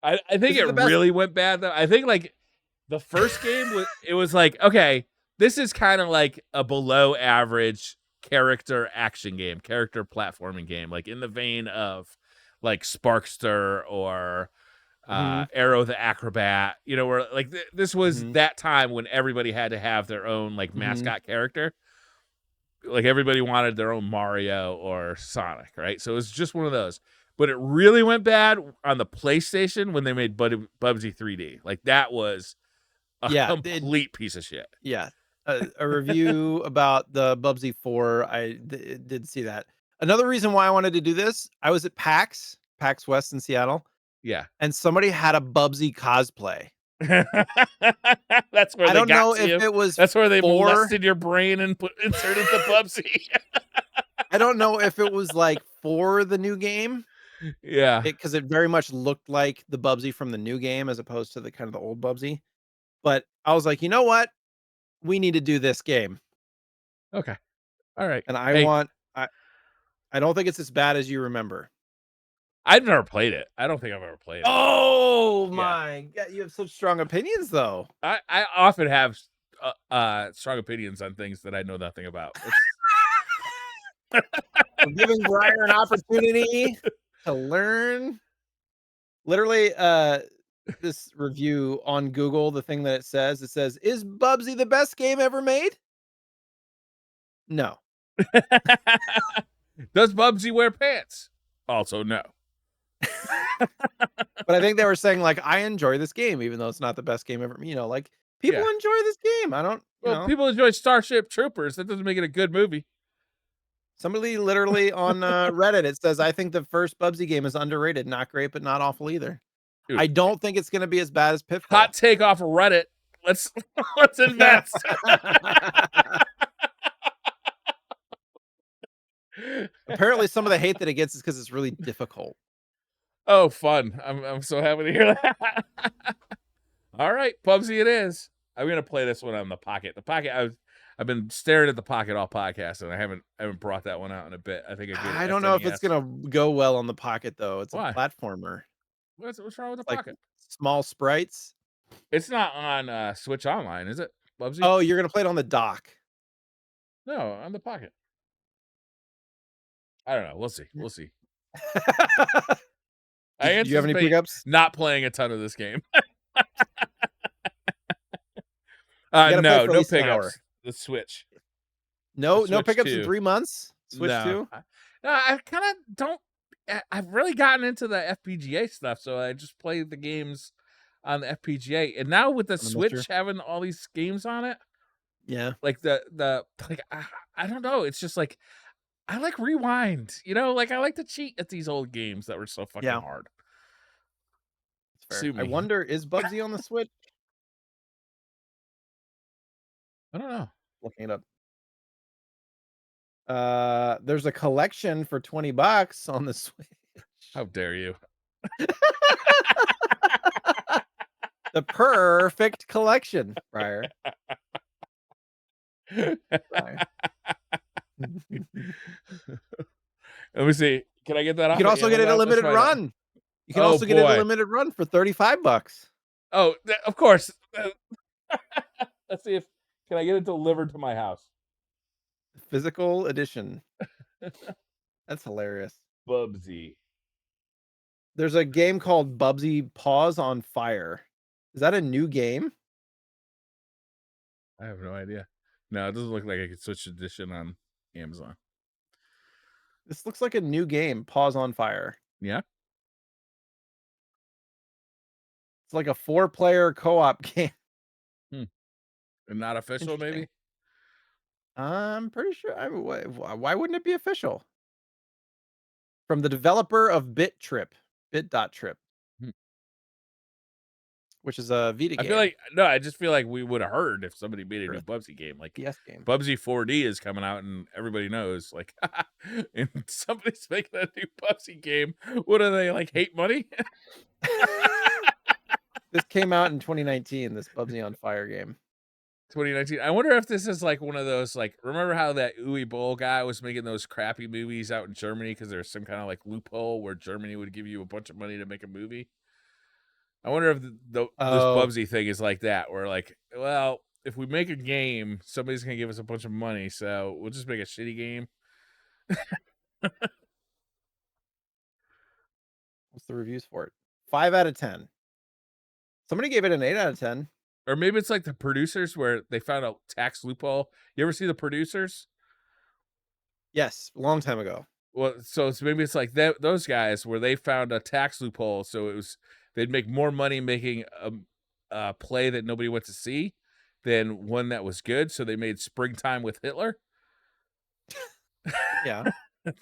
I think Is it it the best? really went bad though. I think like the first game was it was like, okay, this is kind of like a below average character action game, character platforming game, like in the vein of like Sparkster or Mhm, Arrow the Acrobat, you know, where like this was mhm, that time when everybody had to have their own like mhm. mascot character. Like everybody wanted their own Mario or Sonic, right? So it was just one of those. But it really went bad on the PlayStation when they made Bubsy 3D. Like that was a Yeah, it complete piece of shit. yeah. A review about the Bubsy 4, did see that. Another reason why I wanted to do this, I was at PAX West in Seattle, Yeah. and somebody had a Bubsy cosplay. That's where I they don't got know to if you. it was That's where they for molested your brain and inserted the Bubsy. I don't know if it was, like, for the new game, Yeah. because it very much looked like the Bubsy from the new game as opposed to the kind of the old Bubsy, but I was like, "You know what? We need to do this game, Okay. All right. and Hey, I don't think it's as bad as you remember." I've never played it. I don't think I've ever played it. Oh Yeah. my god, you have such strong opinions, though. I often have strong opinions on things that I know nothing about. It's We're giving Briar an opportunity to learn. Literally, this review on Google, the thing that it says, "Is Bubsy the best game ever made?" No. Does Bubsy wear pants? Also, no. But I think they were saying, like, "I enjoy this game, even though it's not the best game ever," like, people Yeah. enjoy this game. I don't, Well, people enjoy Starship Troopers. That doesn't make it a good movie. somebody literally on, Reddit, it says, "I think the first Bubsy game is underrated. Not great, but not awful either." Dude, I don't think it's gonna be as bad as hot Pitfall. take off of Reddit. Let's let's invest. Apparently, some of the hate that it gets is because it's really difficult. Oh, fun. I'm so happy to hear that. All right, Bubsy it is. I'm gonna play this one on the Pocket. The Pocket, I've been staring at the Pocket all podcast, and I haven't brought that one out in a bit. I think a good I don't know if it's SNES. gonna go well on the Pocket, though. It's a Why? platformer. What's wrong with the It's like Pocket? small sprites. It's not on Switch Online, is it? Bubsy? Oh, you're gonna play it on the dock. No, on the Pocket. I don't know. We'll see. We'll see. I Do you have any anticipate pickups? not playing a ton of this game. You gotta play No, for at no least an hour. pickups. The Switch. The No Switch pickups in 2. 3 months? Switch No. 2? I kinda don't I've really gotten into the FPGA stuff, so I just play the games on the FPGA, and now with the On the Mister? Switch having all these games on it, Yeah. like the like, I don't know, it's just like, I like Rewind, like, I like to cheat at these old games that were so fucking Yeah, hard. it's fair. Sue I me. wonder, is Bubsy on the Switch? I don't know. Looking it up. There's a collection for $20 on the Switch. How dare you? The perfect collection, Briar. Briar. Let me see. Can I get that You off can of also get it a Amazon? Let's limited find out. run. You can Oh, also get it a boy. limited run for $35. Oh, of course. Let's see if can I get it delivered to my house? Physical edition. That's hilarious. Bubsy. There's a game called Bubsy Paws on Fire. Is that a new game? I have no idea. No, it doesn't look like I could switch edition on Amazon. This looks like a new game, Paws on Fire. Yeah? It's like a 4-player co-op game. Hmm. And not official, Interesting. maybe? I'm pretty sure. Why wouldn't it be official? From the developer of Bit.trip, Hmm. which is a Vita I feel game like no, I just feel like we would have heard if somebody made a or new a Bubsy game. Like DS game. Bubsy 4D is coming out and everybody knows. Like and somebody's making a new Bubsy game. What are they like hate money? This came out in 2019, this Bubsy on Fire game. 2019. I wonder if this is like one of those like remember how that Uwe Boll guy was making those crappy movies out in Germany because there's some kind of like loophole where Germany would give you a bunch of money to make a movie. I wonder if this Oh, Bubsy thing is like that, where like, well, if we make a game, somebody's gonna give us a bunch of money, so we'll just make a shitty game. what's the reviews for it? 5 out of 10. Somebody gave it an 8 out of 10. Or maybe it's like the producers where they found a tax loophole. You ever see the producers? Yes, a long time ago. Well, so maybe it's like those guys where they found a tax loophole, so they'd make more money making a play that nobody went to see than one that was good. So they made Springtime with Hitler, Yeah.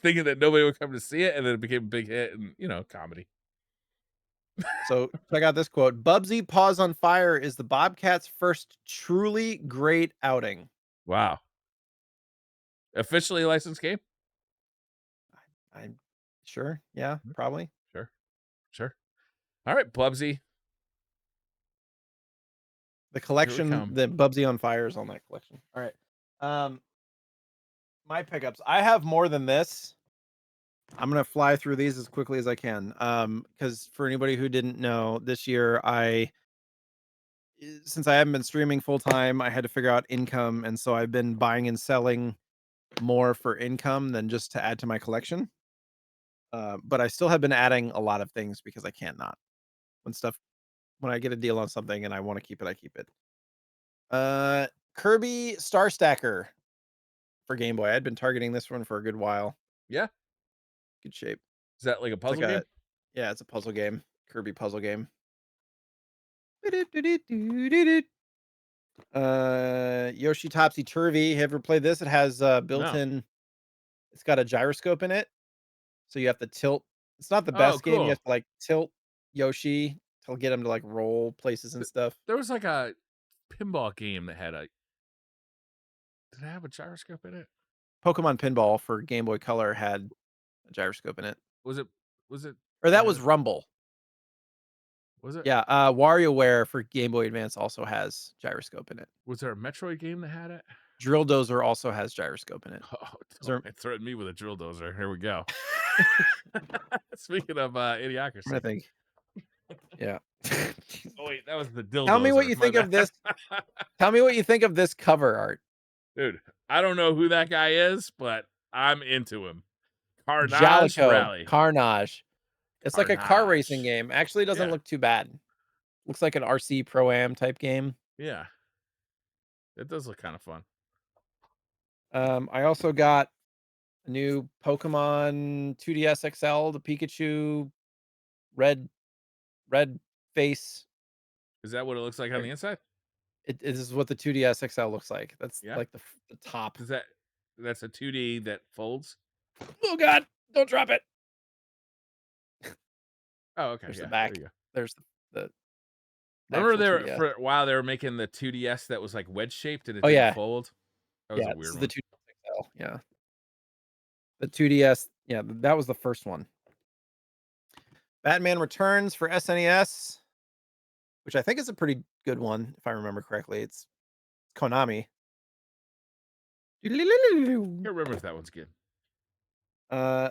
thinking that nobody would come to see it, and then it became a big hit and comedy. So check out this quote. Bubsy Paws on Fire is the Bobcats' first truly great outing. Wow, officially licensed game. I'm sure. Yeah, probably. Sure, sure. All right, Bubsy, The here we collection, come. the Bubsy on Fire is on that collection. All right. Um, my pickups. I have more than this. I'm gonna fly through these as quickly as I can. Because for anybody who didn't know, this year since I haven't been streaming full time, I had to figure out income, and so I've been buying and selling more for income than just to add to my collection. But I still have been adding a lot of things because I can't not. When stuff when I get a deal on something and I want to keep it, I keep it. Uh, Kirby Star Stacker for Game Boy. I'd been targeting this one for a good while. Yeah. Good shape. Is that like a It's like puzzle a game? yeah, it's a puzzle game. Kirby puzzle game. Yoshi Topsy Turvy. Have you ever played this? It has No. built-in. It's got a gyroscope in it, so you have to tilt. It's not the Oh, best game. You have cool. to like tilt Yoshi to get him to like roll places and Th stuff. there was like a pinball game that had a did it have a gyroscope in it? Pokemon Pinball for Game Boy Color had a gyroscope in it, Was it was it or it that had was a Rumble. was it Yeah, WarioWare for Game Boy Advance also has gyroscope in it. was there a Metroid game that had it? Drill Dozer also has gyroscope in it. Oh, Is don't there threaten me with a drill dozer. Here we go. Speaking of, I'm trying idiocracy. to think. Yeah. Oh, wait, that was the Tell me what dildozer, you my think of bad. this. Tell me what you think of this cover art. Dude, I don't know who that guy is, but I'm into him. Carnage Jalico Rally. Carnage. It's like a car racing Carnage. game. Actually, it doesn't Yeah, look too bad. Looks like an RC Pro-Am type game. yeah. It does look kinda fun. I also got a new Pokemon 2DS XL, the Pikachu red red face. Is that what it looks like on the inside? It is what the 2DS XL looks like. That's Yeah? like the top. Is that's a 2D that folds? Oh god, don't drop it. Oh, okay, There's the yeah, there back. you go. There's the I remember actual they were 2DS. for a while, they were making the 2DS that was, like, wedge shaped and it Oh didn't yeah. fold. That was a Yeah, this weird is the one. 2DS XL. Yeah. The 2DS. Yeah, that was the first one. Batman Returns for SNES, which I think is a pretty good one if I remember correctly. It's Konami. Can't remember if that one's good.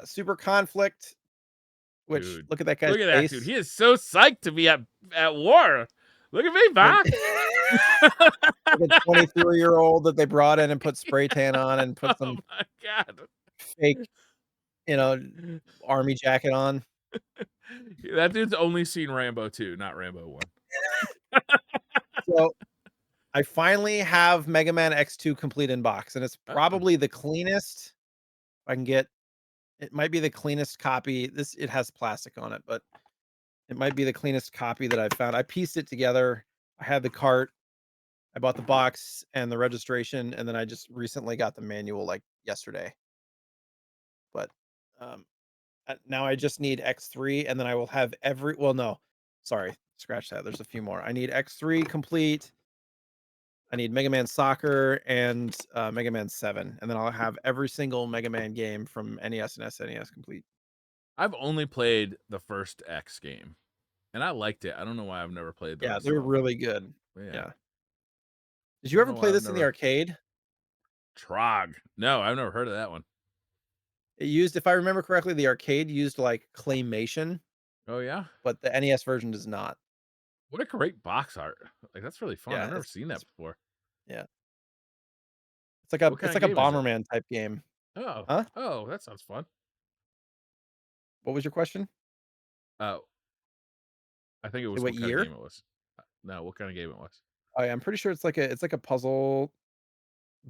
Super Conflict, which Dude, look at that guy's look at that dude. face. He is so psyched to be at war. Look at me, Like, Bach. like a 23-year-old that they brought in and put spray tan on and put Oh some my god. fake, you know, army jacket on. That dude's only seen Rambo 2, not Rambo 1. So I finally have Mega Man X2 complete in box, and it's Oh, probably the cleanest I can get. It might be the cleanest copy. It has plastic on it, but it might be the cleanest copy that I've found. I pieced it together. I had the cart, I bought the box and the registration, and then I just recently got the manual like yesterday. But um now I just need X3 and then I will have no. Sorry, scratch that. There's a few more. I need X3 complete. I need Mega Man Soccer and Mega Man 7, and then I'll have every single Mega Man game from NES and SNES complete. I've only played the first X game, and I liked it. I don't know why I've never played the Yeah, rest of they're them. really good. But yeah, Yeah. Did I you don't ever know play why I've this in the never arcade? Trog. No, I've never heard of that one. It used, if I remember correctly, the arcade used like claymation, Oh yeah? but the NES version does not. What a great box art. Like that's really fun. I've Yeah, never seen that before. yeah. What It's kind of like a game is it? Bomberman type game. Oh. Huh? Oh, that sounds fun. What was your question? Oh, I think it Say was what what kind of year? game it was. No, what kind of game it was. Oh, yeah, I'm pretty sure it's like a puzzle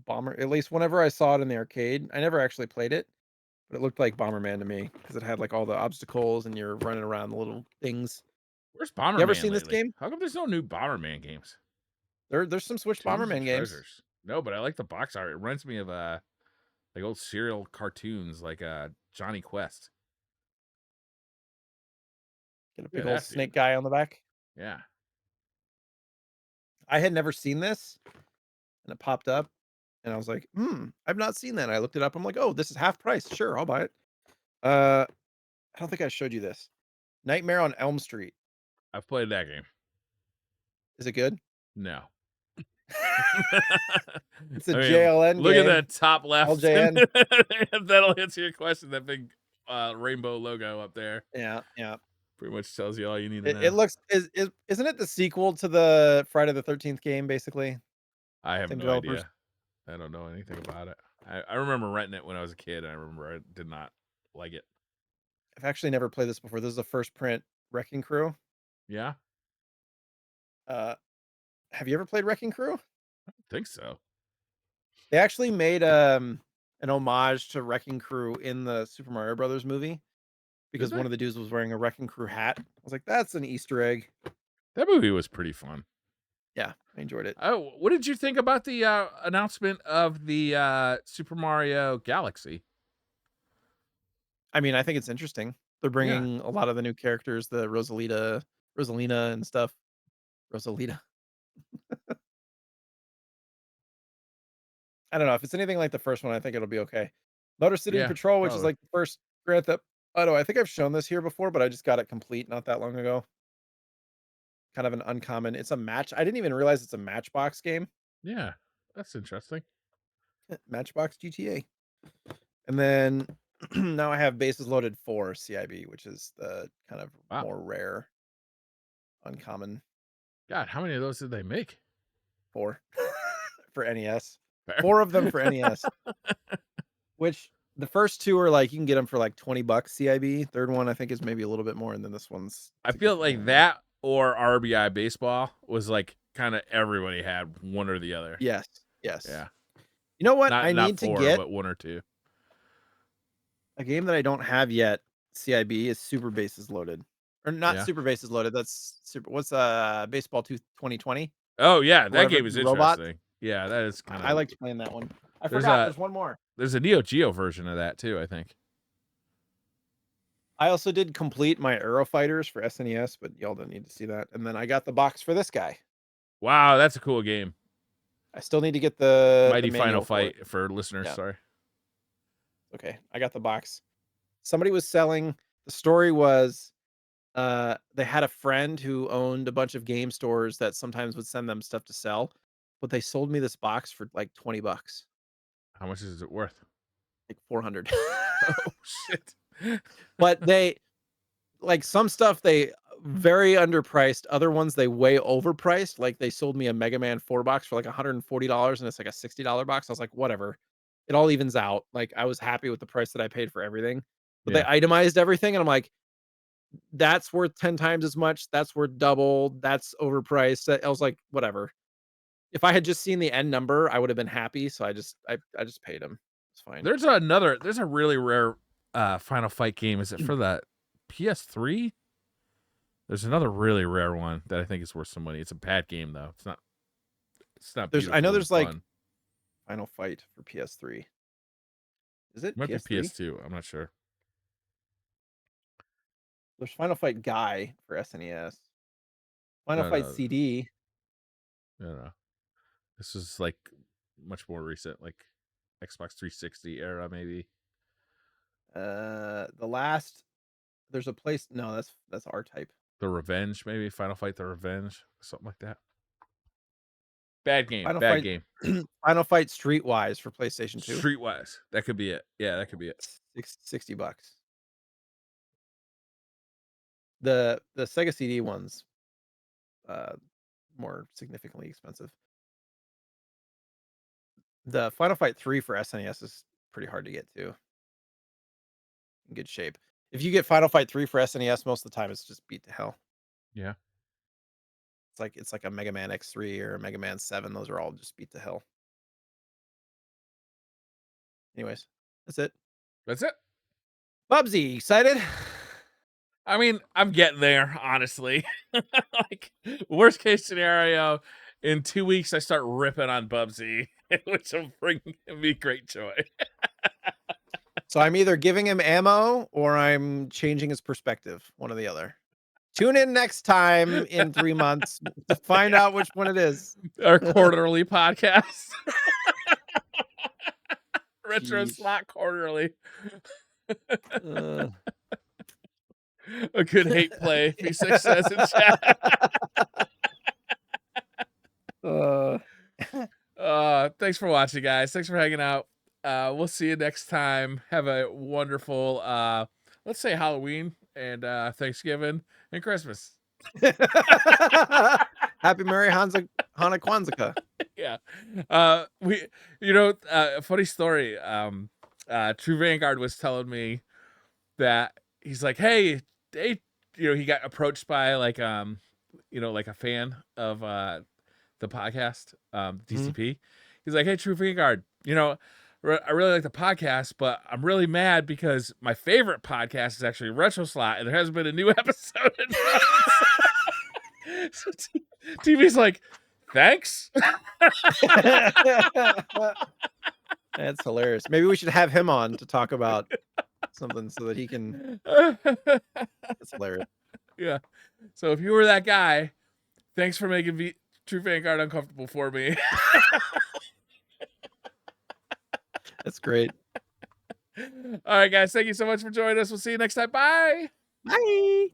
bomber. At least whenever I saw it in the arcade, I never actually played it, but it looked like Bomberman to me because it had like all the obstacles and you're running around the little things. Where's You ever Bomberman seen this lately? game? How come there's no new Bomberman games? There's some Switch Tombs and Bomberman games. Treasures. No, but I like the box art. It reminds me of like old serial cartoons like Johnny Quest. Get a Look big at old that dude. snake guy on the back. Yeah. I had never seen this, and it popped up, and I was like, I've not seen that. I looked it up. I'm like, oh, this is half price. Sure, I'll buy it. Uh, I don't think I showed you this. Nightmare on Elm Street. I've played that game. Is it good? No. It's a I mean, JLN look at game. that top left. LJN. That'll answer your question. That big rainbow logo up there Yeah, yeah. pretty much tells you all you need to It know. looks isn't it the sequel to the Friday the 13th game, basically? I have Same no developers? idea. I don't know anything about it. I remember renting it when I was a kid, and I remember I did not like it. I've actually never played this before. This is the first print Wrecking Crew. Yeah? Have you ever played Wrecking Crew? I think so. They actually made an homage to Wrecking Crew in the Super Mario Brothers movie Did because they? one of the dudes was wearing a Wrecking Crew hat. I was like, that's an Easter egg. That movie was pretty fun. Yeah, I enjoyed it. Oh, what did you think about the announcement of the Super Mario Galaxy? I mean, I think it's interesting. They're Yeah, bringing a lot of the new characters, the Rosalina and stuff. Rosalita. I don't know if it's anything like the first one. I think it'll be okay. Motor City yeah, Patrol, which is probably. like the first Grand Theft Auto. I think I've shown this here before, but I just got it complete not that long ago. Kind of an uncommon. It's a match. I didn't even realize it's a Matchbox game. Yeah, that's interesting. Matchbox GTA. And then now I have Bases Loaded 4 CIB, which is the kind of Wow, more rare, uncommon God, how many of those did they make? 4 for NES. Fair. 4 of them for NES, which the first 2 are like you can get them for like $20 CIB. Third one I think is maybe a little bit more, and then this one's I feel like significantly more. that or RBI baseball was like kind of everybody had one or the other. Yes, yes. Yeah, You know what I not need to four, get? but one or two. A game that I don't have yet, CIB, is Super Bases Loaded. Or not Yeah. Super Bases Loaded, that's super what's, Baseball 2020? Oh yeah, that Whatever, game is the robots? interesting. Yeah, that is kind I of. liked playing that one. I There's forgot, a there's one more. there's a Neo Geo version of that too. I think. I also did complete my Aero Fighters for SNES, but y'all don't need to see that, and then I got the box for this guy. Wow, that's a cool game. I still need to get the Mighty Final manual for it. Fight for listeners. Yeah, Sorry. okay, I got the box. Somebody was selling the story was, they had a friend who owned a bunch of game stores that sometimes would send them stuff to sell, but they sold me this box for, like, $20, How much is it worth? like 400. Oh shit. But they like, some stuff they very underpriced, other ones they way overpriced, like, they sold me a Mega Man 4 box for, like, $140, and it's, like, a $60 box. I was like, "Whatever." It all evens out. Like, I was happy with the price that I paid for everything, but they Yeah. itemized everything, and I'm like, "That's worth 10 times as much, that's worth double, that's overpriced." I was like, "Whatever." If I had just seen the end number, I would have been happy, so I just paid him. It's fine. There's a really rare Final Fight game. Is it for the PS3? There's another really rare one that I think is worth some money. It's a bad game though. It's not I know beautiful and there's, like, fun. Final Fight for PS3. Is it It might be PS3? PS2. I'm not sure. There's Final Fight Guy for SNES. Final No, Fight no, CD. no, no. This is like much more recent, like Xbox 360 era, maybe. The last there's a place no, that's R-Type. The Revenge, maybe Final Fight: The Revenge, something like that. Bad game, Final bad Fight game. Final Fight Streetwise for PlayStation 2. Streetwise, that could be it. Yeah, that could be it. $60. The Sega CD one's, uh, more significantly expensive. The Final Fight 3 for SNES is pretty hard to get to. In good shape. If you get Final Fight 3 for SNES, most of the time it's just beat to hell. Yeah, It's like a Mega Man X3 or a Mega Man 7, those are all just beat to hell. Anyways, that's it. that's it. Bubsy, excited? I mean, I'm getting there, honestly. Like, worst case scenario, in 2 weeks I start ripping on Bubsy, which will bring me great joy. So I'm either giving him ammo or I'm changing his perspective, one or the other. Tune in next time in 3 months to find Yeah, out which one it is. our quarterly podcast, Jeez. RetroSlot quarterly. Uh. A good hate play, P6 says in chat. Uh. Thanks for watching, guys. Thanks for hanging out. We'll see you next time. Have a wonderful let's say Halloween and Thanksgiving and Christmas. Happy Merry Hana Kwanzaa. Yeah. We a funny story. True Vanguard was telling me that he's like, hey, he got approached by like like a fan of the podcast, Mhm. DCP. He's like, "Hey, True Vanguard, I really like the podcast, but I'm really mad because my favorite podcast is actually RetroSlot, and there hasn't been a new episode in months." So TV's like, "Thanks." That's hilarious. Maybe we should have him on to talk about something so that he can. That's hilarious. Yeah. So if you were that guy, thanks for making True Vanguard uncomfortable for me. That's great. All right, guys. Thank you so much for joining us. We'll see you next time. Bye. Bye.